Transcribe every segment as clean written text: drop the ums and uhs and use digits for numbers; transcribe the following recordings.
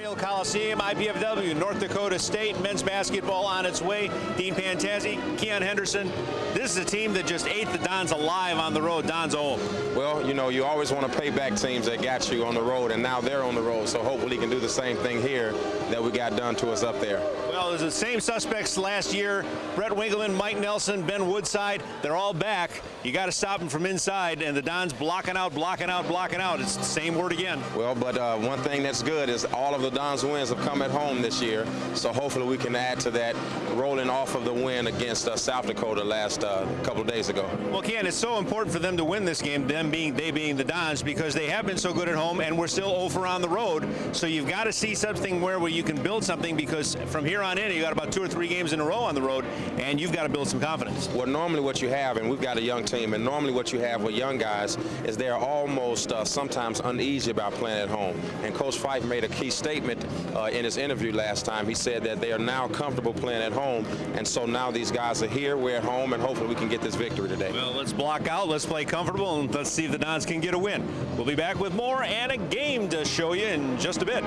Memorial Coliseum, IPFW, North Dakota State, men's basketball on its way. Dean Pantazzi, Keon Henderson. This is a team that just ate the Dons alive on the road. Dons home. Well, you know, you always want to pay back teams that got you on the road, and now they're on the road. So hopefully he can do the same thing here that we got done to us up there. Well, it was the same suspects last year. Brett Winkleman, Mike Nelson, Ben Woodside. They're all back. You got to stop them from inside, and the Dons blocking out, blocking out, blocking out. It's the same word again. Well, but one thing that's good is all of the Dons wins have come at home this year. So hopefully we can add to that, rolling off of the win against South Dakota last couple of days ago. Well, Ken, it's so important for them to win this game, they being the Dons, because they have been so good at home, and we're still over on the road. So you've got to see something where you can build something, because from here on in, you got about 2 or 3 games in a row on the road, and you've got to build some confidence. Well, normally what you have, and we've got a young team, and normally what you have with young guys is they're almost sometimes uneasy about playing at home. And Coach Fife made a key statement in his interview last time. He said that they are now comfortable playing at home, and so now these guys are here, we're at home, and hopefully we can get this victory today. Well, let's block out, let's play comfortable, and let's see if the Dons can get a win. We'll be back with more and a game to show you in just a bit.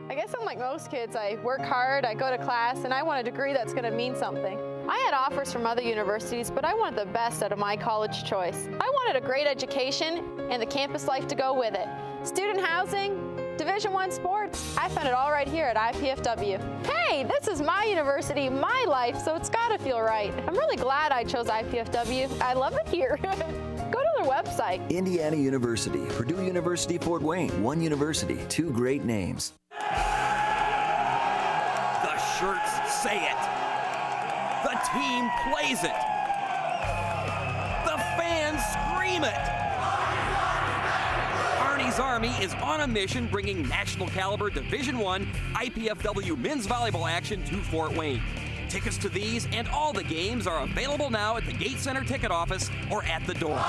I guess I'm like most kids. I work hard, I go to class, and I want a degree that's going to mean something. I had offers from other universities, but I wanted the best out of my college choice. I wanted a great education and the campus life to go with it. Student housing, Division I sports, I found it all right here at IPFW. Hey, this is my university, my life, so it's got to feel right. I'm really glad I chose IPFW. I love it here. Go to their website. Indiana University, Purdue University, Fort Wayne. One university, 2 great names. The shirts say it. The team plays it. The fans scream it. Arnie's Army is on a mission bringing national caliber Division I IPFW men's volleyball action to Fort Wayne. Tickets to these and all the games are available now at the Gate Center ticket office or at the door.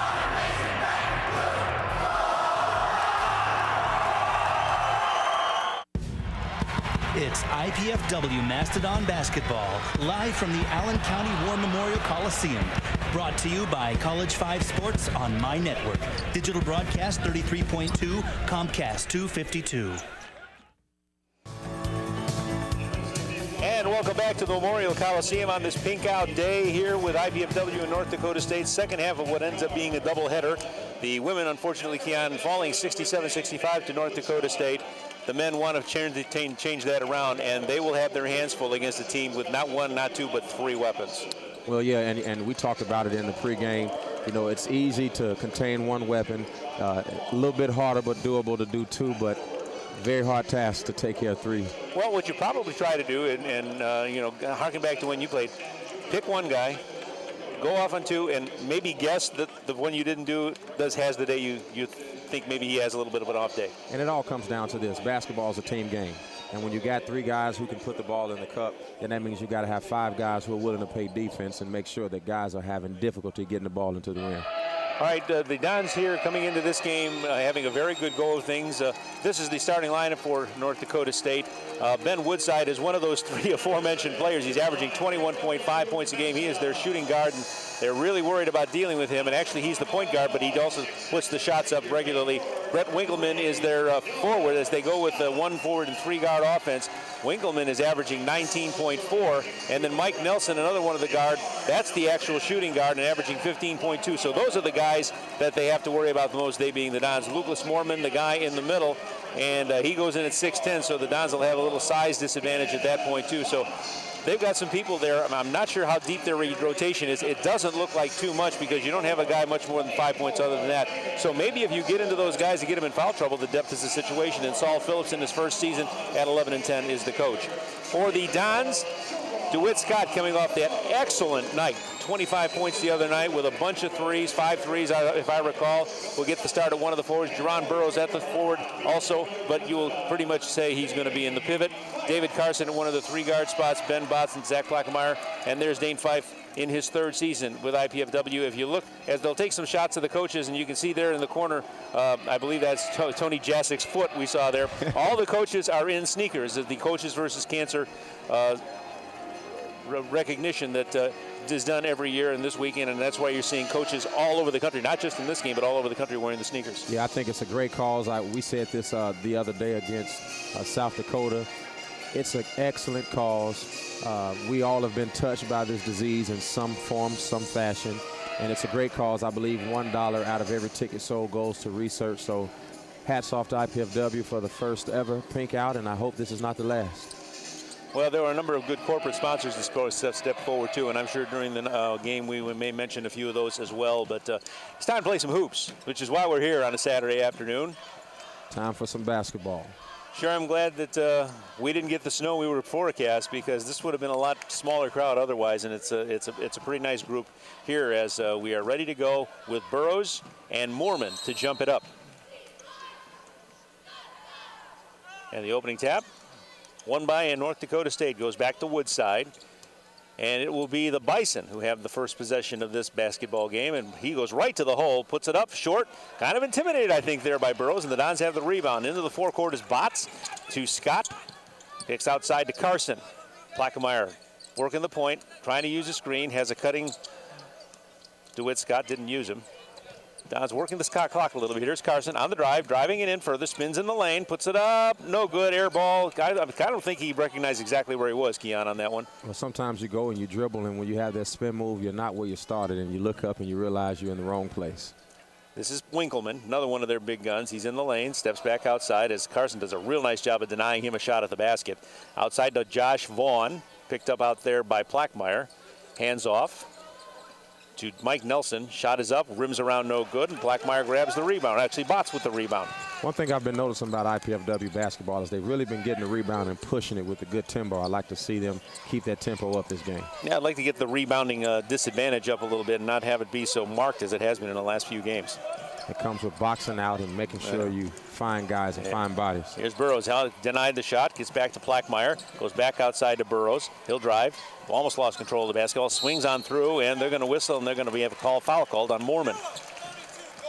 It's IPFW Mastodon Basketball, live from the Allen County War Memorial Coliseum. Brought to you by College 5 Sports on My Network. Digital broadcast 33.2, Comcast 252. And welcome back to the Memorial Coliseum on this pink out day here with IPFW and North Dakota State. Second half of what ends up being a doubleheader. The women, unfortunately, Keon, falling 67-65 to North Dakota State. The men want to change that around, and they will have their hands full against a team with not 1, not 2, but 3 weapons. Well, yeah, and we talked about it in the pregame. You know, it's easy to contain 1 weapon, a little bit harder but doable to do 2, but very hard task to take care of 3. Well, what you probably try to do, and you know, harken back to when you played, pick 1 guy, go off on 2, and maybe guess that the one you didn't do has the day you think maybe he has a little bit of an off day. And it all comes down to this. Basketball is a team game. And when you got 3 guys who can put the ball in the cup, then that means you got to have 5 guys who are willing to play defense and make sure that guys are having difficulty getting the ball into the rim. All right, the Dons here coming into this game having a very good go of things. This is the starting lineup for North Dakota State. Ben Woodside is one of those 3 aforementioned players. He's averaging 21.5 points a game. He is their shooting guard, and they're really worried about dealing with him. And actually, he's the point guard, but he also puts the shots up regularly. Brett Winkleman is their forward as they go with the 1 forward and 3 guard offense. Winkleman is averaging 19.4, and then Mike Nelson, another one of the guard, that's the actual shooting guard, and averaging 15.2. So those are the guys that they have to worry about the most, they being the Dons. Lucas Moorman, the guy in the middle, and he goes in at 6'10", so the Dons will have a little size disadvantage at that point too. So they've got some people there. I'm not sure how deep their rotation is. It doesn't look like too much because you don't have a guy much more than 5 points other than that. So maybe if you get into those guys and get them in foul trouble, the depth is the situation. And Saul Phillips in his first season at 11-10 is the coach. For the Dons, DeWitt Scott coming off that excellent night. 25 points the other night with a bunch of 3s, 5 threes, if I recall. We'll get the start at one of the forwards. Jerron Burroughs at the forward also, but you will pretty much say he's going to be in the pivot. David Carson at one of the 3 guard spots, Ben Botson, Zach Klockemeyer, and there's Dane Fife in his 3rd season with IPFW. If you look, as they'll take some shots of the coaches, and you can see there in the corner, I believe that's Tony Jasik's foot we saw there. All the coaches are in sneakers. The coaches versus cancer recognition that is done every year and this weekend, and that's why you're seeing coaches all over the country, not just in this game, but all over the country wearing the sneakers. Yeah, I think it's a great cause. We said this the other day against South Dakota. It's an excellent cause. We all have been touched by this disease in some form, some fashion, and it's a great cause. I believe $1 out of every ticket sold goes to research. So hats off to IPFW for the first ever pink out, and I hope this is not the last. Well, there were a number of good corporate sponsors that stepped forward too, and I'm sure during the game we may mention a few of those as well. But it's time to play some hoops, which is why we're here on a Saturday afternoon. Time for some basketball. Sure, I'm glad that we didn't get the snow we were forecast, because this would have been a lot smaller crowd otherwise, and it's a pretty nice group here as we are ready to go with Burroughs and Moorman to jump it up. And the opening tap, won by North Dakota State, goes back to Woodside. And it will be the Bison who have the first possession of this basketball game. And he goes right to the hole, puts it up short. Kind of intimidated, I think, there by Burroughs. And the Dons have the rebound. Into the forecourt is Botts to Scott. Kicks outside to Carson. Plackemeier working the point, trying to use a screen. Has a cutting. DeWitt Scott didn't use him. Don's working the Scott clock a little bit. Here's Carson on the drive, driving it in further, spins in the lane, puts it up, no good, air ball. I don't think he recognized exactly where he was, Keon, on that one. Well, sometimes you go and you dribble, and when you have that spin move, you're not where you started, and you look up and you realize you're in the wrong place. This is Winkleman, another one of their big guns. He's in the lane, steps back outside as Carson does a real nice job of denying him a shot at the basket. Outside to Josh Vaughn, picked up out there by Plackemeier. Hands off to Mike Nelson. Shot is up, rims around, no good, and Plackemeier grabs the rebound. Actually, Botts with the rebound. One thing I've been noticing about IPFW basketball is they've really been getting the rebound and pushing it with the good tempo. I like to see them keep that tempo up this game. Yeah, I'd like to get the rebounding disadvantage up a little bit and not have it be so marked as it has been in the last few games. It comes with boxing out and making sure you find guys and find bodies. Here's Burroughs, denied the shot, gets back to Plackemeier, goes back outside to Burroughs. He'll drive, almost lost control of the basketball, swings on through, and they're going to whistle, and they're going to have a foul called on Moorman.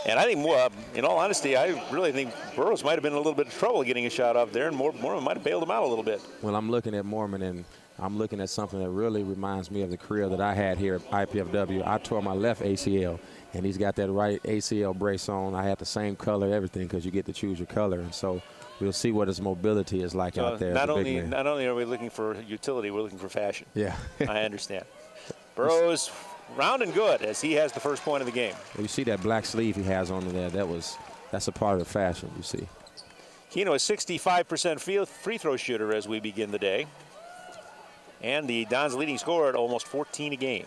And I think, in all honesty, I really think Burroughs might have been in a little bit of trouble getting a shot up there, and Moorman might have bailed him out a little bit. Well, I'm looking at Moorman, and I'm looking at something that really reminds me of the career that I had here at IPFW. I tore my left ACL, and he's got that right ACL brace on. I had the same color, everything, because you get to choose your color. And so we'll see what his mobility is like out there. Not only are we looking for utility, we're looking for fashion. Yeah. I understand. Burroughs round and good as he has the first point of the game. Well, you see that black sleeve he has on there. That's a part of the fashion, you see. Keno is 65% free throw shooter as we begin the day. And the Dons leading scorer at almost 14 a game.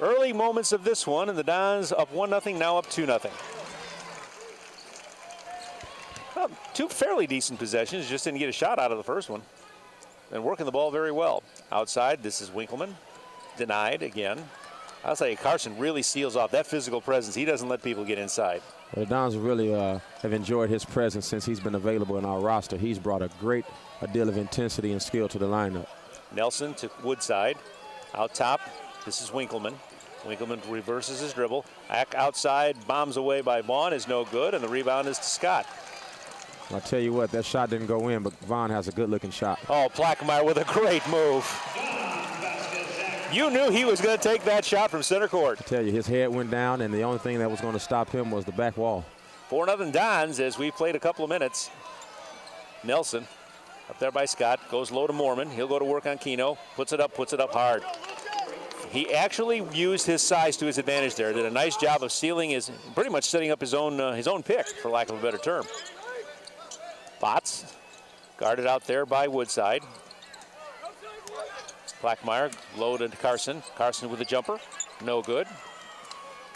Early moments of this one, and the Dons up 1-0, now up 2-0. Well, two fairly decent possessions, just didn't get a shot out of the first one. And working the ball very well. Outside, this is Winkleman. Denied again. I'll say Carson really seals off that physical presence. He doesn't let people get inside. Well, the Dons really have enjoyed his presence since he's been available in our roster. He's brought a deal of intensity and skill to the lineup. Nelson to Woodside. Out top, this is Winkleman. Winkleman reverses his dribble. Back outside, bombs away by Vaughn is no good, and the rebound is to Scott. I'll tell you what, that shot didn't go in, but Vaughn has a good-looking shot. Oh, Plackemeier with a great move. You knew he was going to take that shot from center court. I tell you, his head went down, and the only thing that was going to stop him was the back wall. 4-0 Dons as we played a couple of minutes. Nelson up there by Scott, goes low to Moorman. He'll go to work on Keno, puts it up hard. He actually used his size to his advantage there. Did a nice job of sealing pretty much setting up his own pick, for lack of a better term. Botts guarded out there by Woodside. Plackemeier low to Carson. Carson with a jumper, no good.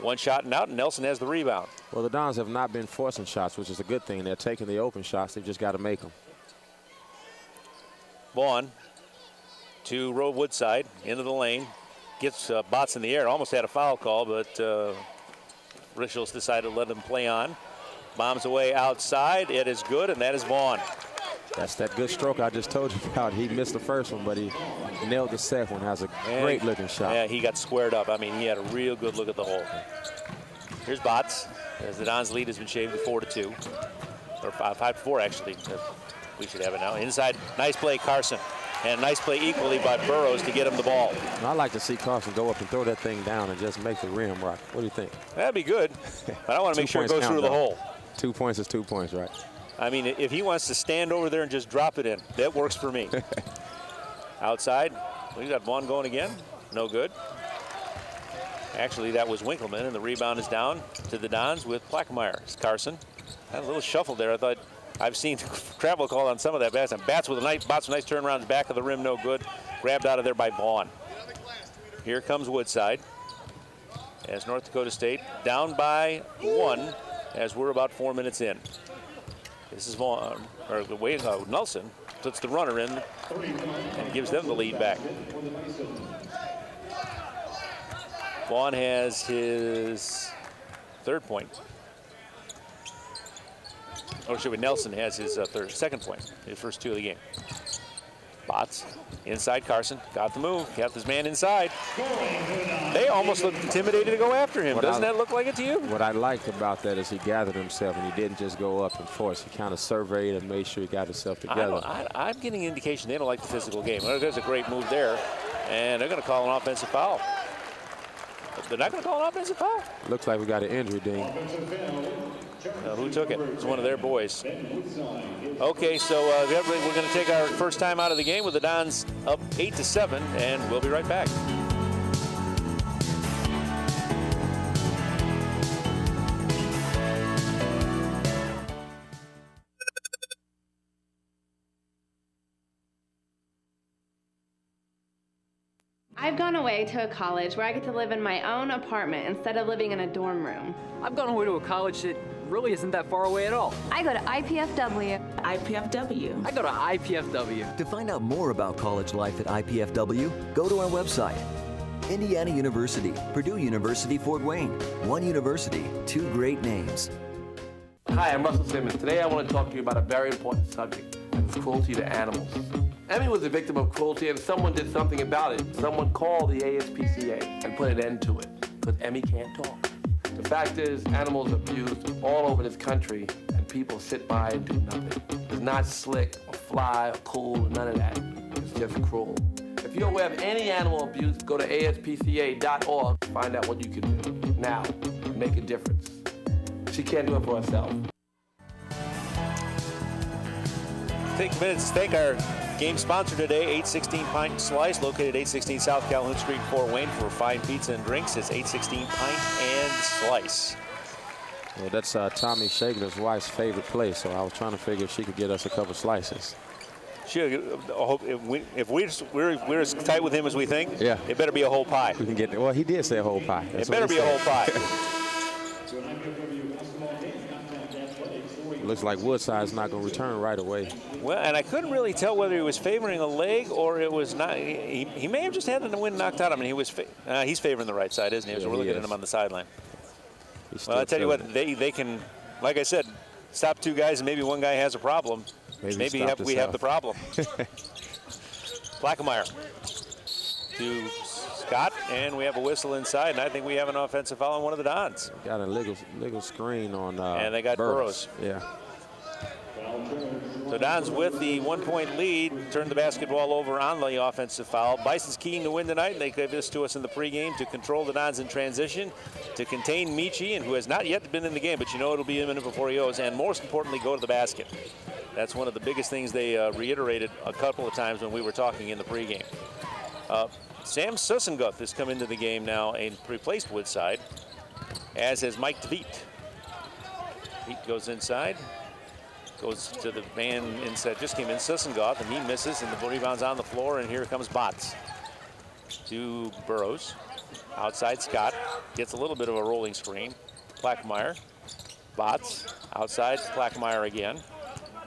One shot and out, and Nelson has the rebound. Well, the Dons have not been forcing shots, which is a good thing. They're taking the open shots. They've just got to make them. Vaughn to Woodside, into the lane. Gets Botts in the air. Almost had a foul call, but Richels decided to let him play on. Bombs away outside. It is good, and that is Vaughn. That's that good stroke I just told you about. He missed the first one, but he nailed the second one. Has a great-looking shot. Yeah, he got squared up. I mean, he had a real good look at the hole. Here's Botts, as the Dons' lead has been shaved to 4-2. Or 5-4, actually. We should have it now. Inside, nice play, Carson. And a nice play equally by Burrows to get him the ball. I like to see Carson go up and throw that thing down and just make the rim rock. What do you think? That'd be good. But I want to make sure it goes through the hole. 2 points is 2 points, right? I mean, if he wants to stand over there and just drop it in, that works for me. Outside, we got Vaughn going again. No good. Actually, that was Winkleman, and the rebound is down to the Dons with Plackmeyer. It's Carson. Had a little shuffle there. I thought I've seen travel call on some of that pass. And Bats with a nice turnaround, back of the rim, no good. Grabbed out of there by Vaughn. Here comes Woodside as North Dakota State down by 1 as we're about 4 minutes in. This is Vaughn, or the way Nelson puts the runner in and gives them the lead back. Vaughn has his 3rd point. Or should we? Nelson has his second point, his first 2 of the game. Bots inside Carson, got the move, kept his man inside. They almost looked intimidated to go after him. Doesn't that look like it to you? What I liked about that is he gathered himself and he didn't just go up and force. He kind of surveyed and made sure he got himself together. I'm getting an indication they don't like the physical game. There's a great move there, and they're going to call an offensive foul. They're not going to call an offensive foul? Looks like we got an injury, Dean. Who took it? It's one of their boys. Okay, so we're going to take our first time out of the game with the Dons up 8-7, and we'll be right back. I've gone away to a college where I get to live in my own apartment instead of living in a dorm room. I've gone away to a college that really isn't that far away at all. I go to IPFW. IPFW. I go to IPFW. To find out more about college life at IPFW, go to our website. Indiana University, Purdue University, Fort Wayne. One university, 2 great names. Hi, I'm Russell Simmons. Today I want to talk to you about a very important subject, and it's cruelty to animals. Emmy was a victim of cruelty, and someone did something about it. Someone called the ASPCA and put an end to it, because Emmy can't talk. The fact is, animals are abused all over this country, and people sit by and do nothing. It's not slick or fly or cool, none of that. It's just cruel. If you're aware of any animal abuse, go to aspca.org, find out what you can do now and make a difference. She can't do it for herself. Take minutes to thank our game sponsor today, 816 Pint Slice, located 816 South Calhoun Street, Fort Wayne. For fine pizza and drinks, it's 816 Pint and Slice. Well, that's Tommy Shagler's wife's favorite place, so I was trying to figure if she could get us a couple slices. If we're as tight with him as we think, yeah, it better be a whole pie. We can get. Well, he did say a whole pie. It better be a whole pie. Looks like Woodside's not going to return right away. Well, and I couldn't really tell whether he was favoring a leg or it was not. He may have just had the wind knocked out of him. He was he's favoring the right side, isn't he? So we're looking at him on the sideline. Well, I tell you what, they can, like I said, stop 2 guys and maybe one guy has a problem. Maybe we have the problem. Plackmeyer to Scott, and we have a whistle inside, and I think we have an offensive foul on one of the Dons. Got a legal screen on and they got Burrows. Yeah. So Dons with the 1-point lead, turned the basketball over on the offensive foul. Bison's keen to win tonight, and they gave this to us in the pregame to control the Dons in transition, to contain Michi, and who has not yet been in the game, but you know it'll be a minute before he goes, and most importantly, go to the basket. That's one of the biggest things they reiterated a couple of times when we were talking in the pregame. Sam Sussenguth has come into the game now and replaced Woodside, as has Mike DeVete. DeVete goes inside, goes to the man inside, just came in, Sussenguth, and he misses, and the rebound's on the floor, and here comes Botts to Burrows. Outside, Scott gets a little bit of a rolling screen. Plackmeyer, Botts, outside, Plackmeyer again.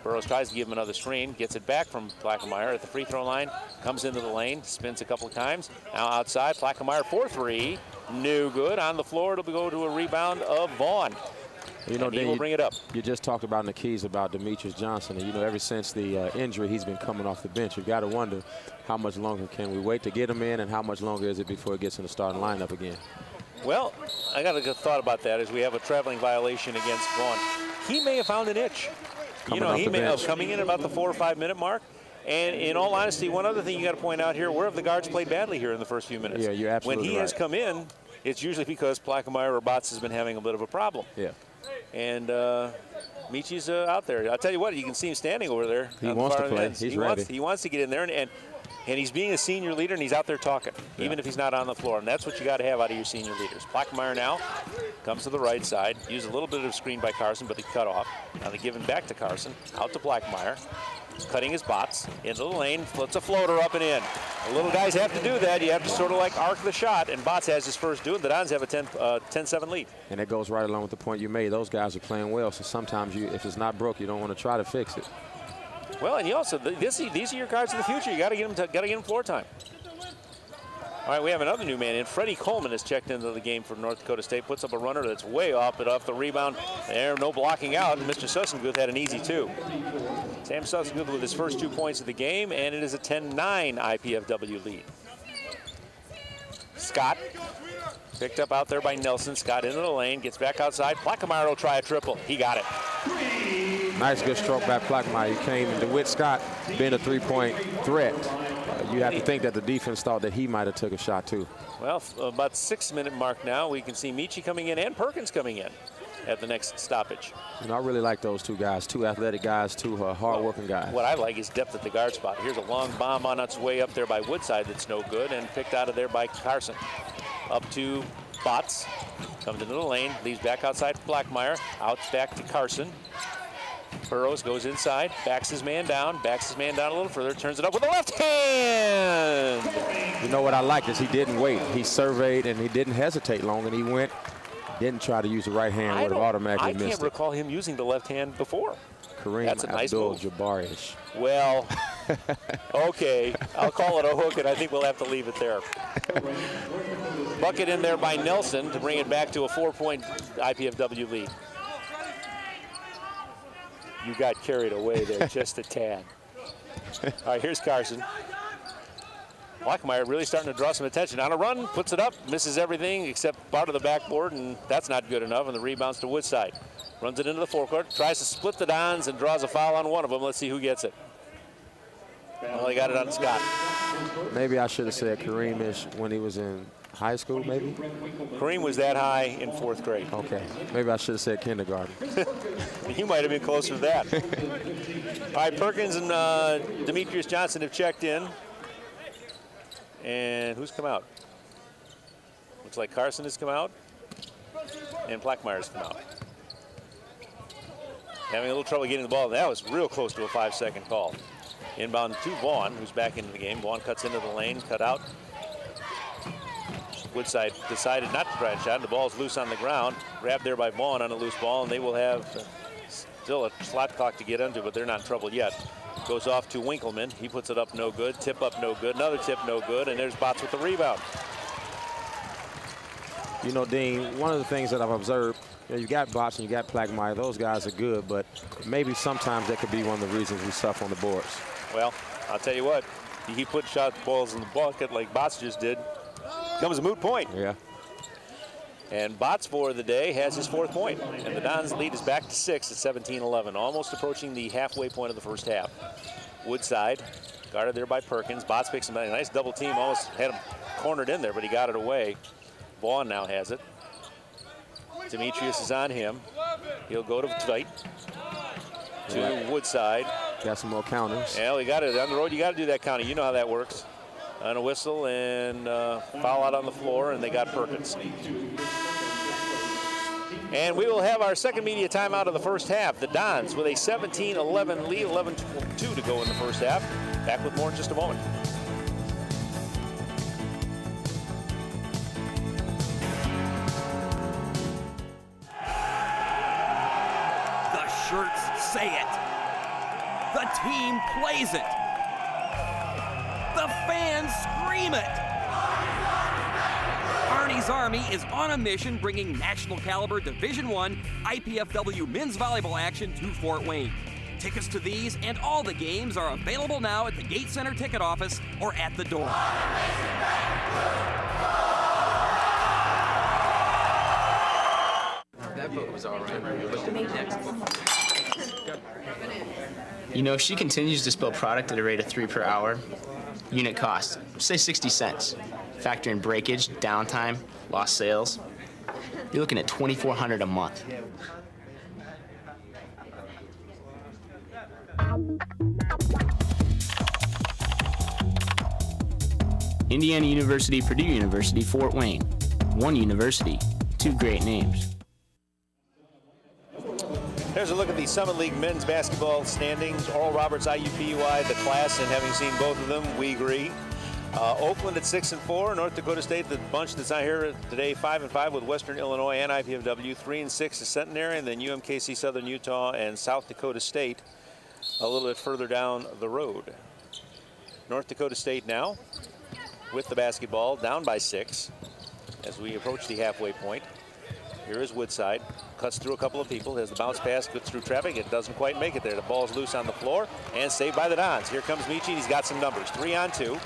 Burrows tries to give him another screen, gets it back from Plackmeyer at the free throw line, comes into the lane, spins a couple of times. Now outside, Plackmeyer for 3, no good. On the floor, it'll go to a rebound of Vaughn. You know, he will bring it up. You just talked about Nikes, about Demetrius Johnson, and you know, ever since the injury, he's been coming off the bench. You've got to wonder how much longer can we wait to get him in, and how much longer is it before he gets in the starting lineup again? Well, I got a good thought about that as we have a traveling violation against Vaughn. He may have found an itch. You know, he may have coming in about the 4 or 5 minute mark. And in all honesty, one other thing you got to point out here, where have the guards played badly here in the first few minutes? Yeah, you're absolutely When he right. has come in, it's usually because Plaquemire or Botts has been having a bit of a problem. Yeah. And Michi's out there. I'll tell you what, you can see him standing over there. He wants to play. He's ready. He wants to get in there, and he's being a senior leader, and he's out there talking, even if he's not on the floor. And that's what you got to have out of your senior leaders. Plaquemire now comes to the right side. Used a little bit of screen by Carson, but he cut off. Now they give him back to Carson. Out to Plaquemire. Cutting his Botts into the lane, puts a floater up and in. The little guys have to do that. You have to sort of like arc the shot, and Botts has his first do it. The Dons have a 10-7 lead. And it goes right along with the point you made. Those guys are playing well, so sometimes if it's not broke, you don't want to try to fix it. Well, and you also these are your guards of the future. You got to get them floor time. All right, we have another new man in. Freddie Coleman has checked into the game for North Dakota State. Puts up a runner that's way off, but off the rebound. There, no blocking out, and Mr. Sussenguth had an easy two. Sam Sussenguth with his first 2 points of the game, and it is a 10-9 IPFW lead. Scott picked up out there by Nelson. Scott into the lane, gets back outside. Plaquemire will try a triple. He got it. Nice good stroke by Plaquemire. He came, and DeWitt Scott being a three-point threat. You have to think that the defense thought that he might have took a shot too. Well, about 6-minute mark now, we can see Michi coming in and Perkins coming in at the next stoppage. You know, I really like those two guys, two athletic guys, two hard-working guys. What I like is depth at the guard spot. Here's a long bomb on its way up there by Woodside that's no good, and picked out of there by Carson. Up to Botts, comes into the lane, leaves back outside for Plaquemire, out back to Carson. Burrows goes inside, backs his man down a little further, turns it up with the left hand. You know what I like is he didn't wait. He surveyed and he didn't hesitate long, and he went, didn't try to use the right hand, would have automatically missed it. I can't recall him using the left hand before. Kareem That's a nice move. Abdul-Jabbar-ish. Well, okay, I'll call it a hook, and I think we'll have to leave it there. Bucket in there by Nelson to bring it back to a 4-point IPFW lead. You got carried away there just a tad. All right, here's Carson. Plaquemire really starting to draw some attention. On a run, puts it up, misses everything except part of the backboard, and that's not good enough, and the rebounds to Woodside. Runs it into the forecourt, tries to split the Dons, and draws a foul on one of them. Let's see who gets it. Well, he got it on Scott. Maybe I should have said Kareem-ish when he was in high school, maybe? Kareem was that high in 4th grade. Okay, maybe I should have said kindergarten. You might have been closer to that. All right, Perkins and Demetrius Johnson have checked in. And who's come out? Looks like Carson has come out. And Plaquemire's come out. Having a little trouble getting the ball. That was real close to a 5-second call. Inbound to Vaughn, who's back into the game. Vaughn cuts into the lane, cut out. Woodside decided not to try a shot. The ball's loose on the ground. Grabbed there by Vaughn on a loose ball, and they will have still a shot clock to get into, but they're not in trouble yet. Goes off to Winkleman. He puts it up, no good. Tip up, no good. Another tip, no good. And there's Botts with the rebound. You know, Dean, one of the things that I've observed, you got Botts and you got Plaquemire. Those guys are good, but maybe sometimes that could be one of the reasons we suffer on the boards. Well, I'll tell you what. He put shot balls in the bucket like Botts just did. Becomes a moot point. Yeah. And Botts for the day has his 4th point. And the Dons lead is back to 6 at 17-11, almost approaching the halfway point of the first half. Woodside, guarded there by Perkins. Botts picks him up. A nice double team, almost had him cornered in there, but he got it away. Vaughn now has it. Demetrius is on him. He'll go to Tveit. To Woodside. Got some more counters. Well, you got it on the road. You got to do that counter. You know how that works. On a whistle and foul out on the floor, and they got Perkins. And we will have our second media timeout of the first half. The Dons with a 17-11 lead, 11-2 to go in the first half. Back with more in just a moment. The shirts say it. The team plays it. The fans scream it. Arnie's Army is on a mission bringing national caliber Division I IPFW men's volleyball action to Fort Wayne. Tickets to these and all the games are available now at the Gate Center ticket office or at the door. That book was all right. But the next book. You know, if she continues to spill product at a rate of 3 per hour, unit cost, say 60 cents. Factor in breakage, downtime, lost sales. You're looking at $2,400 a month. Indiana University, Purdue University, Fort Wayne. One university, two great names. There's a look at the Summit League men's basketball standings. Oral Roberts, IUPUI, the class, and having seen both of them, we agree. Oakland at 6-4. North Dakota State, the bunch that's not here today, 5-5 with Western Illinois and IPFW. 3-6 is Centenary, and then UMKC, Southern Utah, and South Dakota State a little bit further down the road. North Dakota State now with the basketball, down by 6 as we approach the halfway point. Here is Woodside, cuts through a couple of people, has the bounce pass, gets through traffic, it doesn't quite make it there. The ball's loose on the floor and saved by the Dons. Here comes Michi, and he's got some numbers, 3-on-2.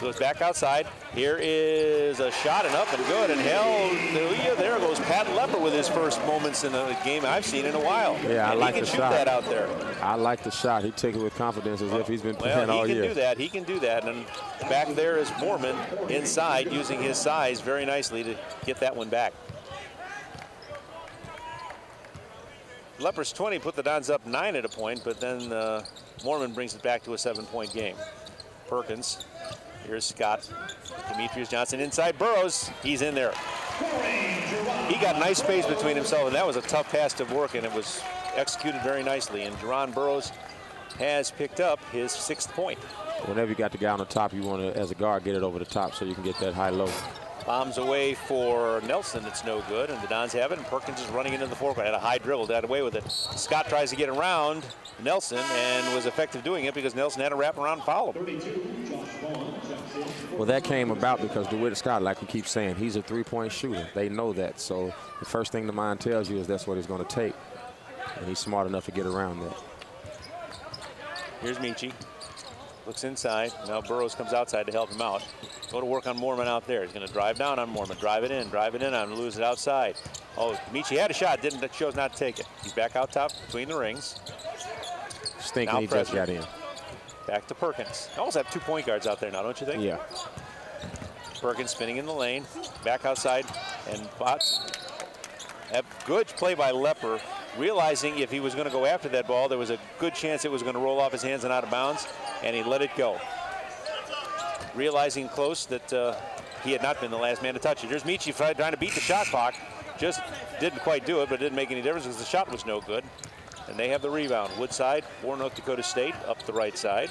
Goes back outside. Here is a shot and up and good, and hallelujah, there goes Pat Lepper with his first moments in a game I've seen in a while. Yeah, I like the shot. He can shoot that out there. I like the shot. He took it with confidence as if he's been playing all year. He can do that. He can do that. And back there is Moorman inside, using his size very nicely to get that one back. Lepper's 20 put the Dons up 9 at a point, but then Moorman brings it back to a 7-point game. Perkins. Here's Scott. Demetrius Johnson inside. Burrows. He's in there. He got nice space between himself, and that was a tough pass to work, and it was executed very nicely. And Jerron Burrows has picked up his 6th point. Whenever you got the guy on the top, you want to, as a guard, get it over the top so you can get that high-low. Bombs away for Nelson. It's no good, and the Dons have it, and Perkins is running into the forecourt. Had a high dribble, got away with it. Scott tries to get around Nelson and was effective doing it because Nelson had a wraparound foul him. Well, that came about because DeWitt Scott, like we keep saying, he's a three-point shooter. They know that, so the first thing the mind tells you is that's what he's going to take, and he's smart enough to get around that. Here's Michi. Looks inside. Now Burrows comes outside to help him out. Go to work on Moorman out there. He's going to drive down on Moorman. Drive it in on him, lose it outside. Oh, Michi had a shot, chose not to take it. He's back out top between the rings. Stinking, he just got in. Back to Perkins. I almost have 2 point guards out there now, don't you think? Yeah. Perkins spinning in the lane. Back outside, and Bots. A good play by Lepper, realizing if he was going to go after that ball, there was a good chance it was going to roll off his hands and out of bounds, and he let it go. Realizing close that he had not been the last man to touch it. Here's Michi trying to beat the shot clock. Just didn't quite do it, but it didn't make any difference because the shot was no good. And they have the rebound. Woodside for North Dakota State, up the right side.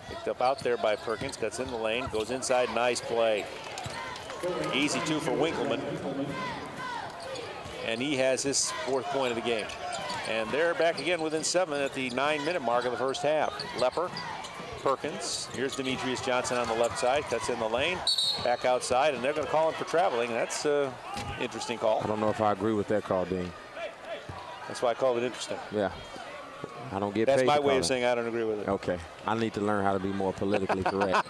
Picked up out there by Perkins, cuts in the lane, goes inside, nice play. Easy 2 for Winkleman. And he has his 4th point of the game. And they're back again within 7 at the 9-minute mark of the first half. Lepper, Perkins, here's Demetrius Johnson on the left side, cuts in the lane, back outside, and they're going to call him for traveling. That's an interesting call. I don't know if I agree with that call, Dean. That's why I called it interesting. Yeah. I don't get paid. That's my way of it. saying I don't agree with it. Okay. I need to learn how to be more politically correct.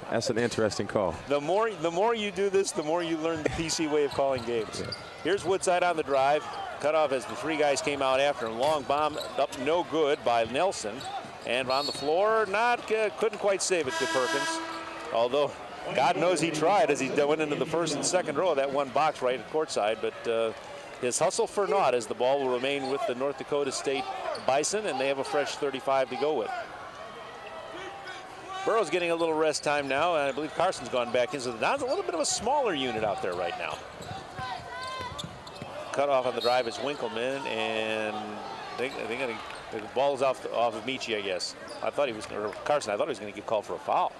That's an interesting call. The more you do this, the more you learn the PC way of calling games. Yeah. Here's Woodside on the drive. Cut off as the 3 guys came out after him. Long bomb up no good by Nelson. And on the floor, couldn't quite save it to Perkins. Although God knows he tried as he went into the first and second row of that one box right at courtside. But his hustle for naught as the ball will remain with the North Dakota State Bison, and they have a fresh 35 to go with. Burrow's getting a little rest time now, and I believe Carson's gone back in. So the Dons a little bit of a smaller unit out there right now. Cut off on the drive is Winkleman, and the ball is off of Michi, I guess. Carson, I thought he was going to get called for a foul.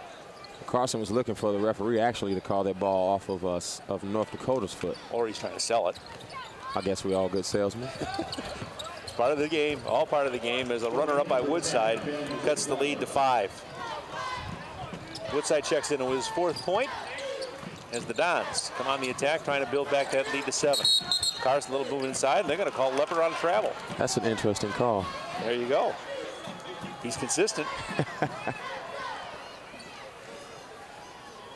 Carson was looking for the referee actually to call that ball off of North Dakota's foot. Or he's trying to sell it. I guess we all good salesmen. Part of the game, all part of the game. As a runner up by Woodside, cuts the lead to 5. Woodside checks in with his 4th point as the Dons come on the attack, trying to build back that lead to 7. Carson a little move inside, and they're going to call Lepper on travel. That's an interesting call. There you go. He's consistent.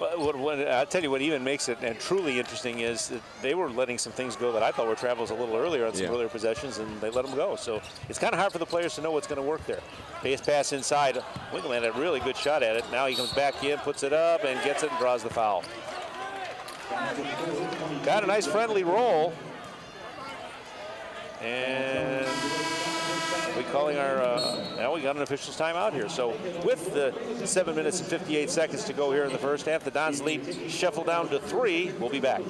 But I'll tell you what even makes it and truly interesting is that they were letting some things go that I thought were travels a little earlier on some earlier possessions, and they let them go. So it's kind of hard for the players to know what's going to work there. Base pass inside. Winkleman had a really good shot at it. Now he comes back in, puts it up, and gets it and draws the foul. Got a nice friendly roll. And we calling our, now we got an official's timeout here. So with the 7 minutes and 58 seconds to go here in the first half, the Dons lead shuffle down to 3. We'll be back.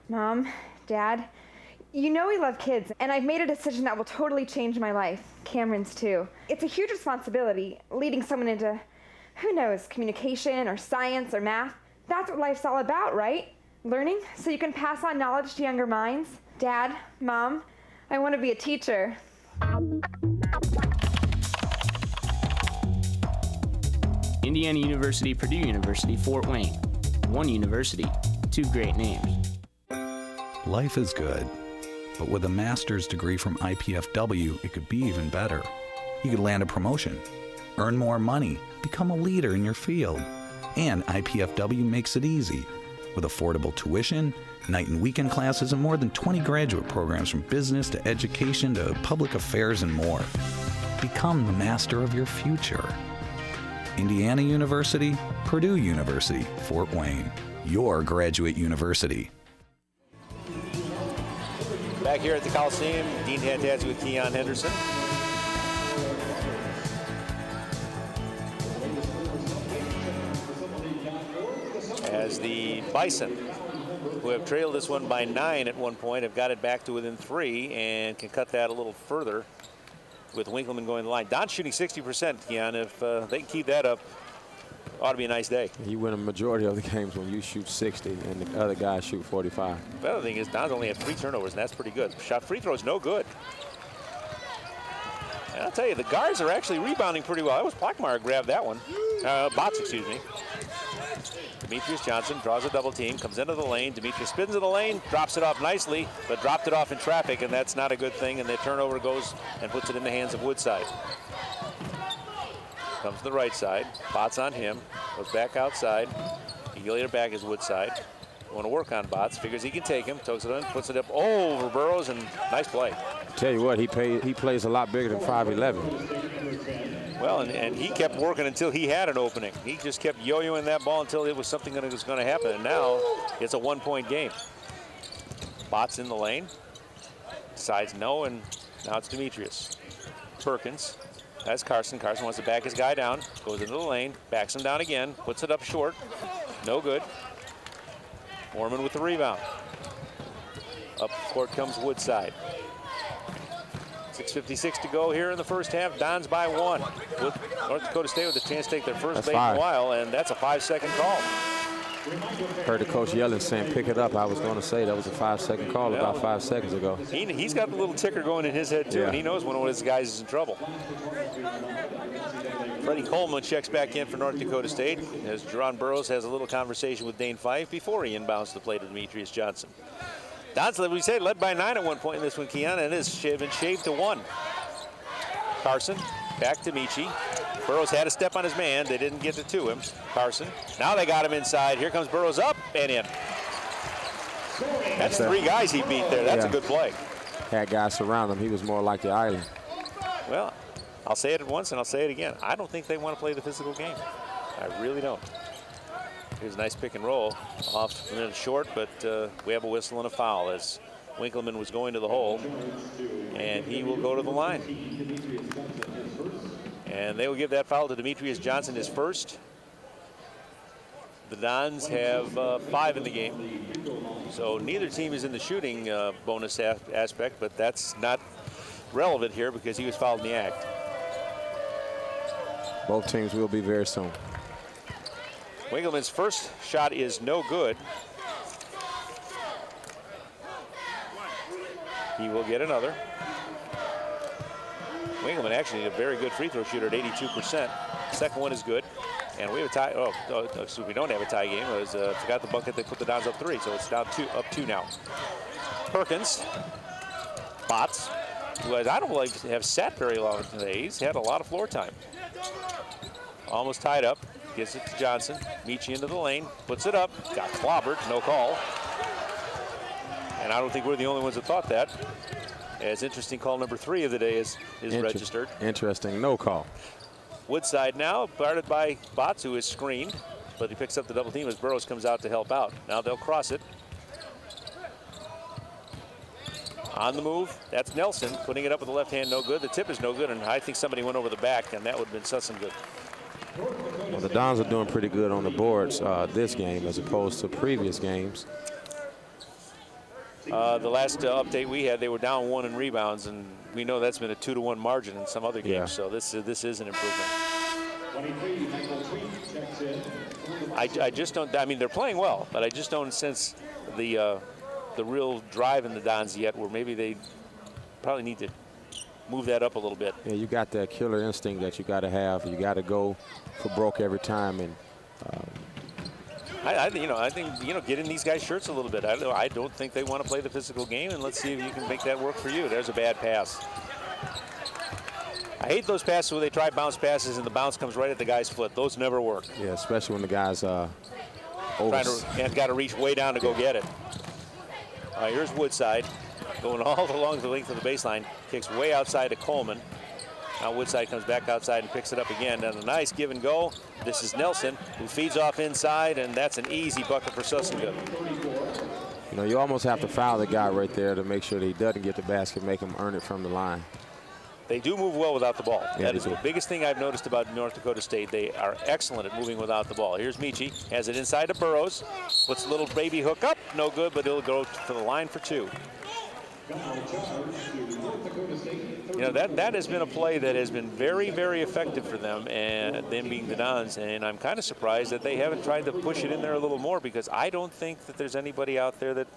Mom, Dad, you know we love kids, and I've made a decision that will totally change my life. Cameron's too. It's a huge responsibility, leading someone into, who knows, communication or science or math. That's what life's all about, right? Learning so you can pass on knowledge to younger minds. Dad, Mom, I want to be a teacher. Indiana University, Purdue University, Fort Wayne. One university, two great names. Life is good, but with a master's degree from IPFW, it could be even better. You could land a promotion, earn more money, become a leader in your field. And IPFW makes it easy. With affordable tuition, night and weekend classes, and more than 20 graduate programs from business to education to public affairs and more. Become the master of your future. Indiana University, Purdue University, Fort Wayne. Your graduate university. Back here at the Coliseum, Dean Tantazzi with Keon Henderson. As the Bison, who have trailed this one by 9 at one point, have got it back to within 3 and can cut that a little further with Winkleman going to the line. Don's shooting 60%, Keon. If they can keep that up, ought to be a nice day. You win a majority of the games when you shoot 60 and the other guys shoot 45. The other thing is Don's only had 3 turnovers, and that's pretty good. Shot free throws, no good. And I'll tell you, the guards are actually rebounding pretty well. That was Blackmeyer grabbed that one. Bots, excuse me. Demetrius Johnson draws a double team, comes into the lane. Demetrius spins in the lane, drops it off nicely, but dropped it off in traffic, and that's not a good thing. And the turnover goes and puts it in the hands of Woodside. Comes to the right side, Bots on him, goes back outside. Later back is Woodside. Want to work on Bots, figures he can take him, tugs it in, puts it up over Burrows, and nice play. Tell you what, he plays a lot bigger than 5'11". Well, and he kept working until he had an opening. He just kept yo-yoing that ball until it was something that was going to happen, and now it's a one-point game. Bots in the lane, decides no, and now it's Demetrius. Perkins. That's Carson. Carson wants to back his guy down, goes into the lane, backs him down again, puts it up short. No good. Mormon with the rebound. Up court comes Woodside. 6:56 to go here in the first half. Dons by 1. With North Dakota State with a chance to take their first lead in a while, and that's a 5-second call. Heard the coach yelling, saying, pick it up. I was going to say that was a 5-second call about 5 seconds ago. He's got the little ticker going in his head, too, and he knows when one of his guys is in trouble. Freddie Coleman checks back in for North Dakota State as Jerron Burrows has a little conversation with Dane Fife before he inbounds the play to Demetrius Johnson. Dons, we say, led by 9 at one point in this one, Keon, and it has been shaved to 1. Carson, back to Michi. Burrows had a step on his man. They didn't get it to him. Carson, now they got him inside. Here comes Burrows up and in. That's 3 guys he beat there. That's a good play. Had guys surround him. He was more like the island. Well, I'll say it once and I'll say it again. I don't think they want to play the physical game. I really don't. Here's a nice pick and roll off a minute short, but we have a whistle and a foul as Winkleman was going to the hole, and he will go to the line. And they will give that foul to Demetrius Johnson, his first. The Dons have 5 in the game. So neither team is in the shooting bonus aspect, but that's not relevant here because he was fouled in the act. Both teams will be very soon. Winkleman's first shot is no good. He will get another. Winkleman actually a very good free throw shooter at 82%. Second one is good. And we have a tie. Excuse me, we don't have a tie game. It was, forgot the bucket that put the Dons up 3, so it's down up 2 now. Perkins. Bots. who I don't believe have sat very long today. He's had a lot of floor time. Almost tied up. Gives it to Johnson. Michi into the lane. Puts it up. Got clobbered. No call. And I don't think we're the only ones that thought that. As interesting call number 3 of the day is registered. Interesting. No call. Woodside now, guarded by Botts, who is screened. But he picks up the double team as Burrows comes out to help out. Now they'll cross it. On the move, that's Nelson putting it up with the left hand, no good. The tip is no good, and I think somebody went over the back, and that would have been Sussin good. Well, the Dons are doing pretty good on the boards this game as opposed to previous games. The last update we had, they were down 1 in rebounds, and we know that's been a 2-1 margin in some other games. Yeah. So this is an improvement. I just don't. I mean, they're playing well, but I just don't sense the real drive in the Dons yet, where maybe they probably need to move that up a little bit. Yeah, you got that killer instinct that you got to have. You got to go for broke every time, and I think get in these guys' shirts a little bit. I don't think they want to play the physical game, and let's see if you can make that work for you. There's a bad pass. I hate those passes where they try bounce passes and the bounce comes right at the guy's foot. Those never work. Yeah, especially when the guy's got to reach way down to go get it. Here's Woodside going all along the length of the baseline. Kicks way outside to Coleman. Now Woodside comes back outside and picks it up again. And a nice give and go. This is Nelson, who feeds off inside, and that's an easy bucket for Sussinga. You know, you almost have to foul the guy right there to make sure that he doesn't get the basket, make him earn it from the line. They do move well without the ball. Yeah, that is the biggest thing I've noticed about North Dakota State. They are excellent at moving without the ball. Here's Michi, has it inside to Burrows, puts a little baby hook up, no good, but it'll go to the line for 2. You know, that has been a play that has been very, very effective for them, and them being the Dons, and I'm kind of surprised that they haven't tried to push it in there a little more, because I don't think that there's anybody out there that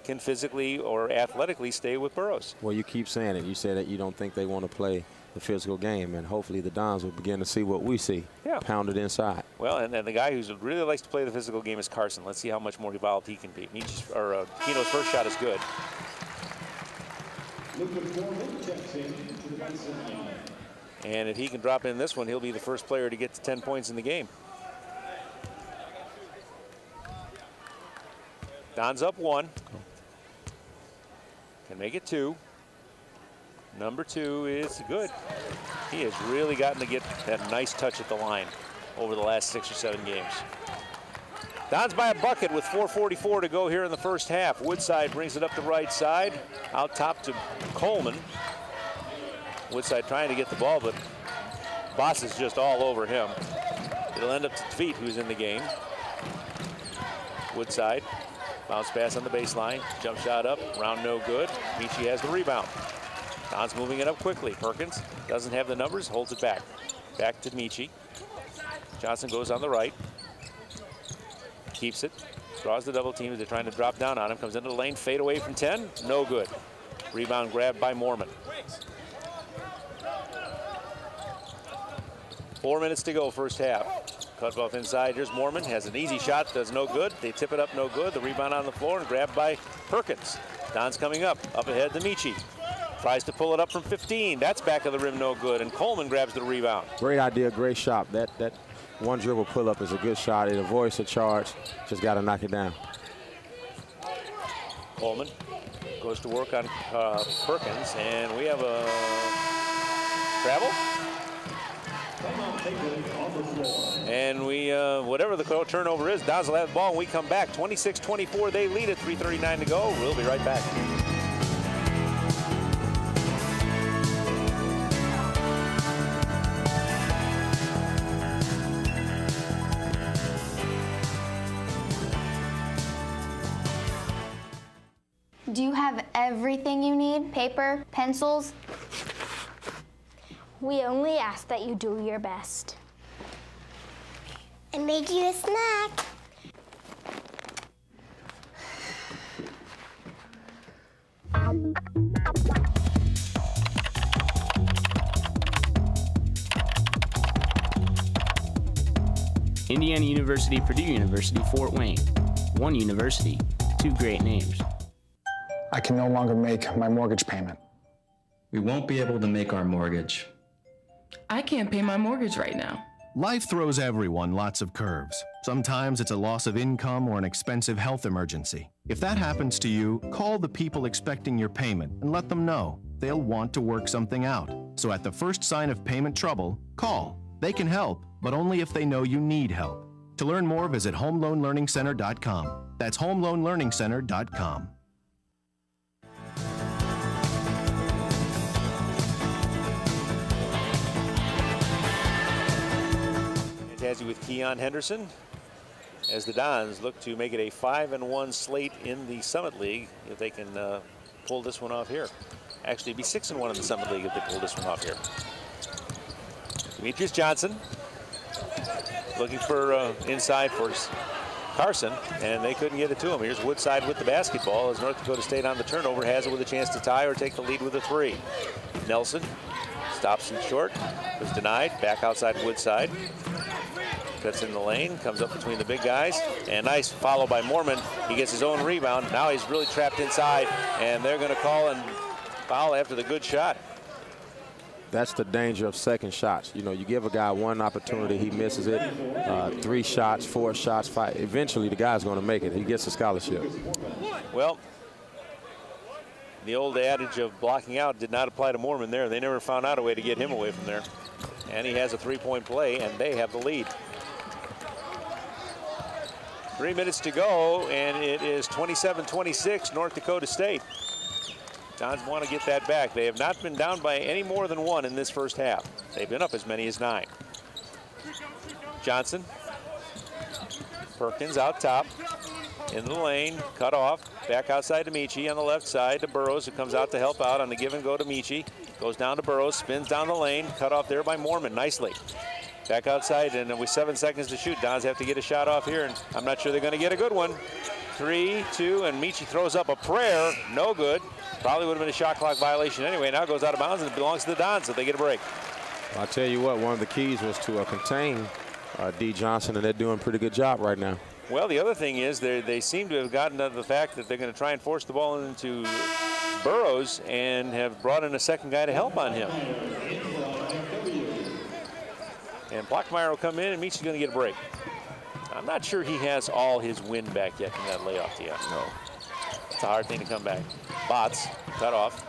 can physically or athletically stay with Burrows. Well, you keep saying it. You said that you don't think they want to play the physical game, and hopefully the Dons will begin to see what we see, pounded inside. Well, and the guy who really likes to play the physical game is Carson. Let's see how much more involved he can be. Keno's first shot is good. And if he can drop in this one, he'll be the first player to get to 10 points in the game. Don's up 1. Can make it 2. Number 2 is good. He has really gotten to get that nice touch at the line over the last 6 or 7 games. Dons by a bucket with 4:44 to go here in the first half. Woodside brings it up the right side. Out top to Coleman. Woodside trying to get the ball, but Boss is just all over him. It'll end up to Tveit, who's in the game. Woodside. Bounce pass on the baseline. Jump shot up. Round no good. Michi has the rebound. Don's moving it up quickly. Perkins doesn't have the numbers. Holds it back. Back to Michi. Johnson goes on the right. Keeps it. Draws the double team as they're trying to drop down on him. Comes into the lane. Fade away from 10. No good. Rebound grabbed by Mormon. 4 minutes to go, first half. Cut off inside. Here's Mormon. Has an easy shot. Does no good. They tip it up. No good. The rebound on the floor and grabbed by Perkins. Don's coming up. Up ahead to Michi. Tries to pull it up from 15. That's back of the rim. No good. And Coleman grabs the rebound. Great idea. Great shot. That one dribble pull up is a good shot. It avoids the charge. Just got to knock it down. Coleman goes to work on Perkins. And we have a travel. And we, whatever the turnover is, Dons will have the ball and we come back. 26-24, they lead it, 3:39 to go. We'll be right back. Do you have everything you need? Paper, pencils? We only ask that you do your best. And make you a snack. Indiana University, Purdue University, Fort Wayne. One university, 2 great names. I can no longer make my mortgage payment. We won't be able to make our mortgage. I can't pay my mortgage right now. Life throws everyone lots of curves. Sometimes it's a loss of income or an expensive health emergency. If that happens to you, call the people expecting your payment and let them know. They'll want to work something out. So at the first sign of payment trouble, call. They can help, but only if they know you need help. To learn more, visit homeloanlearningcenter.com. That's homeloanlearningcenter.com. Fantasy with Keon Henderson as the Dons look to make it a 5-1 slate in the Summit League if they can pull this one off here. Actually, it'd be 6-1 in the Summit League if they pull this one off here. Demetrius Johnson looking for inside for Carson, and they couldn't get it to him. Here's Woodside with the basketball as North Dakota State on the turnover has it with a chance to tie or take the lead with a 3. Nelson stops in short, was denied, back outside Woodside. Cuts in the lane, comes up between the big guys, and nice follow by Mormon. He gets his own rebound. Now he's really trapped inside, and they're going to call and foul after the good shot. That's the danger of second shots. You know, you give a guy one opportunity, he misses it. 3 shots, 4 shots, 5. Eventually, the guy's going to make it. He gets a scholarship. Well, the old adage of blocking out did not apply to Mormon there. They never found out a way to get him away from there. And he has a 3-point play, and they have the lead. 3 minutes to go, and it is 27-26, North Dakota State. Dons want to get that back. They have not been down by any more than 1 in this first half. They've been up as many as 9. Johnson. Perkins out top. In the lane, cut off. Back outside to Michi on the left side to Burrows, who comes out to help out on the give and go to Michi. Goes down to Burrows, spins down the lane, cut off there by Mormon nicely. Back outside, and with 7 seconds to shoot, Dons have to get a shot off here, and I'm not sure they're going to get a good one. 3, 2, and Michi throws up a prayer. No good. Probably would have been a shot clock violation anyway. Now it goes out of bounds, and it belongs to the Dons, so they get a break. I'll tell you what, one of the keys was to contain D. Johnson, and they're doing a pretty good job right now. Well, the other thing is they seem to have gotten to the fact that they're going to try and force the ball into Burrows and have brought in a second guy to help on him. And Blockmeyer will come in, and Michi's going to get a break. I'm not sure he has all his wind back yet from that layoff yet. No. It's a hard thing to come back. Botts, cut off,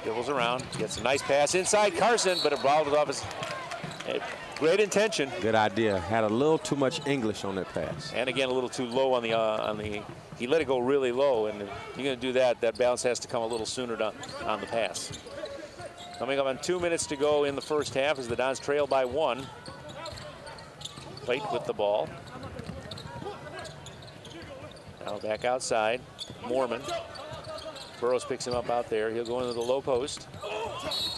dribbles around, gets a nice pass inside Carson, but it bobbled off his great intention. Good idea. Had a little too much English on that pass. And again, a little too low on the he let it go really low, and if you're going to do that, that bounce has to come a little sooner on the pass. Coming up on 2 minutes to go in the first half as the Dons trail by 1. Plate with the ball. Now back outside, Mormon. Burrows picks him up out there. He'll go into the low post.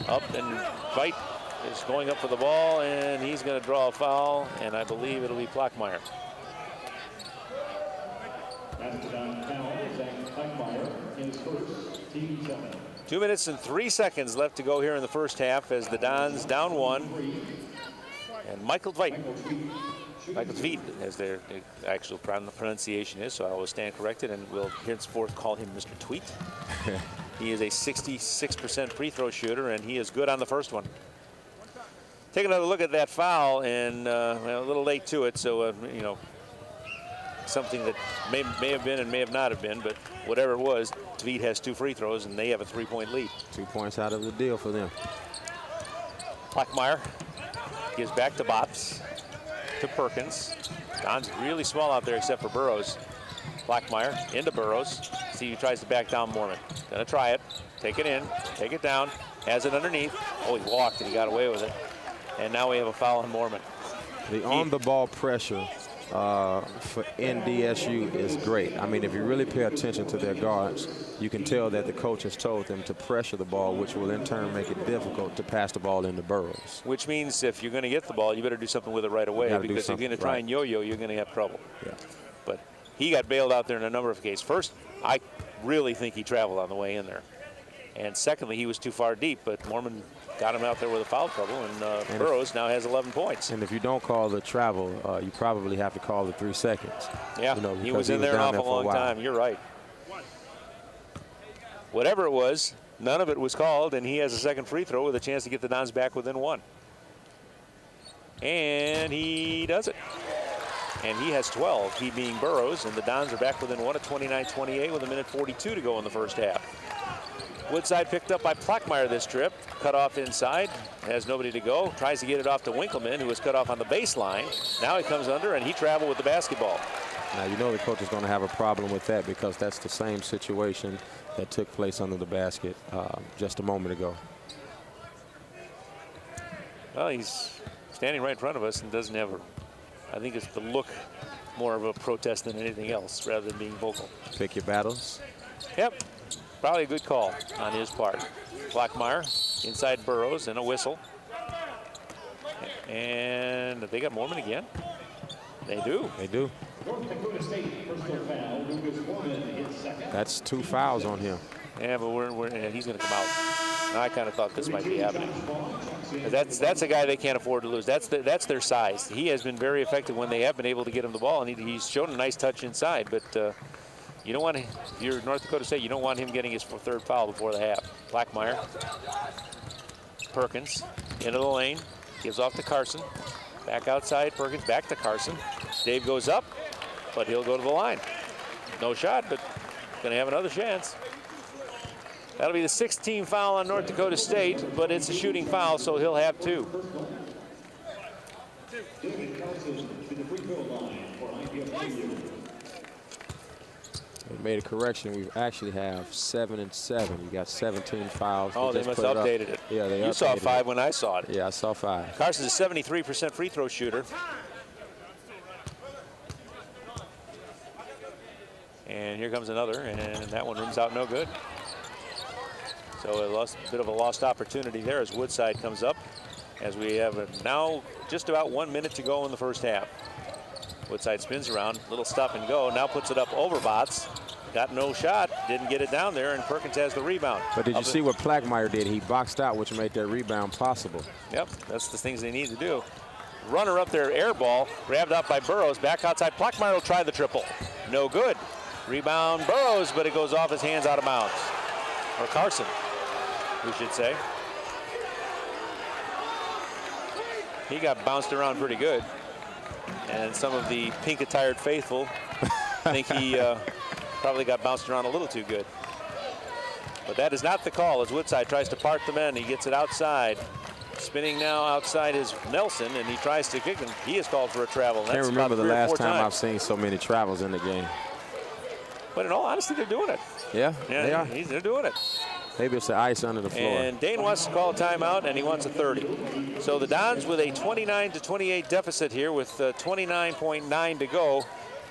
Up, and Veit is going up for the ball, and he's going to draw a foul, and I believe it'll be Blockmeyer. 2 minutes and 3 seconds left to go here in the first half as the Dons down 1. And Michael Veit, as their actual pronunciation is, so I will stand corrected and will henceforth call him Mr. Tweet. He is a 66% free throw shooter, and he is good on the first one. Take another look at that foul, and well, a little late to it, so you know, something that may have been and may have not have been, but whatever it was, Tweet has 2 free throws, and they have a 3-point lead. 2 points out of the deal for them. Blockmeyer gives back to Botts, to Perkins. Don's really small out there except for Burrows. Blockmeyer into Burrows. See, he tries to back down Mormon. Gonna try it, take it in, take it down, has it underneath. Oh, he walked and he got away with it. And now we have a foul on Mormon. The on-the-ball pressure for NDSU is great. I mean, if you really pay attention to their guards, you can tell that the coach has told them to pressure the ball, which will in turn make it difficult to pass the ball into Burrows. Which means if you're going to get the ball, you better do something with it right away, because if you're going to try and yo-yo, you're going to have trouble. Yeah. But he got bailed out there in a number of cases. First, I really think he traveled on the way in there. And secondly, he was too far deep, but Mormon got him out there with a foul trouble, and Burrows now has 11 points. And if you don't call the travel, you probably have to call the 3 seconds. Yeah, you know, he was in there an awful long time. You're right. Whatever it was, None of it was called, and he has a second free throw with a chance to get the Dons back within 1. And he does it. And he has 12, he being Burrows, and the Dons are back within 1 at 29-28 with 1:42 to go in the first half. Woodside picked up by Plackmeyer this trip, cut off inside, has nobody to go, tries to get it off to Winkleman, who was cut off on the baseline. Now he comes under, and he traveled with the basketball. Now, you know the coach is going to have a problem with that because that's the same situation that took place under the basket just a moment ago. Well, he's standing right in front of us and doesn't have I think it's the look more of a protest than anything else rather than being vocal. Pick your battles. Yep, probably a good call on his part. Blackmeyer inside Burrows and a whistle. And they got Mormon again. They do. They do. That's 2 fouls on him. Yeah, but he's going to come out. I kind of thought this might be happening. That's a guy they can't afford to lose. That's their size. He has been very effective when they have been able to get him the ball, and he's shown a nice touch inside. But you don't want to, if you're North Dakota State, you don't want him getting his 3rd foul before the half. Blackmeyer, Perkins into the lane, gives off to Carson. Back outside, Perkins back to Carson. Dave goes up, but he'll go to the line. No shot, but going to have another chance. That'll be the 16th foul on North Dakota State, but it's a shooting foul, so he'll have 2. We made a correction. We actually have 7 and 7. You got 17 fouls. Oh, they must have updated it. Yeah, they You saw 5 when I saw it. Yeah, I saw 5. Carson's a 73% free throw shooter. And here comes another, and that one rims out no good. So a bit of a lost opportunity there as Woodside comes up, as we have now just about 1 minute to go in the first half. Woodside spins around, little stop and go, now puts it up over Botts. Got no shot, didn't get it down there, and Perkins has the rebound. But did you see what Plackmeyer did? He boxed out, which made that rebound possible. Yep, that's the things they need to do. Runner up there, air ball, grabbed out by Burrows, back outside. Plackmeyer will try the triple. No good. Rebound Burrows, but it goes off his hands out of bounds. Or Carson, we should say. He got bounced around pretty good. And some of the pink-attired faithful think he probably got bounced around a little too good. But that is not the call as Woodside tries to part the men. He gets it outside. Spinning now outside is Nelson, and he tries to kick him. He is called for a travel. I can't remember the last time I've seen so many travels in the game. But in all honesty, they're doing it. Yeah, they are. They're doing it. Maybe it's the ice under the floor. And Dane wants to call a timeout, and he wants a 30. So the Dons with a 29-28 deficit here with 29.9 to go,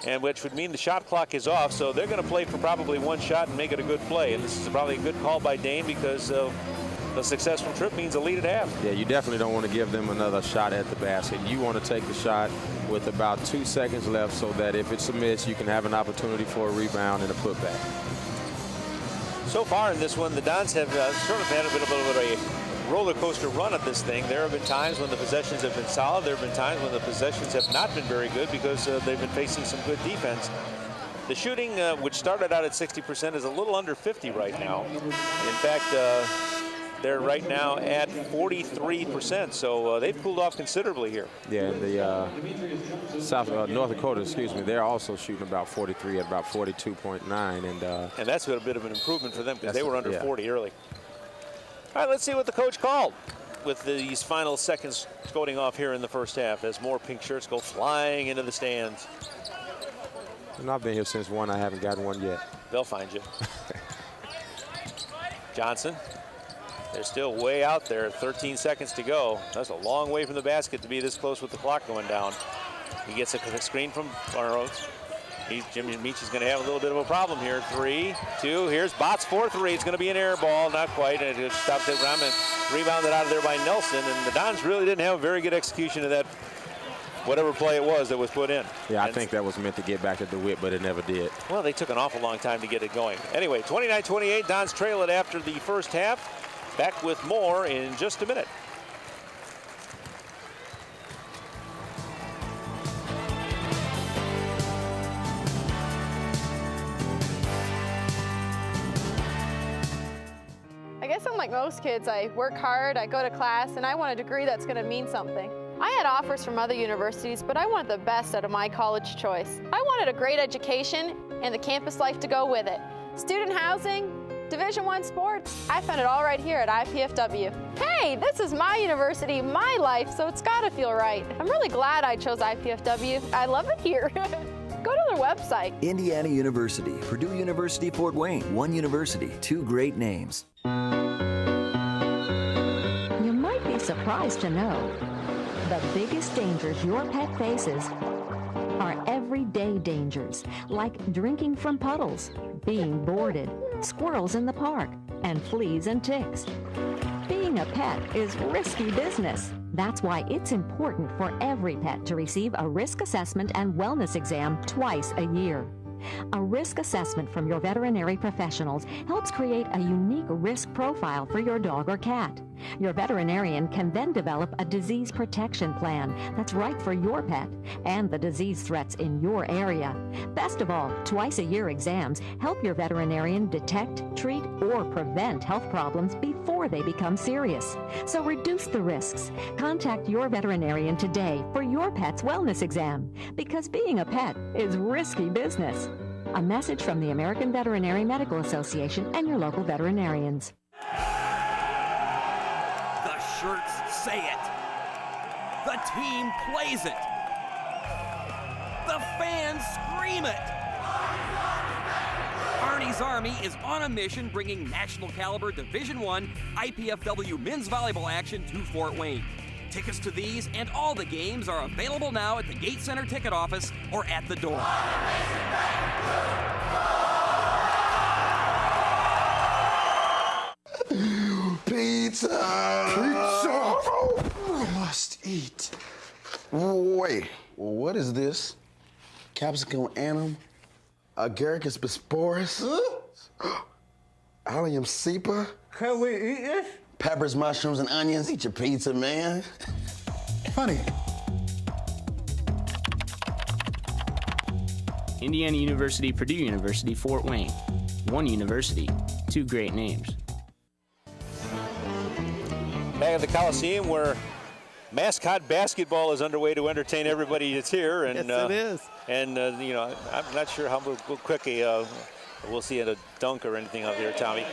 and which would mean the shot clock is off. So they're going to play for probably 1 shot and make it a good play. And this is probably a good call by Dane because the successful trip means a lead at half. Yeah, you definitely don't want to give them another shot at the basket. You want to take the shot with about 2 seconds left so that if it's a miss, you can have an opportunity for a rebound and a putback. So far in this one, the Dons have sort of had a bit of a roller coaster run at this thing. There have been times when the possessions have been solid. There have been times when the possessions have not been very good because they've been facing some good defense. The shooting, which started out at 60%, is a little under 50 right now. In fact, they're right now at 43%, so they've cooled off considerably here. Yeah, the North Dakota, excuse me, they're also shooting about 43 at about 42.9, and that's a bit of an improvement for them because they were under 40 early. All right, let's see what the coach called with these final seconds going off here in the first half as more pink shirts go flying into the stands. And I've been here since 1. I haven't gotten one yet. They'll find you. Johnson. They're still way out there, 13 seconds to go. That's a long way from the basket to be this close with the clock going down. He gets a screen from Burrows. Jimmy Meach is going to have a little bit of a problem here. 3, 2, here's Botts for 3. It's going to be an air ball, not quite. And it stopped it around and rebounded out of there by Nelson. And the Dons really didn't have a very good execution of that, whatever play it was that was put in. Yeah, I think that was meant to get back at the whip, but it never did. Well, they took an awful long time to get it going. Anyway, 29-28, Dons trail it after the first half. Back with more in just a minute. like most kids, I work hard, I go to class, and I want a degree that's going to mean something. I had offers from other universities, but I wanted the best out of my college choice. I wanted a great education and the campus life to go with it. Student housing, Division I sports, I found it all right here at IPFW. Hey, this is my university, my life, so it's gotta feel right. I'm really glad I chose IPFW. I love it here. Go to their website. Indiana University, Purdue University, Fort Wayne. One university, two great names. You might be surprised to know the biggest dangers your pet faces are everyday dangers, like drinking from puddles, being boarded, squirrels in the park, and fleas and ticks. Being a pet is risky business. That's why it's important for every pet to receive a risk assessment and wellness exam twice a year. A risk assessment from your veterinary professionals helps create a unique risk profile for your dog or cat. Your veterinarian can then develop a disease protection plan that's right for your pet and the disease threats in your area. Best of all, twice-a-year exams help your veterinarian detect, treat, or prevent health problems before they become serious. So reduce the risks. Contact your veterinarian today for your pet's wellness exam, because being a pet is risky business. A message from the American Veterinary Medical Association and your local veterinarians. The shirts say it. The team plays it. The fans scream it. Arnie's Army is on a mission bringing national caliber Division I IPFW men's volleyball action to Fort Wayne. Tickets to these and all the games are available now at the Gate Center ticket office or at the door. Pizza! Pizza! Must eat. Wait, what is this? Capsicum annum? Agaricus bisporus? Allium cepa? Can we eat this? Peppers, mushrooms, and onions. Eat your pizza, man. Honey. Indiana University, Purdue University, Fort Wayne. One university, two great names. Back at the Coliseum, where mascot basketball is underway to entertain everybody that's here. And, yes, it is. And, you know, I'm not sure how quickly we'll see a dunk or anything up here, Tommy.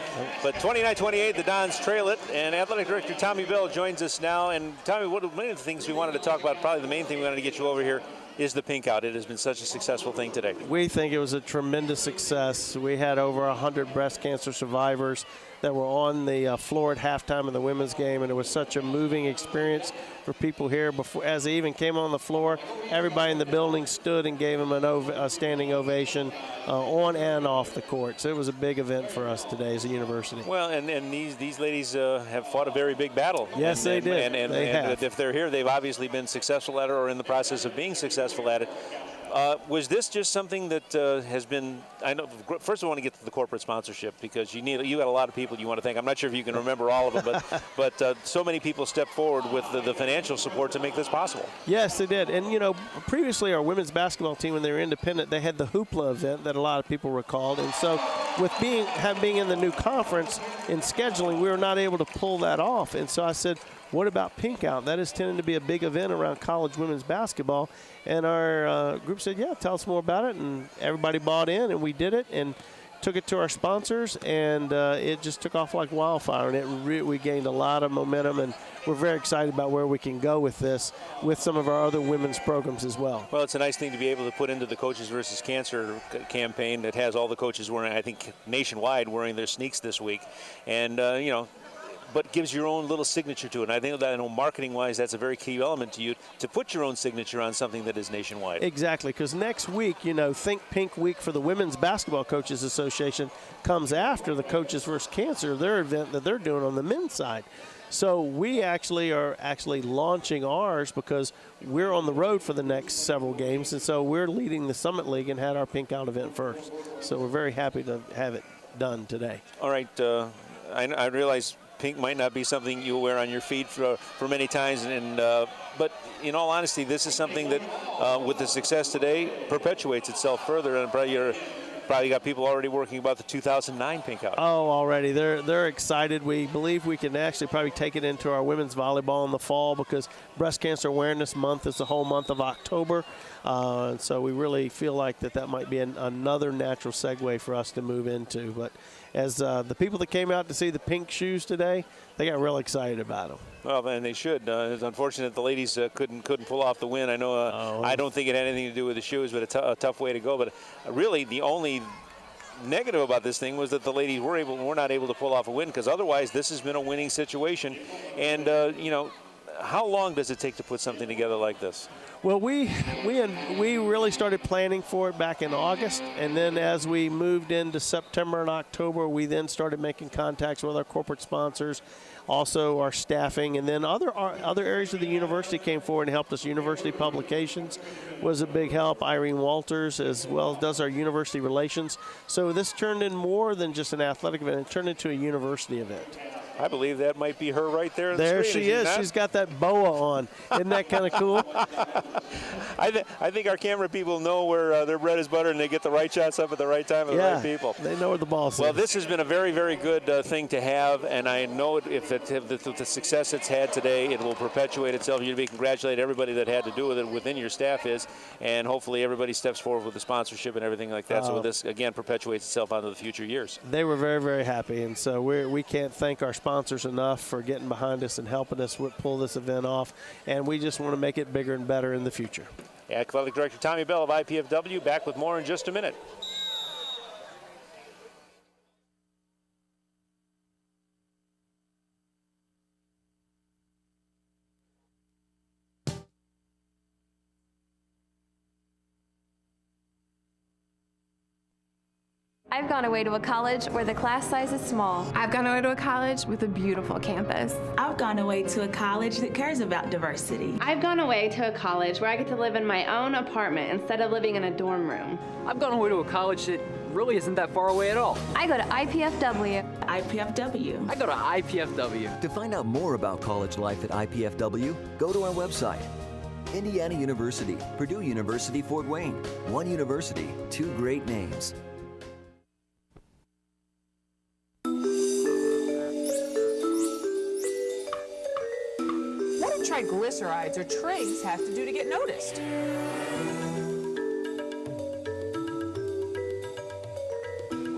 But 29-28, the Dons trail it, and Athletic Director Tommy Bell joins us now. And Tommy, one of the things we wanted to talk about, probably the main thing we wanted to get you over here, is the pink out. It has been such a successful thing today. We think it was a tremendous success. We had over 100 breast cancer survivors that were on the floor at halftime of the women's game, and it was such a moving experience for people here. Before, as they even came on the floor, everybody in the building stood and gave them a standing ovation on and off the court. So it was a big event for us today as a university. Well, and these ladies have fought a very big battle. Yes, they did. And if they're here, they've obviously been successful at it or in the process of being successful at it. Was this just something that has been, I know, first I want to get to the corporate sponsorship, because you got a lot of people you want to thank. I'm not sure if you can remember all of them, but so many people stepped forward with the financial support to make this possible. Yes, they did. And, you know, previously our women's basketball team, when they were independent, they had the Hoopla event that a lot of people recalled. And so with being in the new conference in scheduling, we were not able to pull that off. And so I said, what about Pink Out? That is tending to be a big event around college women's basketball. And our group said, yeah, tell us more about it. And everybody bought in, and we did it and took it to our sponsors, and it just took off like wildfire. And we gained a lot of momentum, and we're very excited about where we can go with this, with some of our other women's programs as well. Well, it's a nice thing to be able to put into the Coaches versus Cancer campaign that has all the coaches wearing, I think, nationwide, wearing their sneaks this week. And, you know, but gives your own little signature to it. And I think that, marketing-wise, that's a very key element to you, to put your own signature on something that is nationwide. Exactly, because next week, you know, Think Pink Week for the Women's Basketball Coaches Association comes after the Coaches vs. Cancer, their event that they're doing on the men's side. So we are launching ours because we're on the road for the next several games, and so we're leading the Summit League and had our Pink Out event first. So we're very happy to have it done today. All right, I realize pink might not be something you wear on your feet for many times, but in all honesty, this is something that, with the success today, perpetuates itself further, and probably probably got people already working about the 2009 pink out. Oh, already. They're excited. We believe we can actually probably take it into our women's volleyball in the fall because Breast Cancer Awareness Month is the whole month of October. So we really feel like that might be another natural segue for us to move into. But as the people that came out to see the pink shoes today, they got real excited about them. Well, and they should. It's unfortunate the ladies couldn't pull off the win. I know. I don't think it had anything to do with the shoes, but a tough way to go. But really, the only negative about this thing was that the ladies were not able to pull off a win, because otherwise this has been a winning situation. And how long does it take to put something together like this? Well, we really started planning for it back in August, and then as we moved into September and October, we then started making contacts with our corporate sponsors, also our staffing, and then other areas of the university came forward and helped us. University Publications was a big help. Irene Walters, as well, does our university relations. So this turned in more than just an athletic event. It turned into a university event. I believe that might be her right there. There she is. She's got that boa on. Isn't that kind of cool? I think our camera people know where their bread is buttered, and they get the right shots up at the right time of the right people. They know where the ball is. Well, this has been a very, very good thing to have, and I know if the success it's had today, it will perpetuate itself. You'd be congratulate everybody that had to do with it within your staff and hopefully everybody steps forward with the sponsorship and everything like that. So this, again, perpetuates itself onto the future years. They were very, very happy, and so we can't thank our sponsors enough for getting behind us and helping us pull this event off, and we just want to make it bigger and better in the future. Athletic Director Tommy Bell of IPFW back with more in just a minute. I've gone away to a college where the class size is small. I've gone away to a college with a beautiful campus. I've gone away to a college that cares about diversity. I've gone away to a college where I get to live in my own apartment instead of living in a dorm room. I've gone away to a college that really isn't that far away at all. I go to IPFW. IPFW. I go to IPFW. To find out more about college life at IPFW, go to our website. Indiana University, Purdue University, Fort Wayne. One university, two great names. Triglycerides or trigs have to do to get noticed.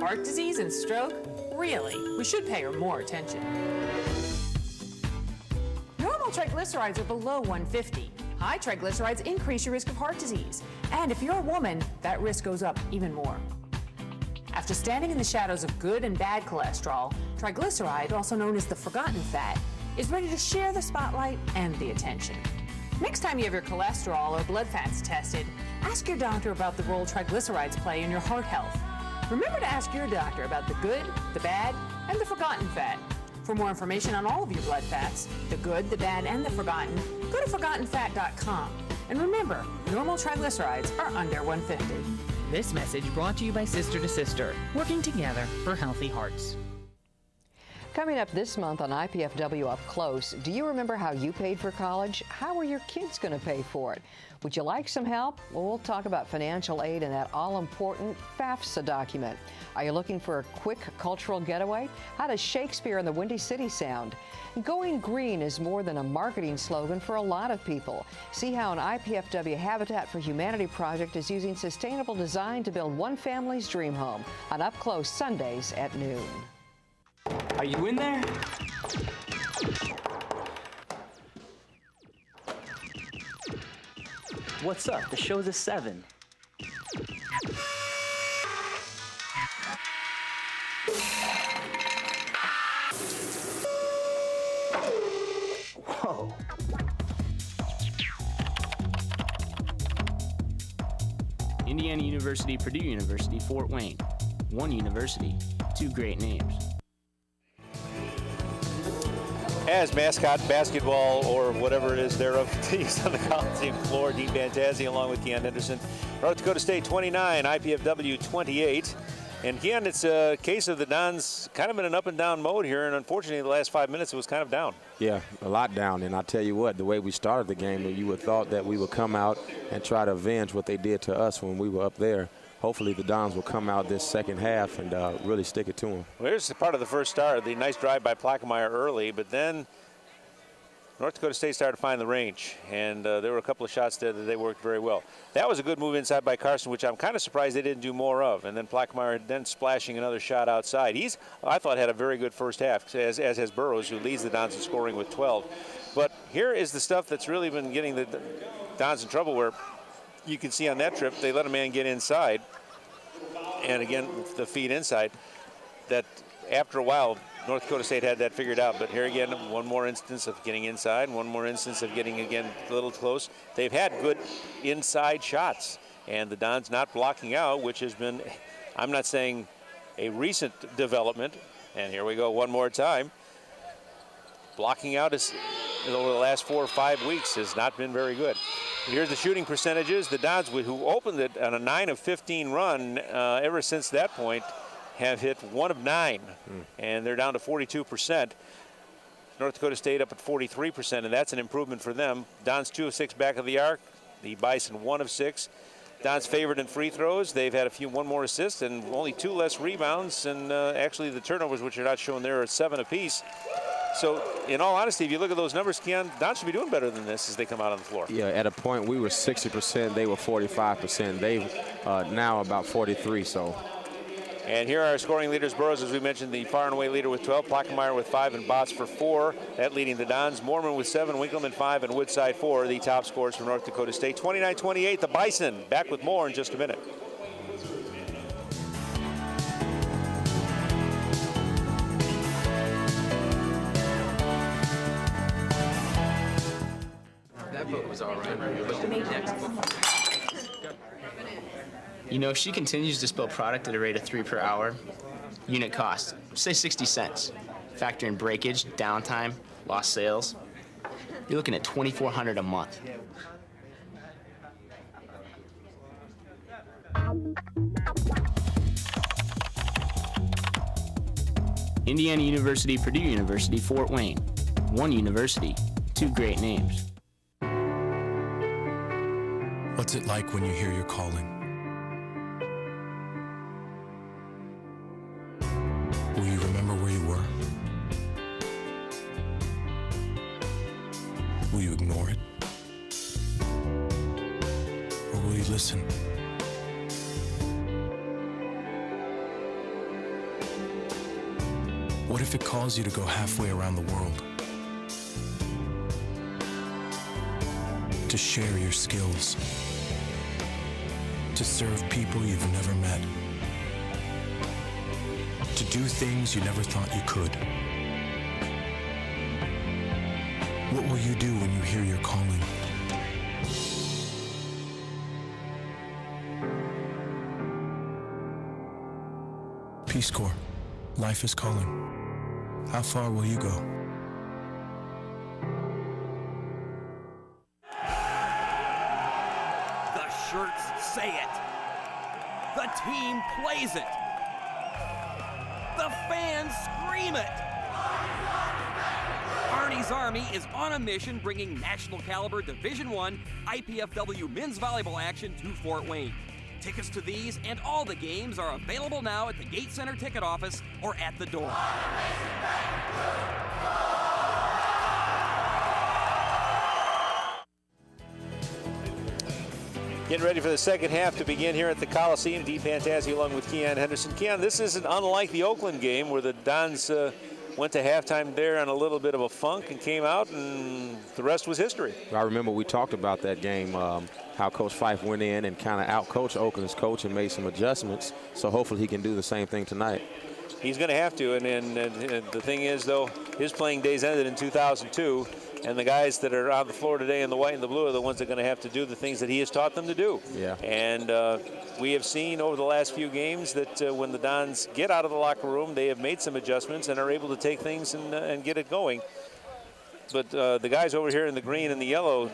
Heart disease and stroke? Really? We should pay her more attention. Normal triglycerides are below 150. High triglycerides increase your risk of heart disease. And if you're a woman, that risk goes up even more. After standing in the shadows of good and bad cholesterol, triglyceride, also known as the forgotten fat, is ready to share the spotlight and the attention. Next time you have your cholesterol or blood fats tested, ask your doctor about the role triglycerides play in your heart health. Remember to ask your doctor about the good, the bad, and the forgotten fat. For more information on all of your blood fats, the good, the bad, and the forgotten, go to ForgottenFat.com. And remember, normal triglycerides are under 150. This message brought to you by Sister to Sister, working together for healthy hearts. Coming up this month on IPFW Up Close, do you remember how you paid for college? How are your kids going to pay for it? Would you like some help? Well, we'll talk about financial aid and that all-important FAFSA document. Are you looking for a quick cultural getaway? How does Shakespeare in the Windy City sound? Going green is more than a marketing slogan for a lot of people. See how an IPFW Habitat for Humanity project is using sustainable design to build one family's dream home on Up Close Sundays at noon. Are you in there? What's up? The show's at 7. Whoa. Indiana University, Purdue University, Fort Wayne. One university, two great names. As mascot basketball or whatever it is thereof continues on the Coliseum floor, Dean Bantazzi along with Keon Henderson. North Dakota State 29, IPFW 28. And Keon, it's a case of the Dons kind of in an up and down mode here, and unfortunately the last 5 minutes it was kind of down. Yeah, a lot down, and I'll tell you what, the way we started the game, you would have thought that we would come out and try to avenge what they did to us when we were up there. hopefully the Dons will come out this second half and really stick it to them. Well, here's the part of the first start, the nice drive by Plaquemine early, but then North Dakota State started to find the range, and there were a couple of shots there that they worked very well. That was a good move inside by Carson, which I'm kind of surprised they didn't do more of, and then Plaquemine then splashing another shot outside. He's, I thought, had a very good first half, as has Burrows, who leads the Dons in scoring with 12. But here is the stuff that's really been getting the Dons in trouble, where you can see on that trip they let a man get inside, and again, the feed inside, that after a while, North Dakota State had that figured out, but here again, one more instance of getting inside, one more instance of getting, again, a little close. They've had good inside shots, and the Dons not blocking out, which has been, I'm not saying a recent development, and here we go one more time. Blocking out is, over the last 4 or 5 weeks, has not been very good. Here's the shooting percentages. The Dons, who opened it on a 9 of 15 run, ever since that point, have hit 1 of 9, and they're down to 42%. North Dakota State up at 43%, and that's an improvement for them. Dons 2 of 6 back of the arc. The Bison 1 of 6. Dons favored in free throws. They've had one more assist and only 2 less rebounds, and actually the turnovers, which are not shown there, are 7 apiece. So, in all honesty, if you look at those numbers, Keon, Dons should be doing better than this as they come out on the floor. Yeah, at a point we were 60%, they were 45%. They've now about 43%. So. And here are our scoring leaders. Burrows, as we mentioned, the far and away leader with 12. Plaquemine with 5 and Botts for 4. That leading the Dons. Mormon with 7, Winkleman 5, and Woodside 4. The top scorers for North Dakota State. 29-28, the Bison. Back with more in just a minute. That book was all right. You know, if she continues to spill product at a rate of 3 per hour, unit cost, say 60 cents. Factor in breakage, downtime, lost sales, you're looking at $2,400 a month. Indiana University, Purdue University, Fort Wayne. One university, 2 great names. What's it like when you hear your calling? Will you remember where you were? Will you ignore it? Or will you listen? What if it calls you to go halfway around the world? To share your skills? To serve people you've never met? To do things you never thought you could? What will you do when you hear your calling? Peace Corps, life is calling. How far will you go? The shirts say it. The team plays it. The fans scream it. Arnie's Army is on a mission bringing national caliber Division I IPFW men's volleyball action to Fort Wayne. Tickets to these and all the games are available now at the Gate Center ticket office or at the door. Getting ready for the second half to begin here at the Coliseum. Dee Pantazzi along with Keon Henderson. Keon, this isn't unlike the Oakland game where the Dons went to halftime there on a little bit of a funk and came out, and the rest was history. I remember we talked about that game, how Coach Fife went in and kind of out-coached Oakland's coach and made some adjustments. So hopefully he can do the same thing tonight. He's going to have to, and the thing is, though, his playing days ended in 2002, and the guys that are on the floor today in the white and the blue are the ones that are going to have to do the things that he has taught them to do. Yeah. And we have seen over the last few games that when the Dons get out of the locker room, they have made some adjustments and are able to take things and get it going. But the guys over here in the green and the yellow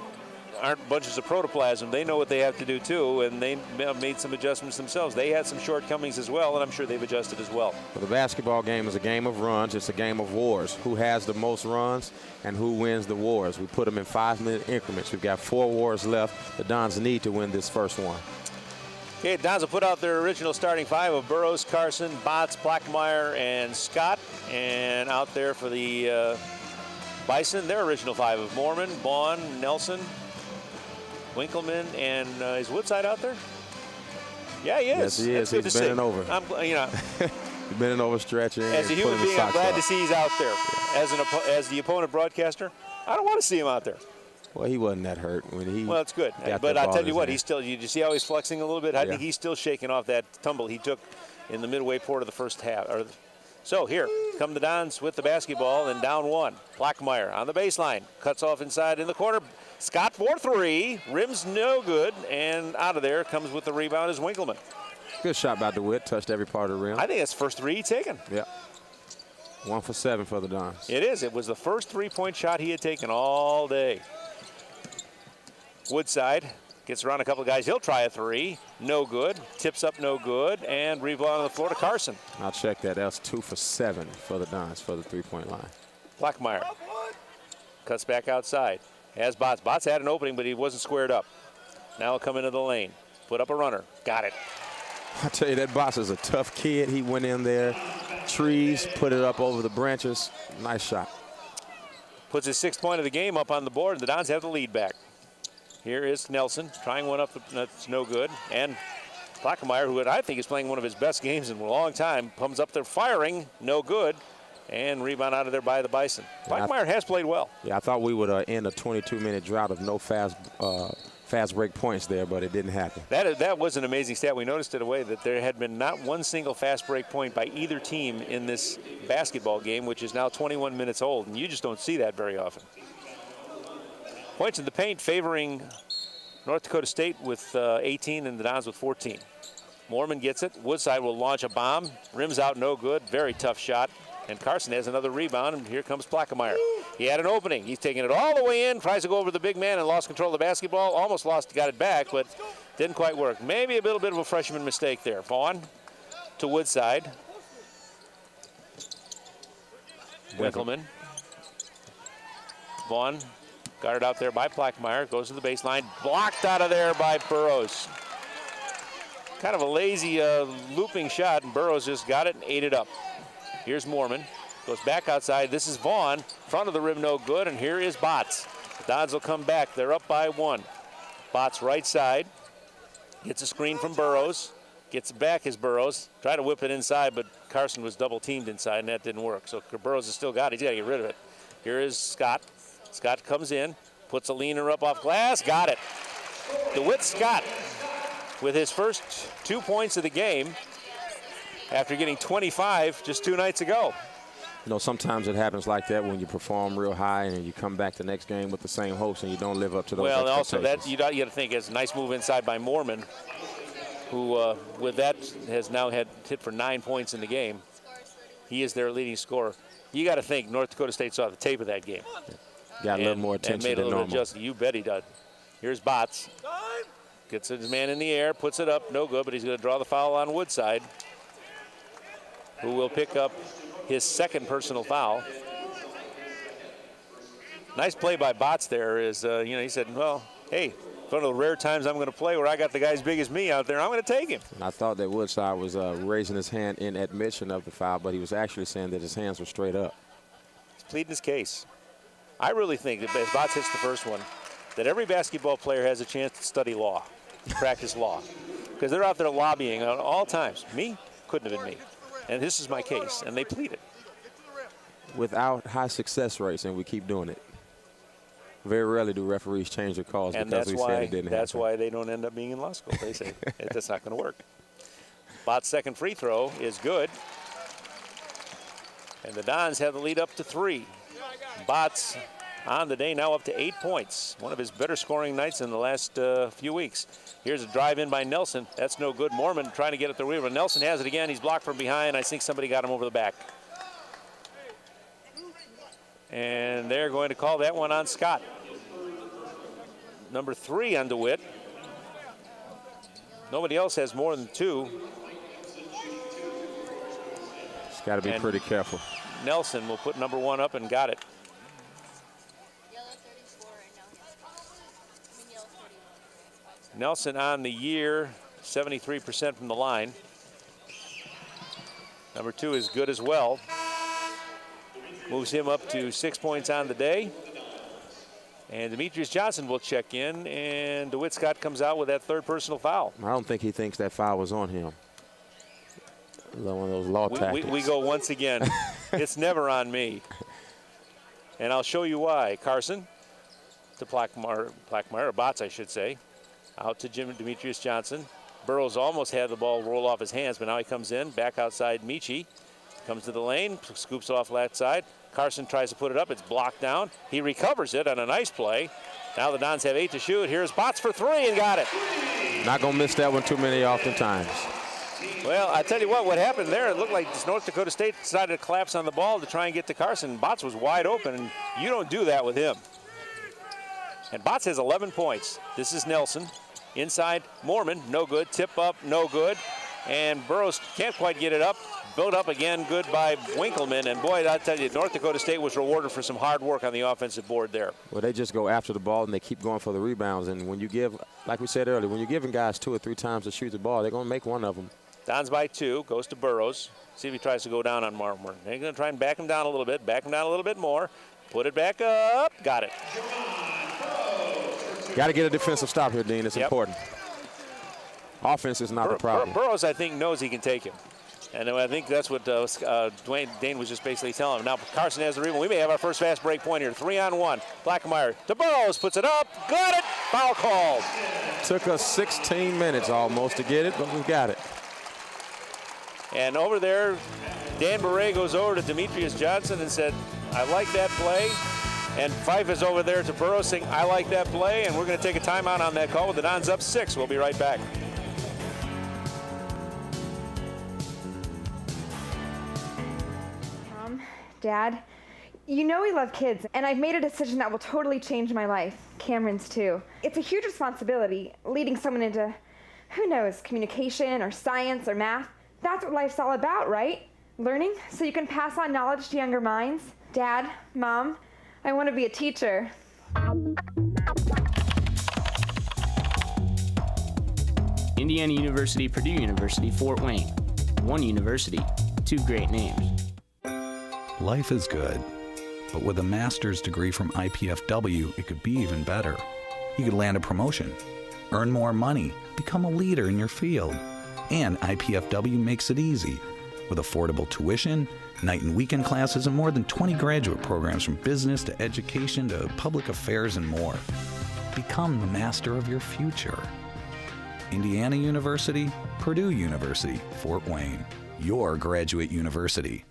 aren't bunches of protoplasm. They know what they have to do too, and they made some adjustments themselves. They had some shortcomings as well, and I'm sure they've adjusted as well. Well, the basketball game is a game of runs. It's a game of wars. Who has the most runs and who wins the wars? We put them in 5-minute increments. We've got 4 wars left. The Dons need to win this first one. Okay, Dons will put out their original starting five of Burrows, Carson, Botts, Blackmeyer, and Scott. And out there for the Bison, their original five of Mormon, Vaughn, Nelson, Winkleman, and is Woodside out there? Yeah, he is. Yes, he is. He's bending over. He's bending over, stretching. As a human being, I'm glad to see he's out there. As the opponent broadcaster, I don't want to see him out there. Well, he wasn't that hurt when he. Well, it's good. But I tell you what, he's still. You see how he's flexing a little bit? I think he's still shaking off that tumble he took in the midway part of the first half. So here come the Dons with the basketball and down one. Blackmeyer on the baseline, cuts off inside in the corner. Scott for three, rims no good, and out of there comes with the rebound is Winkleman. Good shot by DeWitt, touched every part of the rim. I think that's the first three he taken. Yeah. 1 for 7 for the Dons. It is. It was the first three-point shot he had taken all day. Woodside gets around a couple of guys. He'll try a three. No good. Tips up no good. And rebound on the floor to Carson. I'll check that. That's 2 for 7 for the Dons for the three-point line. Blackmeyer cuts back outside. Has Botts. Botts had an opening, but he wasn't squared up. Now he'll come into the lane. Put up a runner. Got it. I tell you, that Botts is a tough kid. He went in there, trees, put it up over the branches. Nice shot. Puts his 6th point of the game up on the board, and the Dons have the lead back. Here is Nelson trying one up. That's no good. And Blackmeyer, who I think is playing one of his best games in a long time, comes up there firing. No good. And rebound out of there by the Bison. Blackmeyer has played well. Yeah, I thought we would end a 22-minute drought of no fast break points there, but it didn't happen. That was an amazing stat. We noticed it away that there had been not one single fast break point by either team in this basketball game, which is now 21 minutes old, and you just don't see that very often. Points in the paint favoring North Dakota State with 18 and the Dons with 14. Mormon gets it. Woodside will launch a bomb. Rims out no good. Very tough shot. And Carson has another rebound, and here comes Blackmeyer. He had an opening. He's taking it all the way in, tries to go over the big man and lost control of the basketball. Almost got it back, but didn't quite work. Maybe a little bit of a freshman mistake there. Vaughn to Woodside. Winkleman. Vaughn guarded out there by Blackmeyer. Goes to the baseline. Blocked out of there by Burrows. Kind of a lazy looping shot, and Burrows just got it and ate it up. Here's Mormon. Goes back outside. This is Vaughn. Front of the rim, no good. And here is Botts. The Dons will come back. They're up by 1. Botts right side. Gets a screen from Burrows. Gets it back as Burrows. Tried to whip it inside, but Carson was double teamed inside, and that didn't work. So Burrows has still got it. He's got to get rid of it. Here is Scott. Scott comes in. Puts a leaner up off glass. Got it. DeWitt Scott with his first 2 points of the game after getting 25 just 2 nights ago. You know, sometimes it happens like that when you perform real high and you come back the next game with the same hopes and you don't live up to those expectations. Well, also you got to think it's a nice move inside by Mormon, who with that has now hit for 9 points in the game. He is their leading scorer. You got to think North Dakota State saw the tape of that game. Got a little more attention than normal. You bet he does. Here's Botts. Gets his man in the air, puts it up, no good, but he's going to draw the foul on Woodside, who will pick up his 2nd personal foul. Nice play by Botts there is, he said, well, hey, one of the rare times I'm going to play where I got the guy as big as me out there, I'm going to take him. And I thought that Woodside was raising his hand in admission of the foul, but he was actually saying that his hands were straight up. He's pleading his case. I really think that as Botts hits the first one, that every basketball player has a chance to study law, practice law, because they're out there lobbying at all times. Me? Couldn't have been me. And this is my case, and they plead it. Without high success rates, and we keep doing it. Very rarely do referees change their calls and because we said it didn't happen. That's why they don't end up being in law school. They say that's not going to work. Bott's 2nd free throw is good. And the Dons have the lead up to 3. Botts on the day now up to 8 points. One of his better scoring nights in the last few weeks. Here's a drive in by Nelson. That's no good. Mormon trying to get at the rebound. Nelson has it again. He's blocked from behind. I think somebody got him over the back. And they're going to call that one on Scott. Number 3 on DeWitt. Nobody else has more than 2. He's got to be pretty careful. Nelson will put number 1 up and got it. Nelson on the year 73% from the line. Number 2 is good as well. Moves him up to 6 points on the day. And Demetrius Johnson will check in, and DeWitt Scott comes out with that 3rd personal foul. I don't think he thinks that foul was on him. One of those law tactics. We go once again. It's never on me. And I'll show you why. Carson to Plackmeyer, Botts, I should say. Out to Demetrius Johnson. Burrows almost had the ball roll off his hands, but now he comes in, back outside Michi. Comes to the lane, scoops off left side. Carson tries to put it up, it's blocked down. He recovers it on a nice play. Now the Dons have 8 to shoot. Here's Botts for 3 and got it. Not gonna miss that one too many oftentimes. Well, I tell you what happened there, it looked like North Dakota State decided to collapse on the ball to try and get to Carson. Botts was wide open, and you don't do that with him. And Botts has 11 points. This is Nelson. Inside, Mormon, no good. Tip up, no good. And Burrows can't quite get it up. Built up again, good by Winkleman. And boy, I tell you, North Dakota State was rewarded for some hard work on the offensive board there. Well, they just go after the ball and they keep going for the rebounds. And when you give, like we said earlier, when you're giving guys 2 or 3 times to shoot the ball, they're going to make one of them. Dons by 2, goes to Burrows. See if he tries to go down on Mormon. They're going to try and back him down a little bit, more. Put it back up, got it. Got to get a defensive stop here, Dean. It's important. Offense is not the problem. Burrows, I think, knows he can take him. And I think that's what Dane was just basically telling him. Now Carson has the rebound. We may have our first fast break point here. 3-on-1. Blackmeyer to Burrows, puts it up. Got it. Foul called. Took us 16 minutes almost to get it, but we got it. And over there, Dan Beret goes over to Demetrius Johnson and said, I like that play. And Fife is over there to Burrows saying, I like that play. And we're going to take a timeout on that call with the Dons up 6. We'll be right back. Dad, you know we love kids, and I've made a decision that will totally change my life. Cameron's too. It's a huge responsibility, leading someone into, who knows, communication or science or math. That's what life's all about, right? Learning so you can pass on knowledge to younger minds. Dad, Mom, I want to be a teacher. Indiana University, Purdue University, Fort Wayne. One university, 2 great names. Life is good, but with a master's degree from IPFW, it could be even better. You could land a promotion, earn more money, become a leader in your field. And IPFW makes it easy, with affordable tuition, night and weekend classes, and more than 20 graduate programs from business to education to public affairs and more. Become the master of your future. Indiana University, Purdue University, Fort Wayne, your graduate university.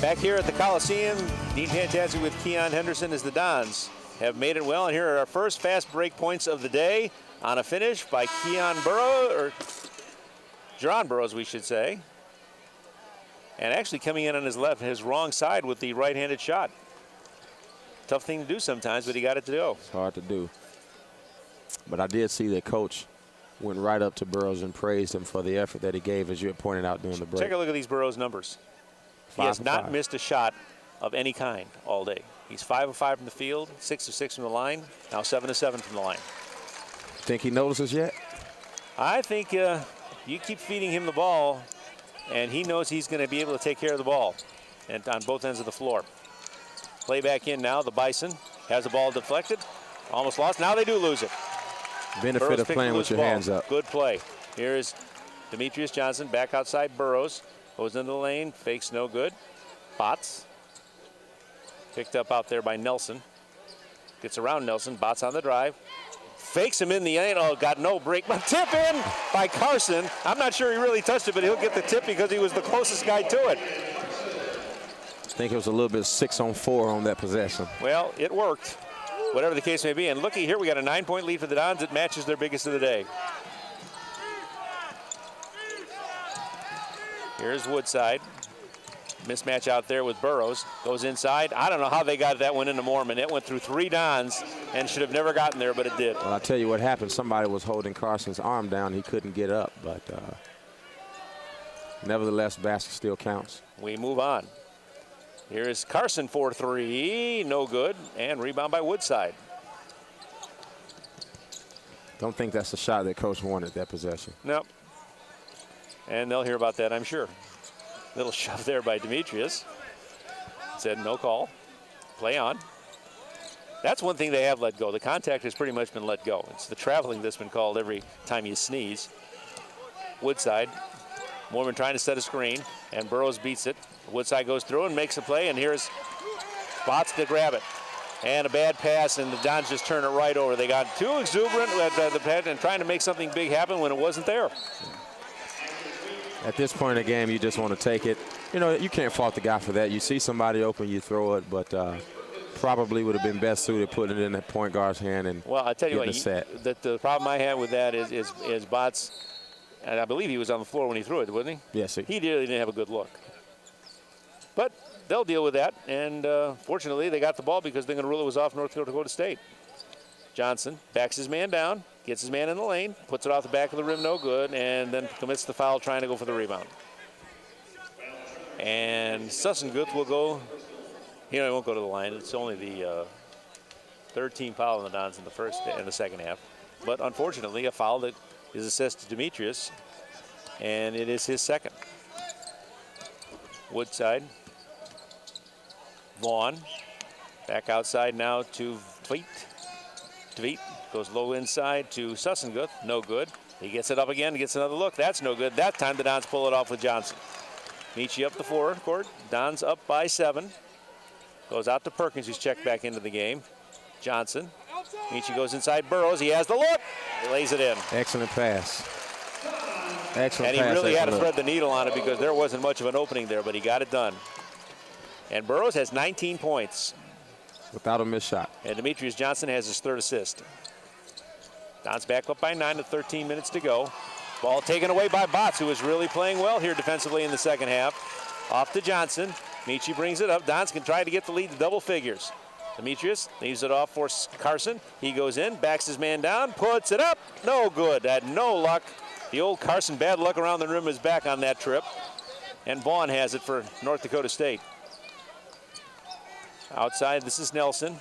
Back here at the Coliseum, Dean Fantastic with Keon Henderson as the Dons have made it well. And here are our first fast break points of the day on a finish by Jaron Burrows, we should say. And actually coming in on his wrong side with the right-handed shot. Tough thing to do sometimes, but he got it to go. It's hard to do. But I did see that Coach went right up to Burrows and praised him for the effort that he gave, as you had pointed out during the break. Take a look at these Burrows numbers. He has not missed a shot of any kind all day. He's 5 of 5 from the field, 6 of 6 from the line, now 7 of 7 from the line. Think he notices yet? I think you keep feeding him the ball, and he knows he's going to be able to take care of the ball and on both ends of the floor. Play back in now. The Bison has the ball deflected. Almost lost. Now they do lose it. Benefit Burrows of playing with your hands up. Good play. Here is Demetrius Johnson back outside Burrows. Goes into the lane. Fakes no good. Botts. Picked up out there by Nelson. Gets around Nelson. Botts on the drive. Fakes him in the lane. Oh, got no break. But tip in by Carson. I'm not sure he really touched it, but he'll get the tip because he was the closest guy to it. I think it was a little bit 6-on-4 on that possession. Well, it worked, whatever the case may be. And looky here, we got a 9-point lead for the Dons. It matches their biggest of the day. Here's Woodside. Mismatch out there with Burrows. Goes inside. I don't know how they got that one into Mormon. It went through 3 Dons and should have never gotten there, but it did. Well, I'll tell you what happened. Somebody was holding Carson's arm down. He couldn't get up, but nevertheless, basket still counts. We move on. Here is Carson for 3. No good. And rebound by Woodside. Don't think that's the shot that Coach wanted, that possession. Nope. And they'll hear about that, I'm sure. Little shove there by Demetrius. Said no call. Play on. That's one thing they have let go. The contact has pretty much been let go. It's the traveling that's been called every time you sneeze. Woodside. Mormon trying to set a screen, and Burrows beats it. Woodside goes through and makes a play, and here's Spots to grab it. And a bad pass, and the Dons just turn it right over. They got too exuberant at the pad and trying to make something big happen when it wasn't there. At this point in the game, you just want to take it. You know, you can't fault the guy for that. You see somebody open, you throw it, but probably would have been best suited putting it in the point guard's hand and well, I tell you what, the problem I have with that is Bots, and I believe he was on the floor when he threw it, wasn't he? Yes, he really didn't have a good look. But they'll deal with that, and fortunately they got the ball because they're going to rule it was off North Dakota State. Johnson backs his man down, gets his man in the lane, puts it off the back of the rim, no good, and then commits the foul trying to go for the rebound. And Sussenguth will go, he won't go to the line. It's only the third team foul on the Dons in the second half. But unfortunately, a foul that is assessed to Demetrius, and it is his second. Woodside. Vaughn. Back outside now to Tveit. Tveit goes low inside to Sussenguth. No good. He gets it up again, gets another look. That's no good. That time the Dons pull it off with Johnson. Michi up the court. Dons up by 7. Goes out to Perkins, who's checked back into the game. Johnson. Michi goes inside Burrows. He has the look. He lays it in. Excellent pass. Excellent pass. And he really had to look. thread the needle on it because there wasn't much of an opening there, but he got it done. And Burrows has 19 points. Without a missed shot. And Demetrius Johnson has his third assist. Dons back up by 9 with 13 minutes to go. Ball taken away by Bots, who is really playing well here defensively in the second half. Off to Johnson. Michi brings it up. Dons can try to get the lead to double figures. Demetrius leaves it off for Carson. He goes in, backs his man down, puts it up. No good. Had no luck. The old Carson bad luck around the rim is back on that trip. And Vaughn has it for North Dakota State. Outside, this is Nelson.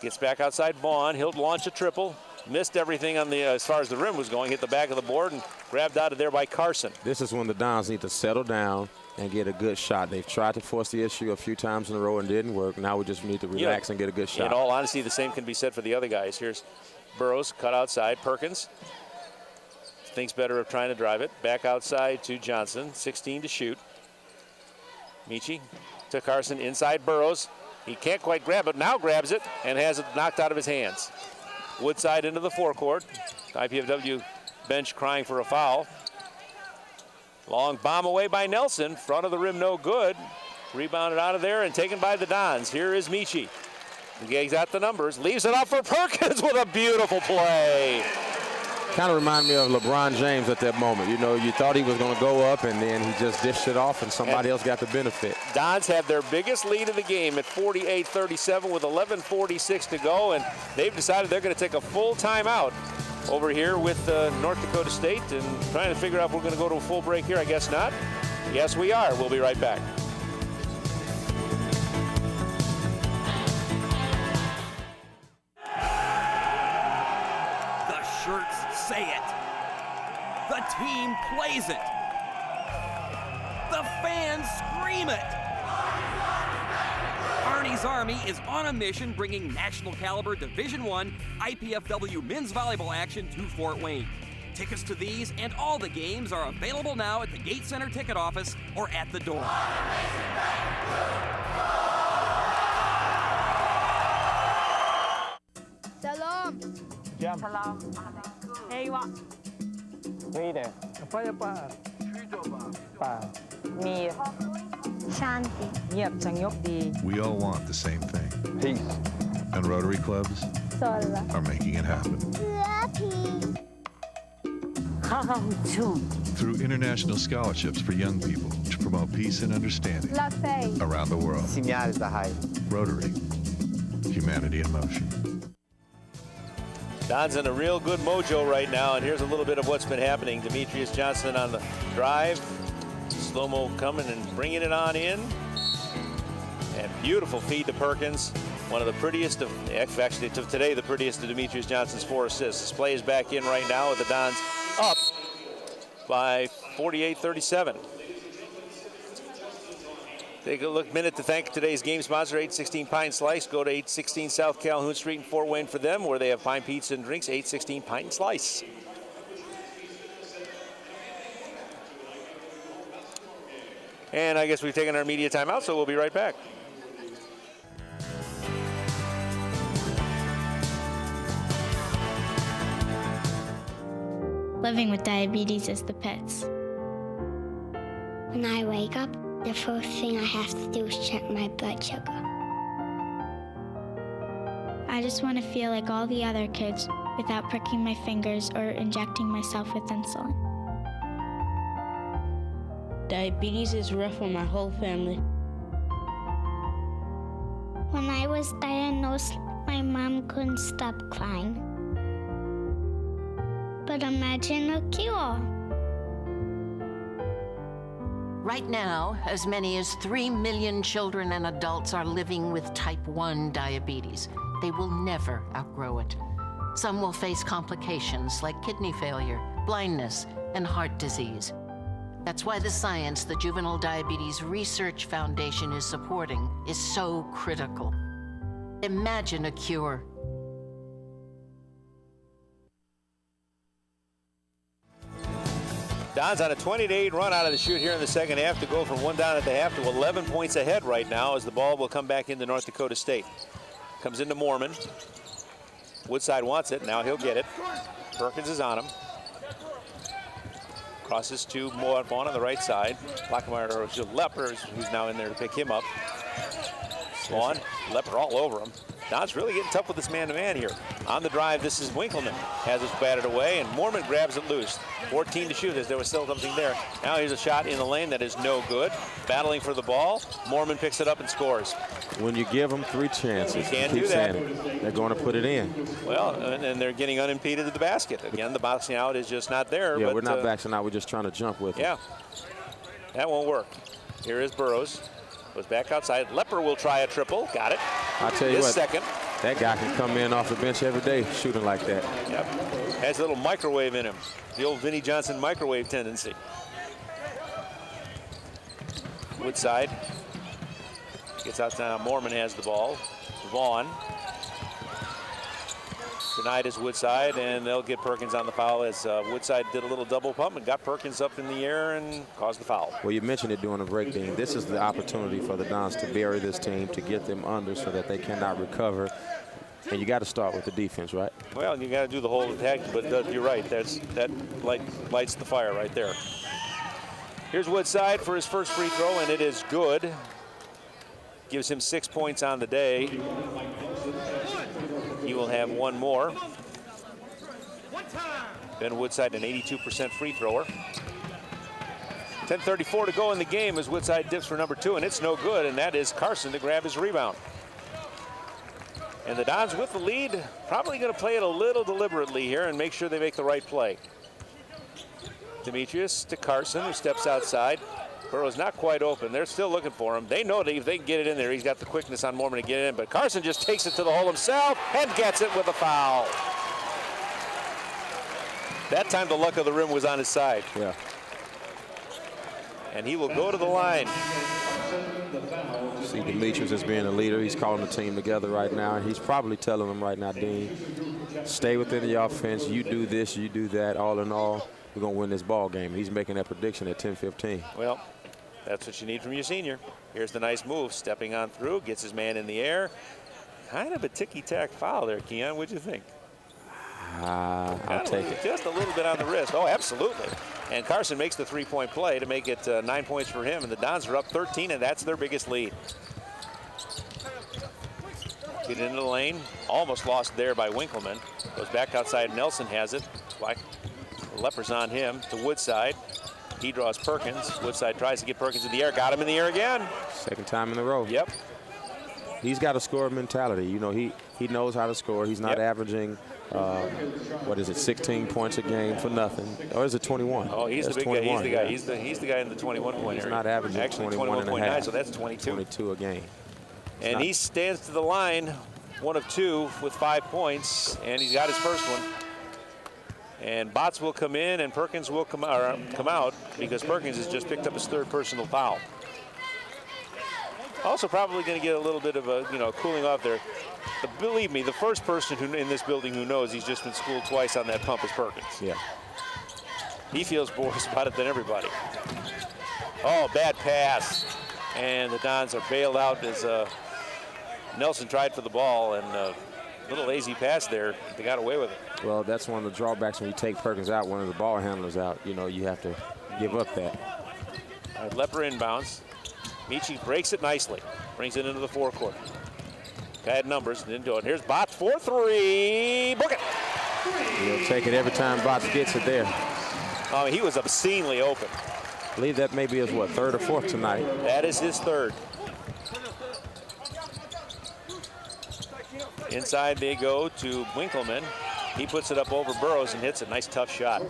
Gets back outside Vaughn. He'll launch a triple. Missed everything on the as far as the rim was going. Hit the back of the board and grabbed out of there by Carson. This is when the Dons need to settle down and get a good shot. They've tried to force the issue a few times in a row and didn't work. Now we just need to relax and get a good shot. In all honesty, the same can be said for the other guys. Here's Burrows, cut outside. Perkins thinks better of trying to drive it. Back outside to Johnson, 16 to shoot. Michi to Carson, inside Burrows. He can't quite grab it, now grabs it and has it knocked out of his hands. Woodside into the forecourt. IPFW bench crying for a foul. Long bomb away by Nelson. Front of the rim, no good. Rebounded out of there and taken by the Dons. Here is Michi. He's got the numbers. Leaves it up for Perkins with a beautiful play. Kind of remind me of LeBron James at that moment. You know, you thought he was going to go up, and then he just dished it off, and somebody else got the benefit. Dons have their biggest lead of the game at 48-37 with 11:46 to go, and they've decided they're going to take a full timeout over here with North Dakota State and trying to figure out if we're going to go to a full break here. I guess not. Yes, we are. We'll be right back. Say it. The team plays it. The fans scream it. Arnie's Army is on a mission bringing national caliber Division I IPFW men's volleyball action to Fort Wayne. Tickets to these and all the games are available now at the Gate Center ticket office or at the door. Salam. Jam. Salam. Hey, what? Rita. Apa apa? Pa. Mir. Shanti. Yep, Changyok di. We all want the same thing. Peace. And Rotary clubs Sola. are making it happen. Happy. Through international scholarships for young people to promote peace and understanding around the world. Rotary. Humanity in motion. Don's in a real good mojo right now, and here's a little bit of what's been happening. Demetrius Johnson on the drive. Slow-mo coming and bringing it on in. And beautiful feed to Perkins. One of the prettiest of, actually today, the prettiest of Demetrius Johnson's 4 assists. This play is back in right now with the Dons up by 48-37. Take a minute to thank today's game sponsor, 816 Pine Slice. Go to 816 South Calhoun Street in Fort Wayne for them, where they have pine pizza and drinks, 816 Pine Slice. And I guess we've taken our media timeout, so we'll be right back. Living with diabetes is the pits. When I wake up, the first thing I have to do is check my blood sugar. I just want to feel like all the other kids without pricking my fingers or injecting myself with insulin. Diabetes is rough on my whole family. When I was diagnosed, my mom couldn't stop crying. But imagine a cure. Right now, as many as 3 million children and adults are living with type 1 diabetes. They will never outgrow it. Some will face complications like kidney failure, blindness, and heart disease. That's why the science the Juvenile Diabetes Research Foundation is supporting is so critical. Imagine a cure. Dons on a 20-8 run out of the chute here in the second half to go from 1 down at the half to 11 points ahead right now, as the ball will come back into North Dakota State. Comes into Mormon. Woodside wants it. Now he'll get it. Perkins is on him. Crosses to Vaughn on the right side. Lockemeyer, Lepers, who's now in there to pick him up. Vaughn, Leper all over him. Don's really getting tough with this man-to-man here. On the drive, this is Winkleman. Has it batted away, and Mormon grabs it loose. 14 to shoot, as there was still something there. Now here's a shot in the lane that is no good. Battling for the ball. Mormon picks it up and scores. When you give them 3 chances, you can't do that. They're going to put it in. Well, and they're getting unimpeded to the basket. Again, the boxing out is just not there. Yeah, but, we're not boxing out. We're just trying to jump with it. Yeah, that won't work. Here is Burrows. Goes back outside. Leper will try a triple. Got it. I tell you His what, second. That guy can come in off the bench every day shooting like that. Yep. Has a little microwave in him. The old Vinnie Johnson microwave tendency. Woodside. Gets out now. Mormon has the ball. Vaughn. Denied is Woodside, and they'll get Perkins on the foul, as Woodside did a little double pump and got Perkins up in the air and caused the foul. Well, you mentioned it during the break, Dean. This is the opportunity for the Dons to bury this team, to get them under so that they cannot recover. And you got to start with the defense, right? Well, you got to do the whole attack, but you're right. That lights the fire right there. Here's Woodside for his first free throw, and it is good. Gives him 6 points on the day. He will have one more. Ben Woodside, an 82% free thrower. 10:34 to go in the game as Woodside dips for number 2, and it's no good, and that is Carson to grab his rebound. And the Dons with the lead, probably going to play it a little deliberately here and make sure they make the right play. Demetrius to Carson, who steps outside. Burrow's not quite open. They're still looking for him. They know that if they can get it in there, he's got the quickness on Mormon to get it in, but Carson just takes it to the hole himself and gets it with a foul. That time the luck of the rim was on his side. Yeah. And he will go to the line. See Demetrius as being a leader. He's calling the team together right now, and he's probably telling them right now, Dean, stay within the offense. You do this, you do that. All in all, we're going to win this ball game. He's making that prediction at 10-15. Well, that's what you need from your senior. Here's the nice move, stepping on through, gets his man in the air. Kind of a ticky-tack foul there, Keon. What'd you think? I'll take it. Just a little bit on the wrist. Oh, absolutely. And Carson makes the three-point play to make it 9 points for him, and the Dons are up 13, and that's their biggest lead. Get into the lane. Almost lost there by Winkleman. Goes back outside. Nelson has it. Lepers on him to Woodside. He draws Perkins. Woodside tries to get Perkins in the air. Got him in the air again. Second time in a row. Yep. He's got a scorer mentality. You know, he knows how to score. He's not averaging, 16 points a game for nothing. Or is it 21? Oh, he's that's the big guy. He's the guy. Yeah. He's the guy in the 21 point he's area. not averaging actually 21 and a half. so that's 22. 22 a game. And he stands to the line, 1 of 2 with 5 points, and he's got his first one. And Botts will come in, and Perkins will come out because Perkins has just picked up his 3rd personal foul. Also probably going to get a little bit of a, cooling off there. But believe me, the first person in this building who knows he's just been schooled twice on that pump is Perkins. Yeah. He feels worse about it than everybody. Oh, bad pass. And the Dons are bailed out as Nelson tried for the ball, and a little lazy pass there. They got away with it. Well, that's one of the drawbacks when you take Perkins out, one of the ball handlers out. You have to give up that. All right, Lepper inbounds. Michi breaks it nicely. Brings it into the forecourt. Bad numbers, didn't do it. Here's Botts for 3. Book it. He'll take it every time Botts gets it there. Oh, he was obscenely open. I believe that may be his, 3rd or 4th tonight? That is his 3rd. Inside they go to Winkleman. He puts it up over Burrows and hits a nice tough shot.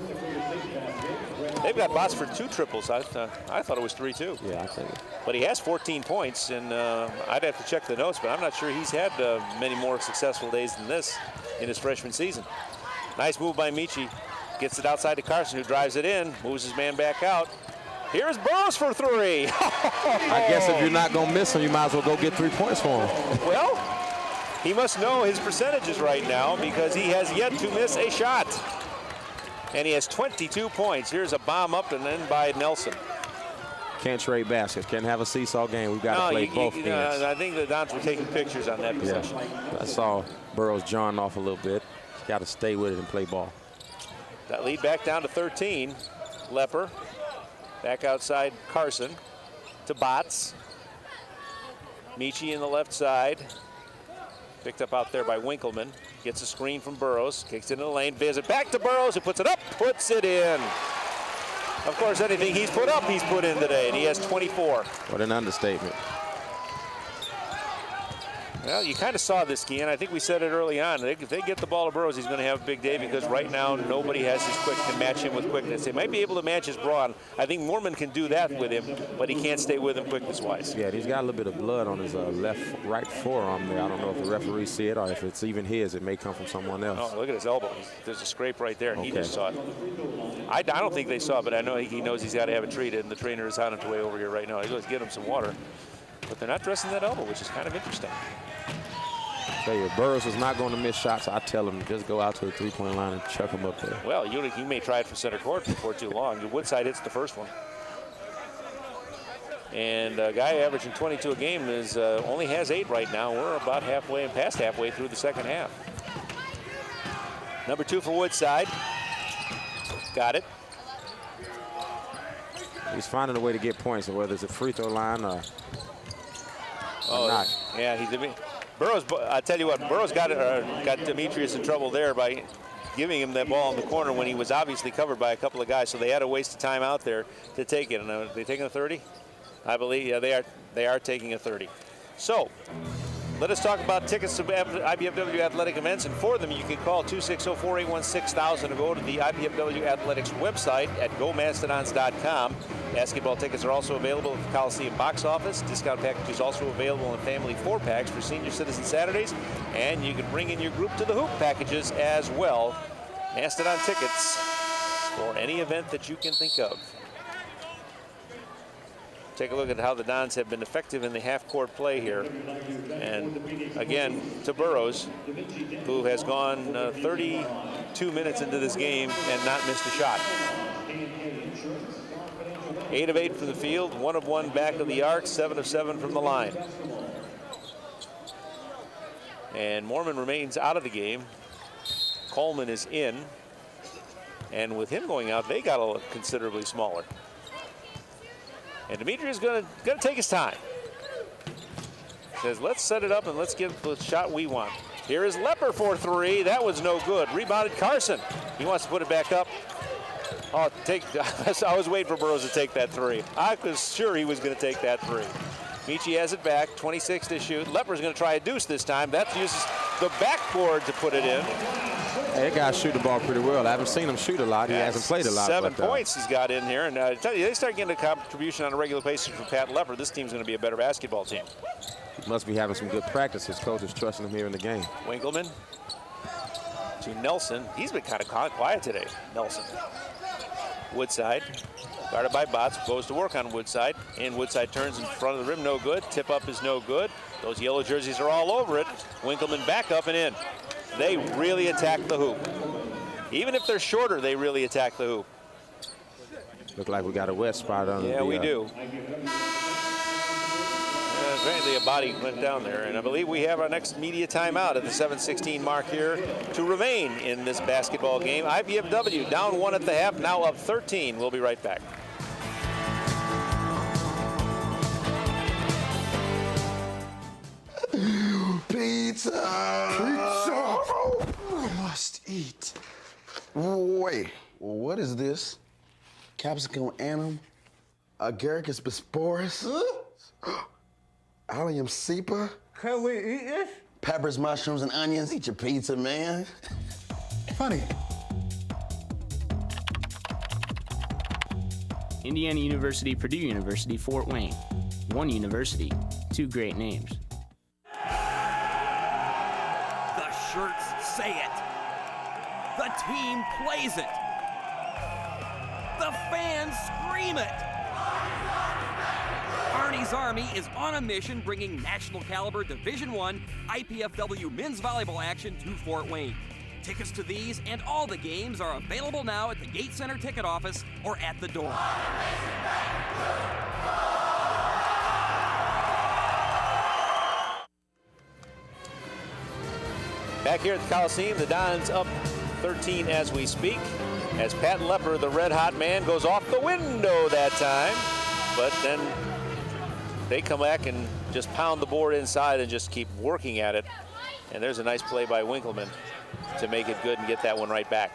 They've got Botts for 2 triples. I thought it was 3 too. Yeah, I think. But he has 14 points, and I'd have to check the notes, but I'm not sure he's had many more successful days than this in his freshman season. Nice move by Michi. Gets it outside to Carson, who drives it in, moves his man back out. Here's Burrows for 3. I guess if you're not going to miss him, you might as well go get 3 points for him. Well, he must know his percentages right now because he has yet to miss a shot. And he has 22 points. Here's a bomb up and then by Nelson. Can't trade baskets. Can't have a seesaw game. We've got to play both ends. I think the Dons were taking pictures on that possession. Yeah. I saw Burrows jawing off a little bit. Got to stay with it and play ball. That lead back down to 13. Lepper back outside Carson to Botts. Michi in the left side. Picked up out there by Winkleman. Gets a screen from Burrows. Kicks it into the lane. Visit back to Burrows, who puts it up, puts it in. Of course, anything he's put up, he's put in today, and he has 24. What an understatement. Well, you kind of saw this, Kean. I think we said it early on. If they get the ball to Burrows, he's going to have a big day because right now nobody has his can match him with quickness. They might be able to match his brawn. I think Moorman can do that with him, but he can't stay with him quickness-wise. Yeah, he's got a little bit of blood on his right forearm there. I don't know if the referee see it or if it's even his. It may come from someone else. Oh, look at his elbow. There's a scrape right there, and he just saw it. I don't think they saw it, but I know he knows he's got to have it treated, and the trainer is on his way over here right now. He goes get him some water. But they're not dressing that elbow, which is kind of interesting. Tell you, if Burrows is not going to miss shots, I tell him just go out to the three-point line and chuck him up there. Well, you may try it for center court before too long. Woodside hits the first one. And a guy averaging 22 a game only has 8 right now. We're about past halfway through the second half. Number 2 for Woodside. Got it. He's finding a way to get points, whether it's a free throw line or not. Yeah, Burrows, I tell you what, Burrows got Demetrius in trouble there by giving him that ball in the corner when he was obviously covered by a couple of guys, so they had to waste the time out there to take it. And are they taking a 30? I believe, yeah, they are taking a 30. So, let us talk about tickets to IPFW athletic events, and for them you can call 260-481-6000 or go to the IPFW Athletics website at gomastodons.com. Basketball tickets are also available at the Coliseum box office. Discount packages also available in family 4-packs for senior citizen Saturdays, and you can bring in your group to the hoop packages as well. Mastodon tickets for any event that you can think of. Take a look at how the Dons have been effective in the half-court play here. And again, to Burrows, who has gone 32 minutes into this game and not missed a shot. 8 of 8 from the field, 1 of 1 back of the arc, 7 of 7 from the line. And Moorman remains out of the game. Coleman is in. And with him going out, they got a little considerably smaller. And Demetrius is going to take his time. Says, let's set it up and let's get the shot we want. Here is Lepper for 3. That was no good. Rebounded Carson. He wants to put it back up. Oh, I was waiting for Burrows to take that 3. I was sure he was going to take that 3. Michi has it back, 26 to shoot. Lepper's going to try a deuce this time. That uses the backboard to put it in. Hey, that guy shoot the ball pretty well. I haven't seen him shoot a lot. He hasn't played a lot. 7 points he's got in here. And I tell you, they start getting a contribution on a regular basis from Pat Lepper. This team's going to be a better basketball team. Must be having some good practice. His coach is trusting him here in the game. Winkleman to Nelson. He's been kind of quiet today, Nelson. Woodside, guarded by Botts, goes to work on Woodside. And Woodside turns in front of the rim, no good. Tip up is no good. Those yellow jerseys are all over it. Winkleman back up and in. They really attack the hoop. Even if they're shorter, they really attack the hoop. Look like we got a wet spot on Yeah, we do. Apparently a body went down there, and I believe we have our next media timeout at the 7:16 mark here to remain in this basketball game. IPFW down 1 at the half, now up 13. We'll be right back. Pizza! Pizza! I must eat. Wait, what is this? Capsicum anum? Agaricus bisporus? Allium cepa? Can we eat this? Peppers, mushrooms, and onions. Eat your pizza, man. Honey. Indiana University, Purdue University, Fort Wayne. One university, two great names. The shirts say it. The team plays it. The fans scream it. Arnie's Army is on a mission bringing national caliber Division I IPFW men's volleyball action to Fort Wayne. Tickets to these and all the games are available now at the Gate Center ticket office or at the door. Back here at the Coliseum, the Dons up 13 as we speak, as Pat Lepper, the red-hot man, goes off the window that time. But then they come back and just pound the board inside and just keep working at it. And there's a nice play by Winkleman to make it good and get that one right back.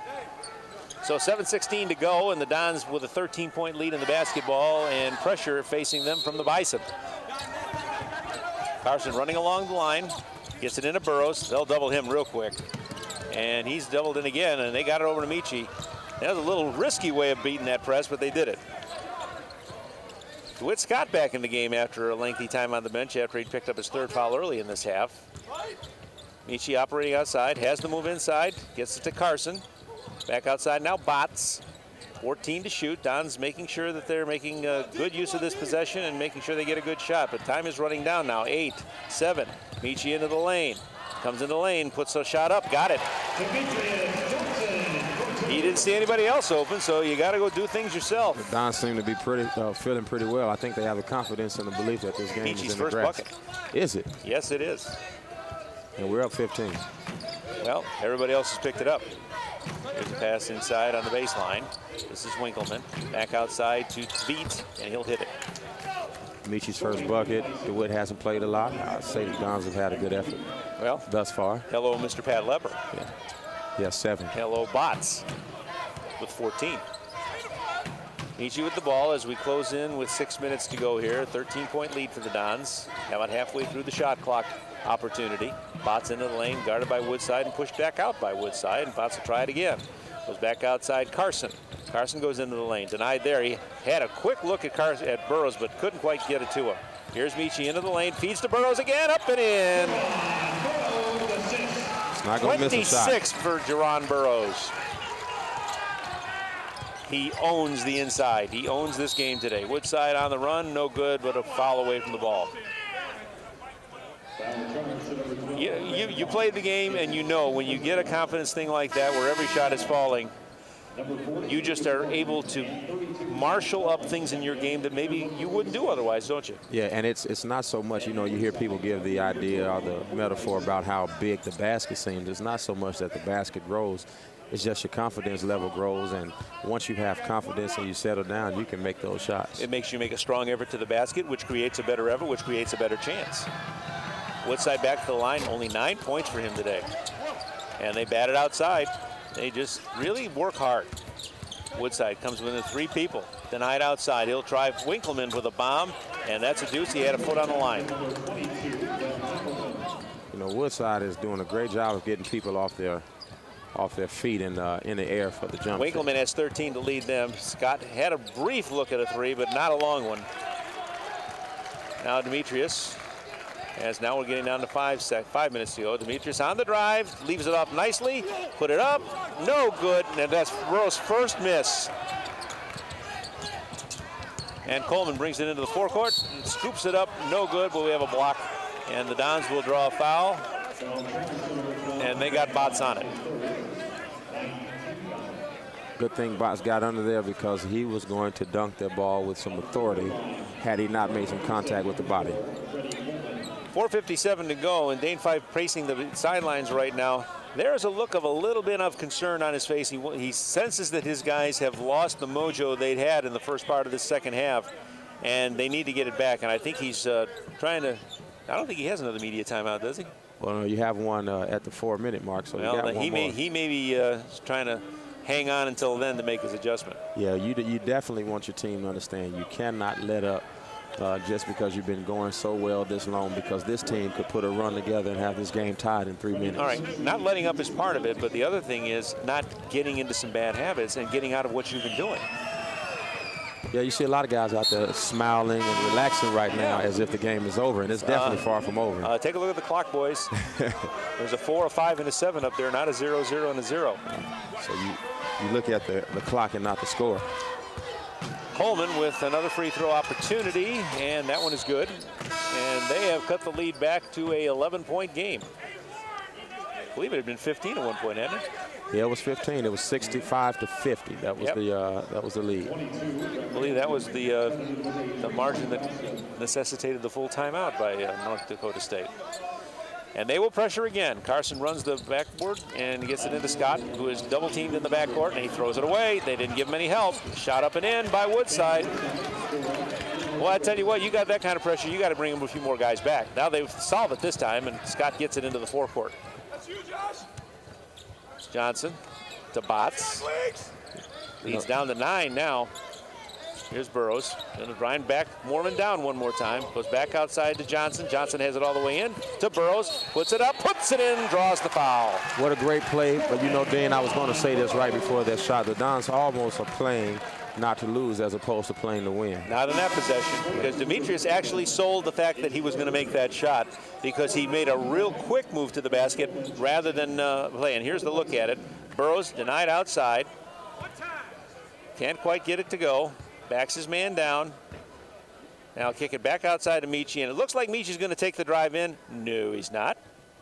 So 7:16 to go, and the Dons with a 13-point lead in the basketball and pressure facing them from the Bison. Carson running along the line, gets it into Burrows. They'll double him real quick. And he's doubled in again, and they got it over to Michi. That was a little risky way of beating that press, but they did it. DeWitt Scott back in the game after a lengthy time on the bench after he picked up his third foul early in this half. Michi operating outside, has the move inside, gets it to Carson. Back outside now, Botts. 14 to shoot. Don's making sure that they're making good use of this possession and making sure they get a good shot, but time is running down now. 8, 7, Michi into the lane. Comes in the lane, puts a shot up, got it. He didn't see anybody else open, so you got to go do things yourself. The Dons seem to be feeling pretty well. I think they have the confidence and the belief that this game Michi's is in the first grasp. bucket. Is it? Yes, it is. And we're up 15. Well, everybody else has picked it up. Here's a pass inside on the baseline. This is Winkleman. Back outside to Beat, and he'll hit it. Michi's first bucket. DeWitt hasn't played a lot. I'd say the Dons have had a good effort. Well, thus far. Hello, Mr. Pat Lepper. Yeah. Yeah, 7. Hello, Botts with 14. Michi with the ball as we close in with 6 minutes to go here. 13-point lead for the Dons. About halfway through the shot clock opportunity. Botts into the lane, guarded by Woodside and pushed back out by Woodside. And Botts will try it again. Goes back outside, Carson. Carson goes into the lane. Denied there. He had a quick look at Burrows, but couldn't quite get it to him. Here's Michi into the lane, feeds to Burrows again, up and in. Not gonna miss a shot. 26 for Jerron Burrows. He owns the inside. He owns this game today. Woodside on the run, no good, but a foul away from the ball. You played the game, and you know when you get a confidence thing like that where every shot is falling, you just are able to marshal up things in your game that maybe you wouldn't do otherwise, don't you? Yeah, and it's not so much, you hear people give the idea or the metaphor about how big the basket seems. It's not so much that the basket grows. It's just your confidence level grows, and once you have confidence and you settle down, you can make those shots. It makes you make a strong effort to the basket, which creates a better effort, which creates a better chance. Woodside back to the line, only 9 points for him today. And they bat it outside. They just really work hard. Woodside comes within 3 people. Denied outside. He'll try Winkleman with a bomb, and that's a deuce. He had a foot on the line. Woodside is doing a great job of getting people off their feet in the air for the jump. Winkleman has 13 to lead them. Scott had a brief look at a 3, but not a long one. Now Demetrius As now we're getting down to 5 minutes to go. Demetrius on the drive, leaves it up nicely, put it up, no good, and that's Burrow's first miss. And Coleman brings it into the forecourt, scoops it up, no good, but we have a block. And the Dons will draw a foul, and they got Bots on it. Good thing Bots got under there because he was going to dunk that ball with some authority had he not made some contact with the body. 4:57 to go, and Dane Fife pacing the sidelines right now. There is a look of a little bit of concern on his face. He senses that his guys have lost the mojo they'd had in the first part of the second half, and they need to get it back. And I think he's trying to. I don't think he has another media timeout, does he? Well, no, you have one at the 4-minute mark, so well, you got he one more. He may be trying to hang on until then to make his adjustment. Yeah, you definitely want your team to understand you cannot let up. Just because you've been going so well this long, because this team could put a run together and have this game tied in 3 minutes. All right, not letting up is part of it, but the other thing is not getting into some bad habits and getting out of what you've been doing. Yeah, you see a lot of guys out there smiling and relaxing right now as if the game is over, and it's definitely far from over. Take a look at the clock, boys. There's a 4, a 5, and a 7 up there, not a 0, 0, and a 0. So you look at the clock and not the score. Coleman with another free throw opportunity, and that one is good. And they have cut the lead back to a 11-point game. I believe it had been 15 at one point, hadn't it? Yeah, it was 15. It was 65-50. That was that was the lead. I believe that was the margin that necessitated the full timeout by North Dakota State. And they will pressure again. Carson runs the backboard and he gets it into Scott, who is double teamed in the backcourt, and he throws it away. They didn't give him any help. Shot up and in by Woodside. Well, I tell you what, you got that kind of pressure, you got to bring him a few more guys back. Now they've solved it this time, and Scott gets it into the forecourt. Johnson to Bots. Leads down to 9 now. Here's Burrows. Going to grind back. Mormon down one more time. Goes back outside to Johnson. Johnson has it all the way in to Burrows. Puts it up, puts it in, draws the foul. What a great play. But you know, Dane, I was going to say this right before that shot. The Dons almost are playing not to lose as opposed to playing to win. Not in that possession, because Demetrius actually sold the fact that he was going to make that shot because he made a real quick move to the basket rather than play. And here's the look at it. Burrows denied outside. Can't quite get it to go. Backs his man down. Now kick it back outside to Michi, and it looks like Michi's going to take the drive in. No, he's not.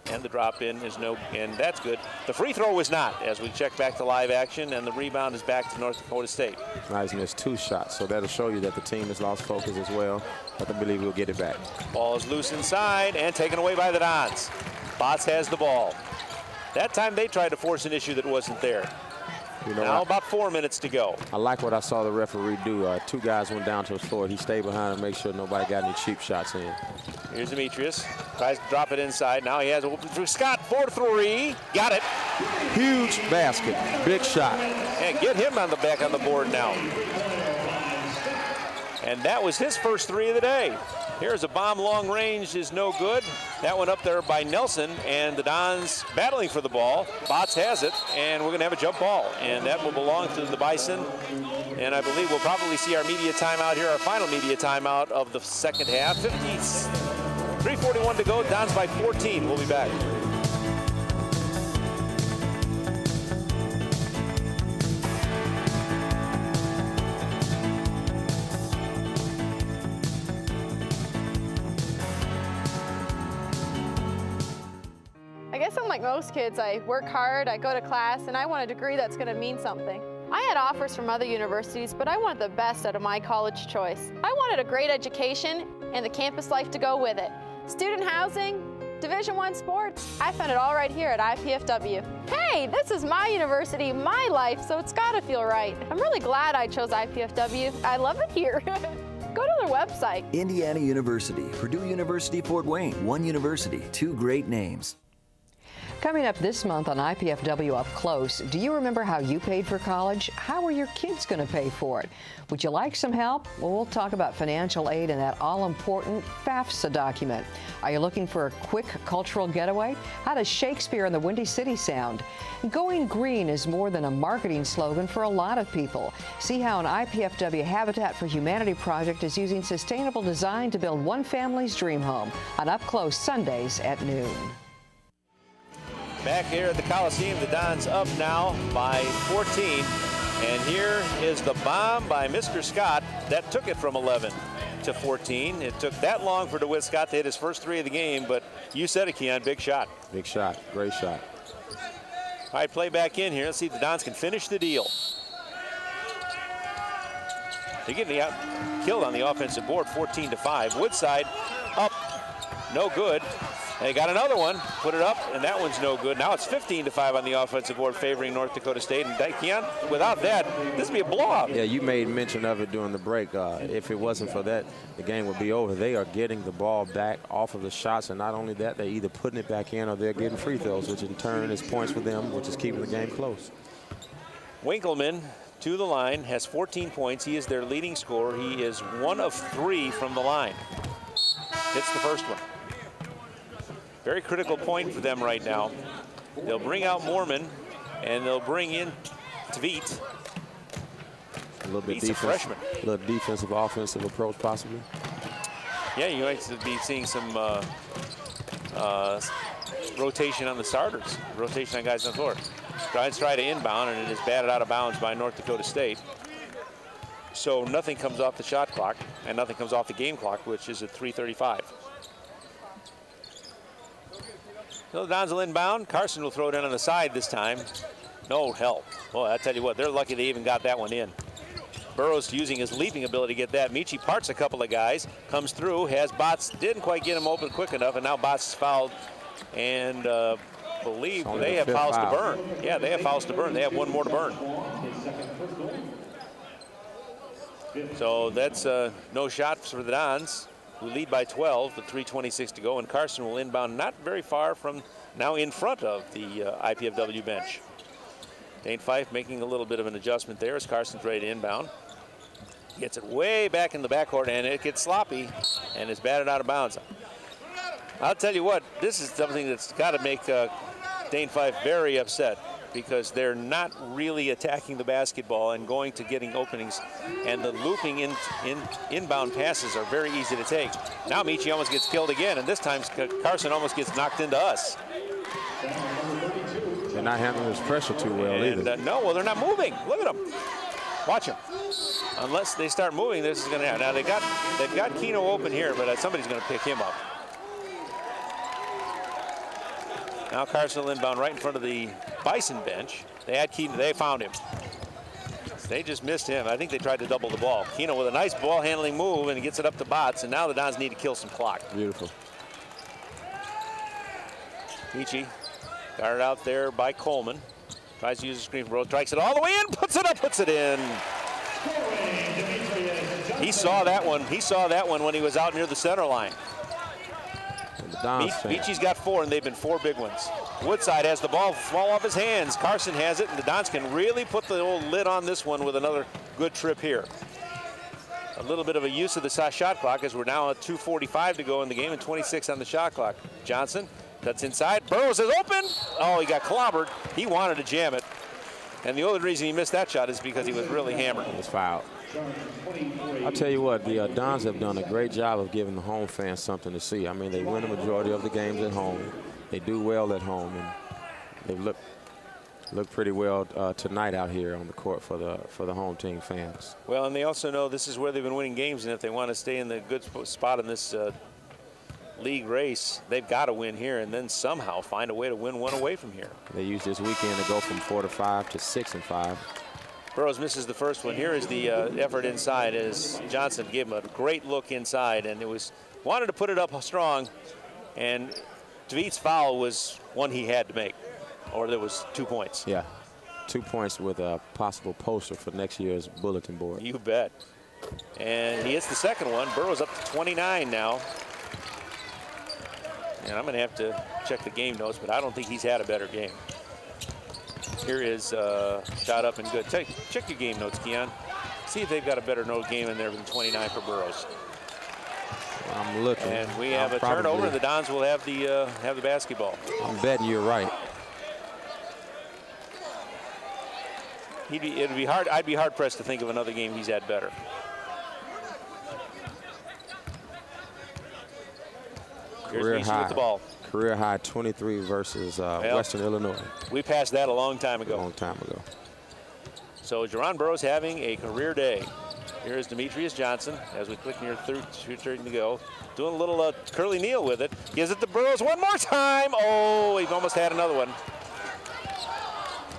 And the drop in is no, and that's good. The free throw was not, as we check back to live action, and the rebound is back to North Dakota State. Nice, missed 2 shots, so that'll show you that the team has lost focus as well, but I believe we'll get it back. Ball is loose inside and taken away by the Dons. Bots has the ball. That time they tried to force an issue that wasn't there. You know, now about 4 minutes to go. I like what I saw the referee do. 2 guys went down to the floor. He stayed behind and make sure nobody got any cheap shots in. Here's Demetrius. Tries to drop it inside. Now he has it open for Scott. 4-3. Got it. Huge basket. Big shot. And get him on the board now. And that was his first 3 of the day. Here's a bomb long range is no good. That one up there by Nelson, and the Dons battling for the ball. Bots has it, and we're going to have a jump ball, and that will belong to the Bison. And I believe we'll probably see our media timeout here, our final media timeout of the second half. 3:41 to go. Dons by 14. We'll be back. I guess I'm like most kids. I work hard, I go to class, and I want a degree that's going to mean something. I had offers from other universities, but I wanted the best out of my college choice. I wanted a great education and the campus life to go with it. Student housing, Division I sports, I found it all right here at IPFW. Hey, this is my university, my life, so it's got to feel right. I'm really glad I chose IPFW. I love it here. Go to their website. Indiana University, Purdue University, Fort Wayne. One university, 2 great names. Coming up this month on IPFW Up Close, do you remember how you paid for college? How are your kids going to pay for it? Would you like some help? Well, we'll talk about financial aid and that all-important FAFSA document. Are you looking for a quick cultural getaway? How does Shakespeare in the Windy City sound? Going green is more than a marketing slogan for a lot of people. See how an IPFW Habitat for Humanity project is using sustainable design to build one family's dream home on Up Close Sundays at noon. Back here at the Coliseum, the Dons up now by 14. And here is the bomb by Mr. Scott that took it from 11 to 14. It took that long for DeWitt Scott to hit his first three of the game, but you said it, Keon, big shot. Big shot, great shot. All right, play back in here. Let's see if the Dons can finish the deal. They're getting killed on the offensive board, 14-5. Woodside up, no good. They got another one, put it up, and that one's no good. Now it's 15-5 on the offensive board, favoring North Dakota State. And Keon, without that, this would be a blowout. Yeah, you made mention of it during the break. If it wasn't for that, the game would be over. They are getting the ball back off of the shots, and not only that, they're either putting it back in or they're getting free throws, which in turn is points for them, which is keeping the game close. Winkleman to the line, has 14 points. He is their leading scorer. He is 1 of 3 from the line. Hits the first one. Very critical point for them right now. They'll bring out Mormon, and they'll bring in Tveit. A little bit freshman. A little defensive, offensive approach, possibly. Yeah, you might be seeing some rotation on the starters, rotation on guys on the floor. Try to inbound, and it is batted out of bounds by North Dakota State. So nothing comes off the shot clock, and nothing comes off the game clock, which is at 3:35. So the Dons will inbound. Carson will throw it in on the side this time. No help. Well, I tell you what, they're lucky they even got that one in. Burrows using his leaping ability to get that. Michi parts a couple of guys, comes through, has Botts, didn't quite get him open quick enough, and now Botts is fouled, and believe they have fouls to burn. Yeah, they have fouls to burn. They have one more to burn. So that's no shots for the Dons, who lead by 12 with 3:26 to go, and Carson will inbound not very far from, now in front of the IPFW bench. Dane Fife making a little bit of an adjustment there as Carson's ready to inbound. Gets it way back in the backcourt, and it gets sloppy and is batted out of bounds. I'll tell you what, this is something that's got to make Dane Fife very upset, because they're not really attacking the basketball and going to getting openings, and the looping inbound passes are very easy to take. Now Michi almost gets killed again, and this time Carson almost gets knocked into us. They're not handling this pressure too well either. No, well, they're not moving. Look at them. Watch them. Unless they start moving, this is going to happen. Now they've got Keno open here, but somebody's going to pick him up. Now Carson will inbound right in front of the Bison bench. They had Keno, they found him. They just missed him. I think they tried to double the ball. Keno with a nice ball handling move, and he gets it up to Botts, and now the Dons need to kill some clock. Beautiful. Michi guarded out there by Coleman. Tries to use the screen from Rose, strikes it all the way in, puts it up, puts it in. He saw that one. He saw that one when he was out near the center line. Michi's got 4, and they've been 4 big ones. Woodside has the ball fall off his hands. Carson has it, and the Dons can really put the old lid on this one with another good trip here. A little bit of a use of the shot clock, as we're now at 2:45 to go in the game and 26 on the shot clock. Johnson cuts inside. Burrows is open. Oh, he got clobbered. He wanted to jam it. And the only reason he missed that shot is because he was really hammered. He was fouled. I'll tell you what, the Dons have done a great job of giving the home fans something to see. I mean, they win the majority of the games at home. They do well at home, and they've looked pretty well tonight out here on the court for the home team fans. Well, and they also know this is where they've been winning games, and if they want to stay in the good spot in this league race, they've got to win here and then somehow find a way to win one away from here. They used this weekend to go from 4-5 to 6-5. Burrows misses the first one. Here is the effort inside as Johnson gave him a great look inside, and it was wanted to put it up strong, and Tveit's foul was one he had to make, or there was 2 points. Yeah, 2 points with a possible poster for next year's bulletin board. You bet. And he hits the second one. Burrows up to 29 now. And I'm going to have to check the game notes, but I don't think he's had a better game. Here is shot up and good. Check your game notes, Keon. See if they've got a better note game in there than 29 for Burroughs. I'm looking. And we have a turnover, and the Dons will have the basketball. I'm betting you're right. It'd be hard. I'd be hard pressed to think of another game he's had better. Career Here's high. with the ball. Career high 23 versus Western Illinois. We passed that a long time ago. A long time ago. So Jerron Burroughs having a career day. Here is Demetrius Johnson as we click near 2:30 to go. Doing a little curly kneel with it. Gives it to Burroughs one more time. Oh, he almost had another one.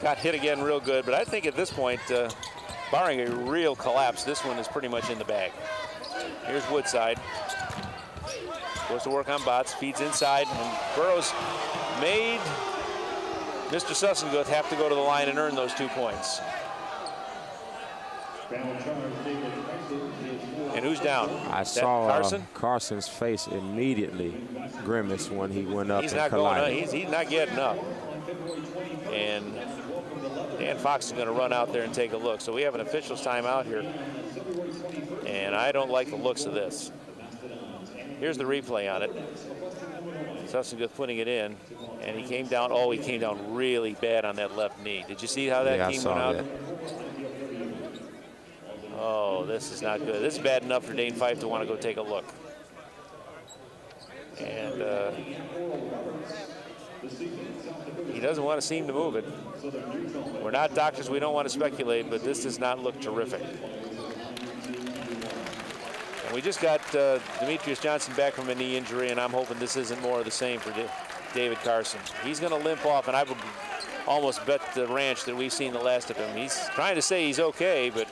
Got hit again real good, but I think at this point, barring a real collapse, this one is pretty much in the bag. Here's Woodside. Goes to work on Botts, feeds inside, and Burroughs made Mr. Sussenguth have to go to the line and earn those 2 points. And who's down? I saw Carson's face immediately grimace when he went up and collided. He's not getting up. And Dan Fox is going to run out there and take a look. So we have an official's timeout here. And I don't like the looks of this. Here's the replay on it. Sussenguth putting it in, and he came down. Oh, he came down really bad on that left knee. Did you see how that team went out? That. Oh, this is not good. This is bad enough for Dane Fife to want to go take a look. And he doesn't want to seem to move it. We're not doctors. We don't want to speculate, but this does not look terrific. We just got Demetrius Johnson back from a knee injury, and I'm hoping this isn't more of the same for David Carson. He's going to limp off, and I would almost bet the ranch that we've seen the last of him. He's trying to say he's okay, but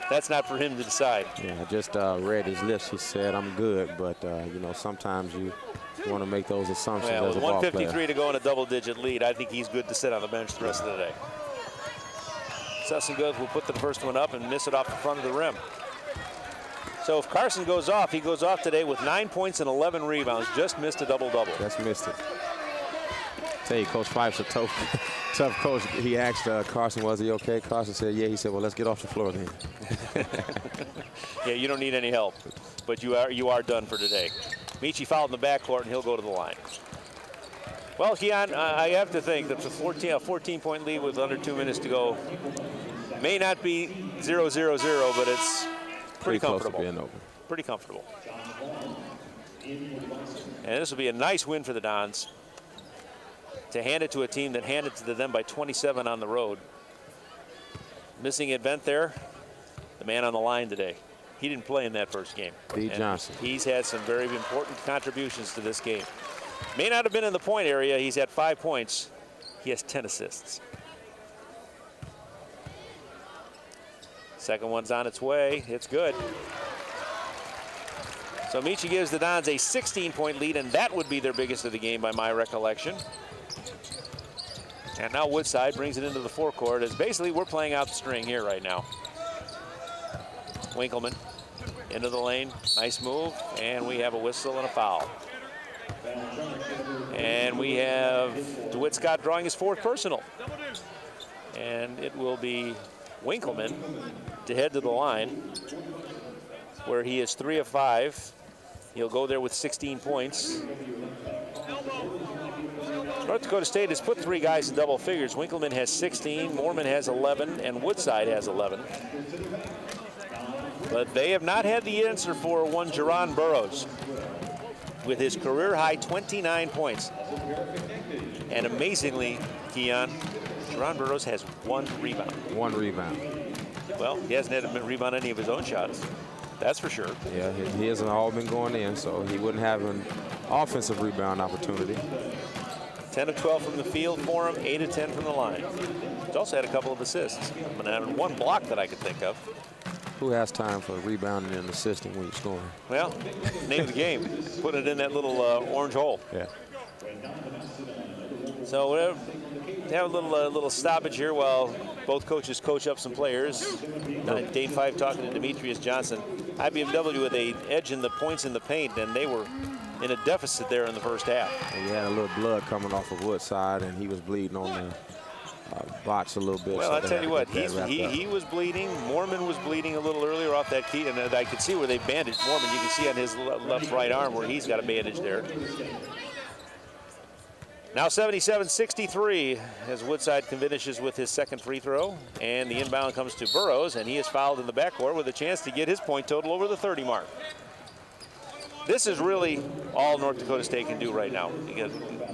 that's not for him to decide. Yeah, I just read his lips. He said, I'm good, but, you know, sometimes you want to make those assumptions as a ball player. With 153 to go in a double-digit lead, I think he's good to sit on the bench the rest of the day. Sussenguth will put the first one up and miss it off the front of the rim. So if Carson goes off, he goes off today with 9 points and 11 rebounds. Just missed a double-double. Just missed it. Tell you, Coach Fife's a tough coach. He asked Carson, was he okay? Carson said, yeah. He said, well, let's get off the floor then. Yeah, you don't need any help, but you are done for today. Michi fouled in the backcourt, and he'll go to the line. Well, Keon, I have to think that a 14-point lead with under 2 minutes to go may not be 0-0-0, but it's pretty comfortable. Close to being open. Pretty comfortable. And this will be a nice win for the Dons to hand it to a team that handed it to them by 27 on the road. Missing event there, the man on the line today. He didn't play in that first game. D. Johnson. He's had some very important contributions to this game. May not have been in the point area. He's had 5 points. He has 10 assists. Second one's on its way. It's good. So Michi gives the Dons a 16-point lead, and that would be their biggest of the game by my recollection. And now Woodside brings it into the forecourt as basically we're playing out the string here right now. Winkleman into the lane. Nice move. And we have a whistle and a foul. And we have DeWitt Scott drawing his fourth personal. And it will be Winkleman to head to the line where he is 3 of 5. He'll go there with 16 points. North Dakota State has put 3 guys in double figures. Winkleman has 16, Moorman has 11, and Woodside has 11. But they have not had the answer for one Jerron Burroughs with his career-high 29 points. And amazingly, Keon, Jerron Burroughs has 1 rebound. 1 rebound. Well, he hasn't had a rebound any of his own shots. That's for sure. Yeah, he hasn't all been going in, so he wouldn't have an offensive rebound opportunity. 10 of 12 from the field for him, 8 of 10 from the line. He's also had a couple of assists. And 1 block that I could think of. Who has time for rebounding and assisting when you're scoring? Well, name of the game. Put it in that little orange hole. Yeah. So we'll have a little stoppage here while both coaches coach up some players. Dane Fife talking to Demetrius Johnson. IBMW with an edge in the points in the paint, and they were in a deficit there in the first half. And you had a little blood coming off of Woodside, and he was bleeding on the box a little bit. Well, so I'll tell you what, he he was bleeding. Mormon was bleeding a little earlier off that key, and I could see where they bandaged Mormon. You can see on his left right arm where he's got a bandage there. Now 77-63 as Woodside finishes with his second free throw, and the inbound comes to Burrows, and he is fouled in the backcourt with a chance to get his point total over the 30 mark. This is really all North Dakota State can do right now. You get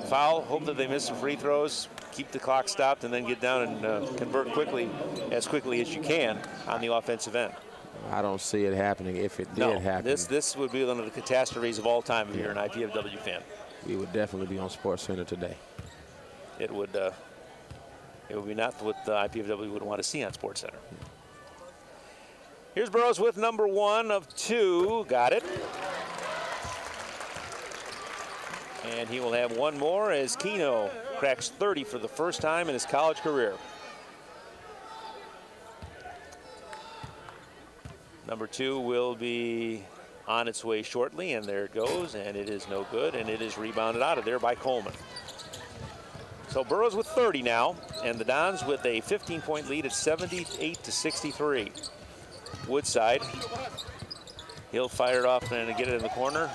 foul, hope that they miss some free throws, keep the clock stopped, and then get down and convert quickly as you can on the offensive end. I don't see it happening. If it did happen, this would be one of the catastrophes of all time if you're an IPFW fan. We would definitely be on SportsCenter today. It would be not what the IPFW would want to see on SportsCenter. Here's Burrows with number 1 of 2. Got it. And he will have one more as Keno cracks 30 for the first time in his college career. Number 2 will be on its way shortly, and there it goes, and it is no good, and it is rebounded out of there by Coleman. So Burrows with 30 now, and the Dons with a 15-point lead at 78-63. Woodside, he'll fire it off and get it in the corner.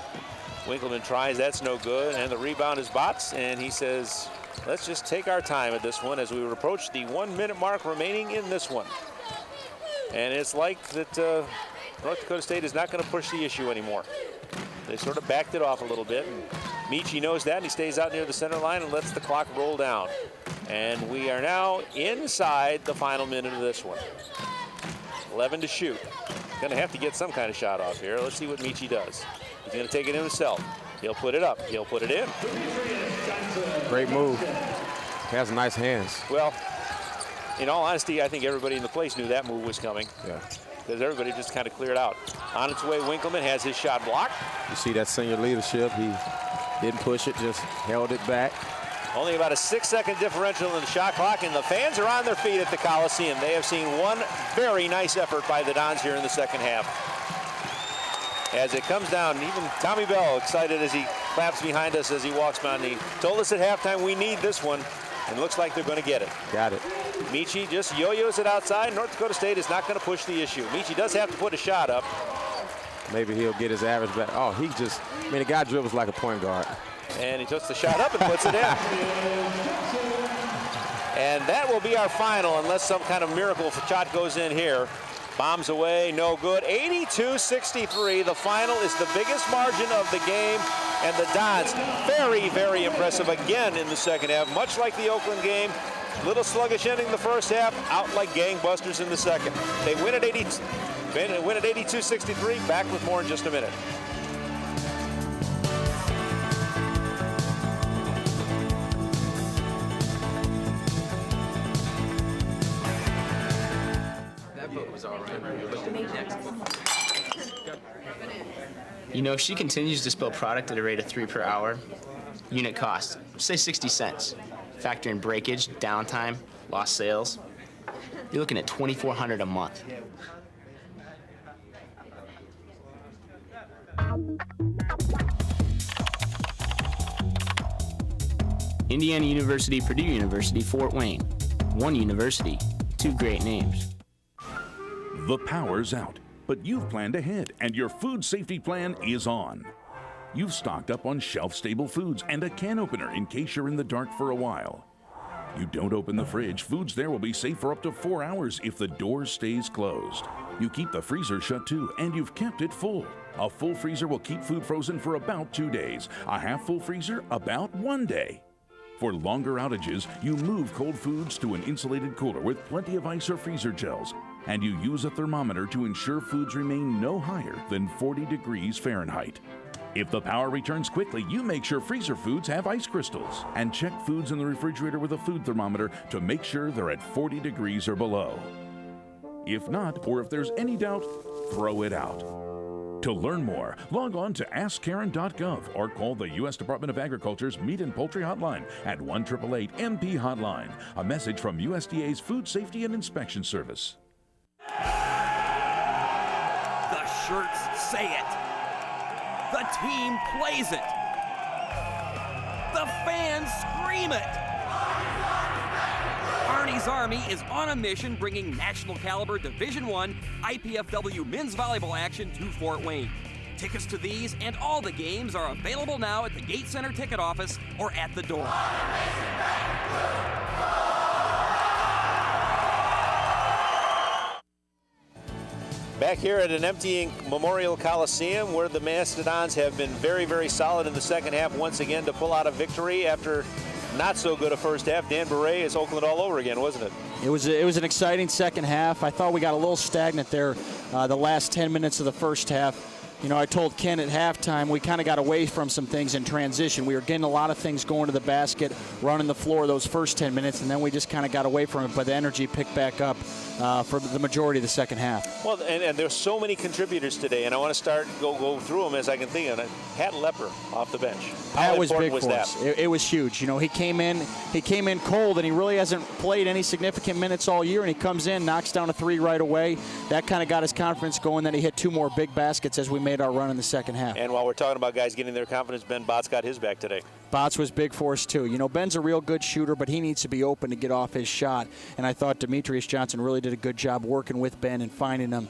Winkleman tries, that's no good, and the rebound is Botts, and he says, let's just take our time at this one as we approach the 1-minute mark remaining in this one. And it's like that North Dakota State is not going to push the issue anymore. They sort of backed it off a little bit. And Michi knows that, and he stays out near the center line and lets the clock roll down. And we are now inside the final minute of this one. 11 to shoot. Going to have to get some kind of shot off here. Let's see what Michi does. He's going to take it in himself. He'll put it up. He'll put it in. Great move. He has nice hands. Well, in all honesty, I think everybody in the place knew that move was coming. Yeah. Because everybody just kind of cleared out. On its way, Winkleman has his shot blocked. You see that senior leadership. He didn't push it, just held it back. Only about a 6-second differential in the shot clock, and the fans are on their feet at the Coliseum. They have seen one very nice effort by the Dons here in the second half. As it comes down, even Tommy Bell excited as he claps behind us as he walks down. He told us at halftime we need this one, and looks like they're going to get it. Got it. Michi just yo-yos it outside. North Dakota State is not going to push the issue. Michi does have to put a shot up. Maybe he'll get his average back. Oh, the guy dribbles like a point guard. And he takes the shot up and puts it in. And that will be our final unless some kind of miracle shot goes in here. Bombs away, no good. 82-63. The final is the biggest margin of the game. And the Dons, very, very impressive again in the second half. Much like the Oakland game, little sluggish ending the first half, out like gangbusters in the second. They win at 82-63. Back with more in just a minute. You know, she continues to spill product at a rate of 3 per hour. Unit cost, say 60 cents. Factor in breakage, downtime, lost sales. You're looking at $2,400 a month. Indiana University, Purdue University, Fort Wayne. One university, 2 great names. The power's out, but you've planned ahead, and your food safety plan is on. You've stocked up on shelf-stable foods and a can opener in case you're in the dark for a while. You don't open the fridge, foods there will be safe for up to 4 hours if the door stays closed. You keep the freezer shut too, and you've kept it full. A full freezer will keep food frozen for about 2 days. A half-full freezer, about 1 day. For longer outages, you move cold foods to an insulated cooler with plenty of ice or freezer gels, and you use a thermometer to ensure foods remain no higher than 40 degrees Fahrenheit. If the power returns quickly, you make sure freezer foods have ice crystals, and check foods in the refrigerator with a food thermometer to make sure they're at 40 degrees or below. If not, or if there's any doubt, throw it out. To learn more, log on to AskKaren.gov or call the U.S. Department of Agriculture's Meat and Poultry Hotline at 1-888-MP-HOTLINE. A message from USDA's Food Safety and Inspection Service. The shirts say it. The team plays it. Scream it! Arnie's Army is on a mission bringing national caliber Division I IPFW men's volleyball action to Fort Wayne. Tickets to these and all the games are available now at the Gate Center ticket office or at the door. Back here at an emptying Memorial Coliseum where the Mastodons have been very, very solid in the second half once again to pull out a victory after not so good a first half. Dan Beret is Oakland all over again, wasn't it? It was an exciting second half. I thought we got a little stagnant there the last 10 minutes of the first half. You know, I told Ken at halftime we kind of got away from some things in transition. We were getting a lot of things going to the basket, running the floor those first 10 minutes, and then we just kind of got away from it, but the energy picked back up for the majority of the second half. Well, and there's so many contributors today, and I want to go through them as I can think of it. Pat Lepper off the bench. That was big for us. It was huge. You know, he came in cold, and he really hasn't played any significant minutes all year, and he comes in, knocks down a three right away. That kind of got his confidence going. Then he hit two more big baskets as we made our run in the second half. And while we're talking about guys getting their confidence, Ben Botts got his back today. Botts was big for us, too. You know, Ben's a real good shooter, but he needs to be open to get off his shot. And I thought Demetrius Johnson really did a good job working with Ben and finding him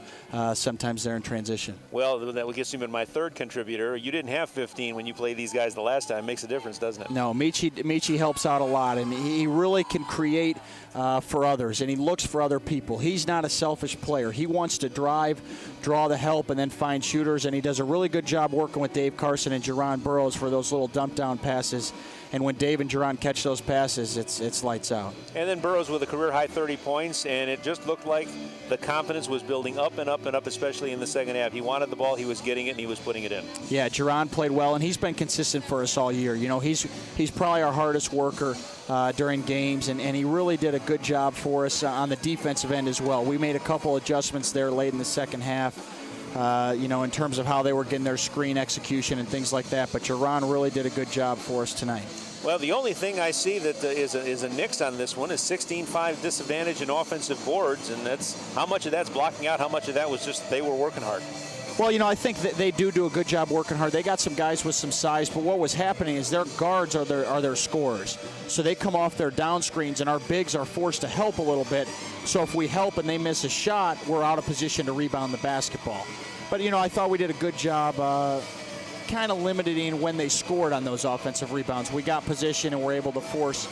sometimes there in transition. Well, that gets him in my third contributor. You didn't have 15 when you played these guys the last time. Makes a difference, doesn't it? No, Michi helps out a lot, and he really can create for others, and he looks for other people. He's not a selfish player. He wants to drive, draw the help, and then find shooters, and he does a really good job working with Dave Carson and Jerron Burroughs for those little dump-down passes. And when Dave and Jerron catch those passes, it's lights out. And then Burroughs with a career-high 30 points, and it just looked like the confidence was building up and up and up, especially in the second half. He wanted the ball, he was getting it, and he was putting it in. Yeah, Jerron played well, and he's been consistent for us all year. You know, he's probably our hardest worker during games, and he really did a good job for us on the defensive end as well. We made a couple adjustments there late in the second half. You know, in terms of how they were getting their screen execution and things like that. But Jerron really did a good job for us tonight. Well, the only thing I see that is a nix on this one is 16-5 disadvantage in offensive boards, and that's how much of that's blocking out, how much of that was just they were working hard. Well, you know, I think that they do a good job working hard. They got some guys with some size, but what was happening is their guards are their scorers. So they come off their down screens, and our bigs are forced to help a little bit. So if we help and they miss a shot, we're out of position to rebound the basketball. But, you know, I thought we did a good job kind of limiting when they scored on those offensive rebounds. We got position and were able to force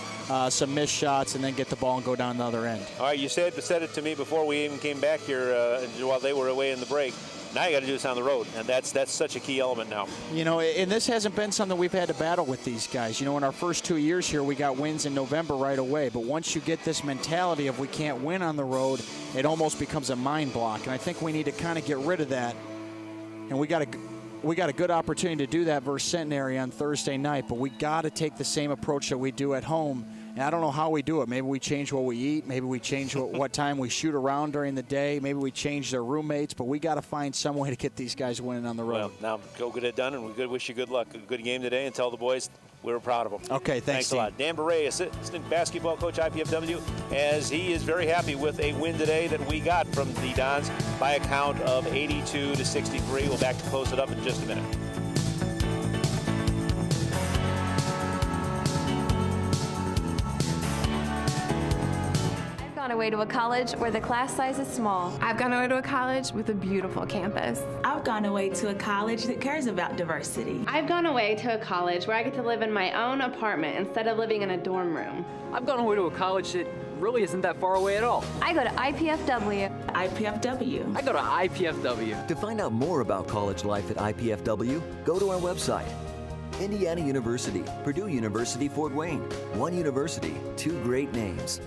some missed shots and then get the ball and go down the other end. All right, you said it to me before we even came back here while they were away in the break. Now you got to do this on the road, and that's such a key element now. You know, and this hasn't been something we've had to battle with these guys. You know, in our first 2 years here, we got wins in November right away. But once you get this mentality of we can't win on the road, it almost becomes a mind block. And I think we need to kind of get rid of that. And we got a good opportunity to do that versus Centenary on Thursday night. But we got to take the same approach that we do at home. And I don't know how we do it. Maybe we change what we eat. Maybe we change what time we shoot around during the day. Maybe we change their roommates. But we got to find some way to get these guys winning on the road. Well, now go get it done, and we wish you good luck. A good game today, and tell the boys we were proud of them. Okay, thanks a lot. Dan Beret, assistant basketball coach, IPFW, as he is very happy with a win today that we got from the Dons by a count of 82-63. We'll back to close it up in just a minute. I've gone away to a college where the class size is small. I've gone away to a college with a beautiful campus. I've gone away to a college that cares about diversity. I've gone away to a college where I get to live in my own apartment instead of living in a dorm room. I've gone away to a college that really isn't that far away at all. I go to IPFW. IPFW. I go to IPFW. To find out more about college life at IPFW, go to our website. Indiana University, Purdue University, Fort Wayne. One university, two great names.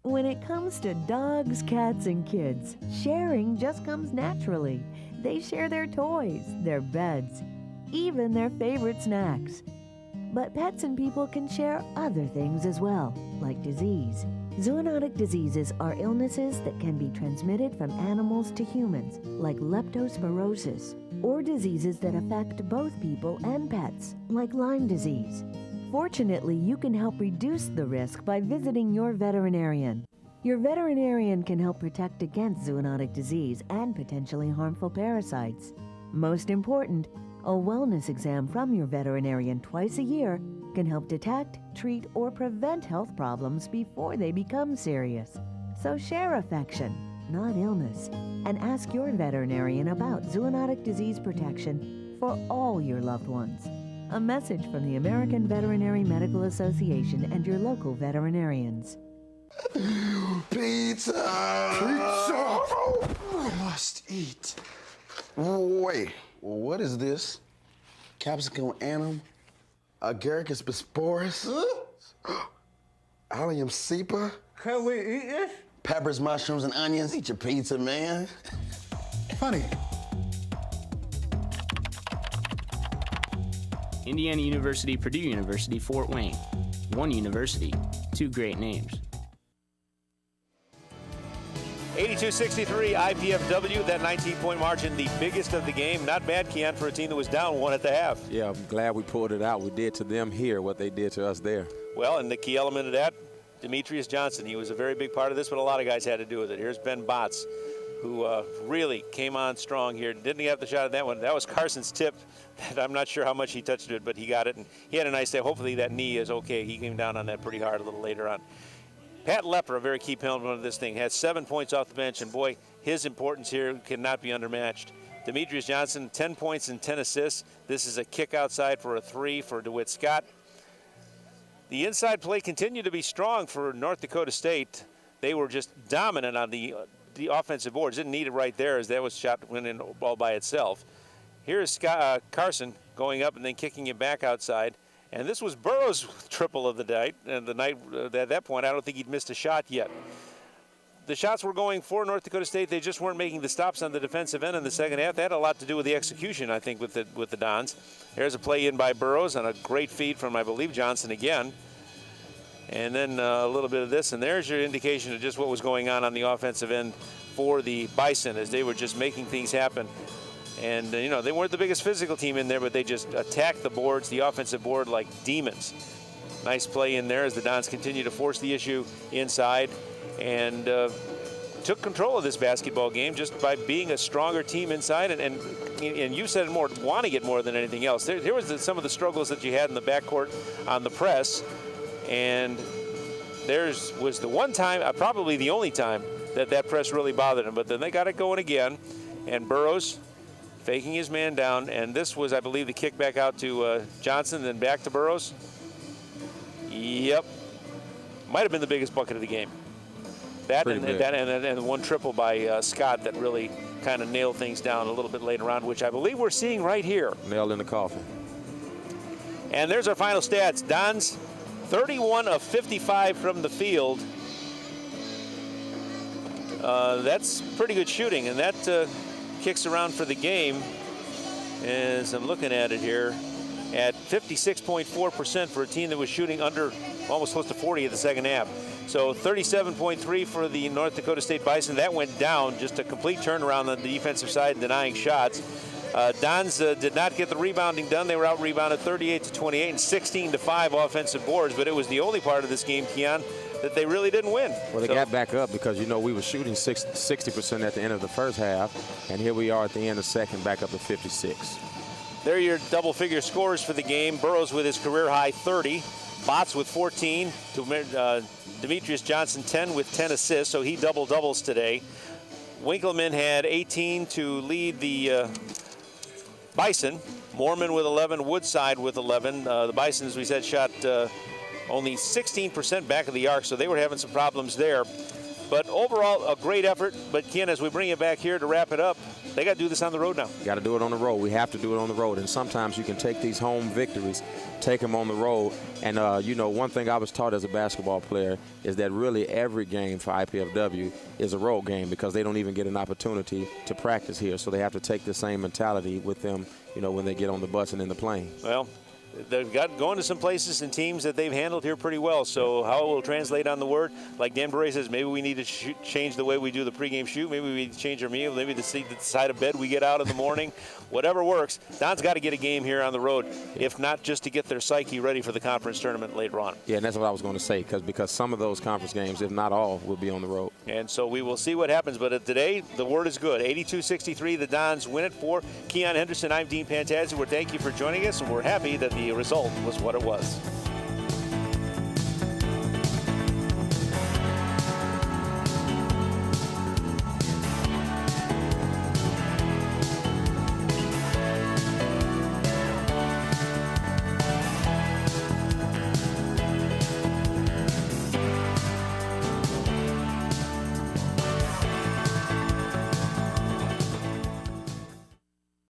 When it comes to dogs, cats, and kids, sharing just comes naturally. They share their toys, their beds, even their favorite snacks. But pets and people can share other things as well, like disease. Zoonotic diseases are illnesses that can be transmitted from animals to humans, like leptospirosis, or diseases that affect both people and pets, like Lyme disease. Fortunately, you can help reduce the risk by visiting your veterinarian. Your veterinarian can help protect against zoonotic disease and potentially harmful parasites. Most important, A wellness exam from your veterinarian twice a year can help detect, treat, or prevent health problems before they become serious. So share affection, not illness, and ask your veterinarian about zoonotic disease protection for all your loved ones. A message from the American Veterinary Medical Association and your local veterinarians. Pizza! Pizza! I must eat. Wait, what is this? Capsicum annum? Agaricus bisporus? Allium cepa? Can we eat this? Peppers, mushrooms, and onions. Eat your pizza, man. Funny. Indiana University, Purdue University, Fort Wayne. One university, two great names. 82-63 IPFW, that 19-point margin, the biggest of the game. Not bad, Keon, for a team that was down 1 at the half. Yeah, I'm glad we pulled it out. We did to them here what they did to us there. Well, and the key element of that, Demetrius Johnson. He was a very big part of this, but a lot of guys had to do with it. Here's Ben Botts, who really came on strong here. Didn't have the shot at that one. That was Carson's tip. I'm not sure how much he touched it, but he got it, and he had a nice day. Hopefully that knee is okay. He came down on that pretty hard a little later on. Pat Lepper, a very key element of this thing, had 7 points off the bench, and boy, his importance here cannot be undermatched. Demetrius Johnson, 10 points and 10 assists. This is a kick outside for a 3 for DeWitt Scott. The inside play continued to be strong for North Dakota State. They were just dominant on the offensive boards. Didn't need it right there as that was shot went in all by itself. Here's Carson going up and then kicking it back outside. And this was Burroughs' triple of the night. And at that point, I don't think he'd missed a shot yet. The shots were going for North Dakota State. They just weren't making the stops on the defensive end in the second half. That had a lot to do with the execution, I think, with the Dons. There's a play in by Burroughs on a great feed from, I believe, Johnson again. And then a little bit of this. And there's your indication of just what was going on the offensive end for the Bison as they were just making things happen. And, they weren't the biggest physical team in there, but they just attacked the boards, the offensive board, like demons. Nice play in there as the Dons continue to force the issue inside and took control of this basketball game just by being a stronger team inside. And you said it more, wanting it more than anything else. There was some of the struggles that you had in the backcourt on the press. And theirs was the one time, probably the only time, that press really bothered them. But then they got it going again. And Burroughs faking his man down, and this was, I believe, the kick back out to Johnson, then back to Burroughs. Yep. Might have been the biggest bucket of the game. That and the one triple by Scott that really kind of nailed things down a little bit later on, which I believe we're seeing right here. Nailed in the coffin. And there's our final stats. Dons, 31 of 55 from the field. That's pretty good shooting, and that kicks around for the game, as I'm looking at it here, at 56.4% for a team that was shooting under almost close to 40 at the second half. So 37.3 for the North Dakota State Bison. That went down, just a complete turnaround on the defensive side, denying shots. Dons did not get the rebounding done. They were out rebounded 38-28 and 16-5 offensive boards, but it was the only part of this game, Keon, that they really didn't win. Well, they got back up because, we were shooting 60% at the end of the first half, and here we are at the end of the second, back up to 56. There are your double-figure scores for the game. Burroughs with his career-high 30. Botts with 14. Demetrius Johnson 10 with 10 assists, so he double-doubles today. Winkleman had 18 to lead the Bison. Mormon with 11. Woodside with 11. The Bison, as we said, shot only 16% back of the arc, so they were having some problems there. But overall, a great effort. But Ken, as we bring it back here to wrap it up, they got to do this on the road now. Got to do it on the road. We have to do it on the road. And sometimes you can take these home victories, take them on the road. And, one thing I was taught as a basketball player is that really every game for IPFW is a road game because they don't even get an opportunity to practice here. So they have to take the same mentality with them, when they get on the bus and in the plane. Well, they've got going to some places and teams that they've handled here pretty well. So how it will translate on the word, like Dan Beret says, maybe we need to change the way we do the pregame shoot. Maybe we need to change our meal. Maybe the side of bed we get out in the morning. Whatever works. Don's got to get a game here on the road, if not just to get their psyche ready for the conference tournament later on. Yeah, and that's what I was going to say, because some of those conference games, if not all, will be on the road. And so we will see what happens. But today, the word is good. 82-63, the Dons win it for Keon Henderson. I'm Dean Pantazzi. Thank you for joining us, and we're happy that the result was what it was.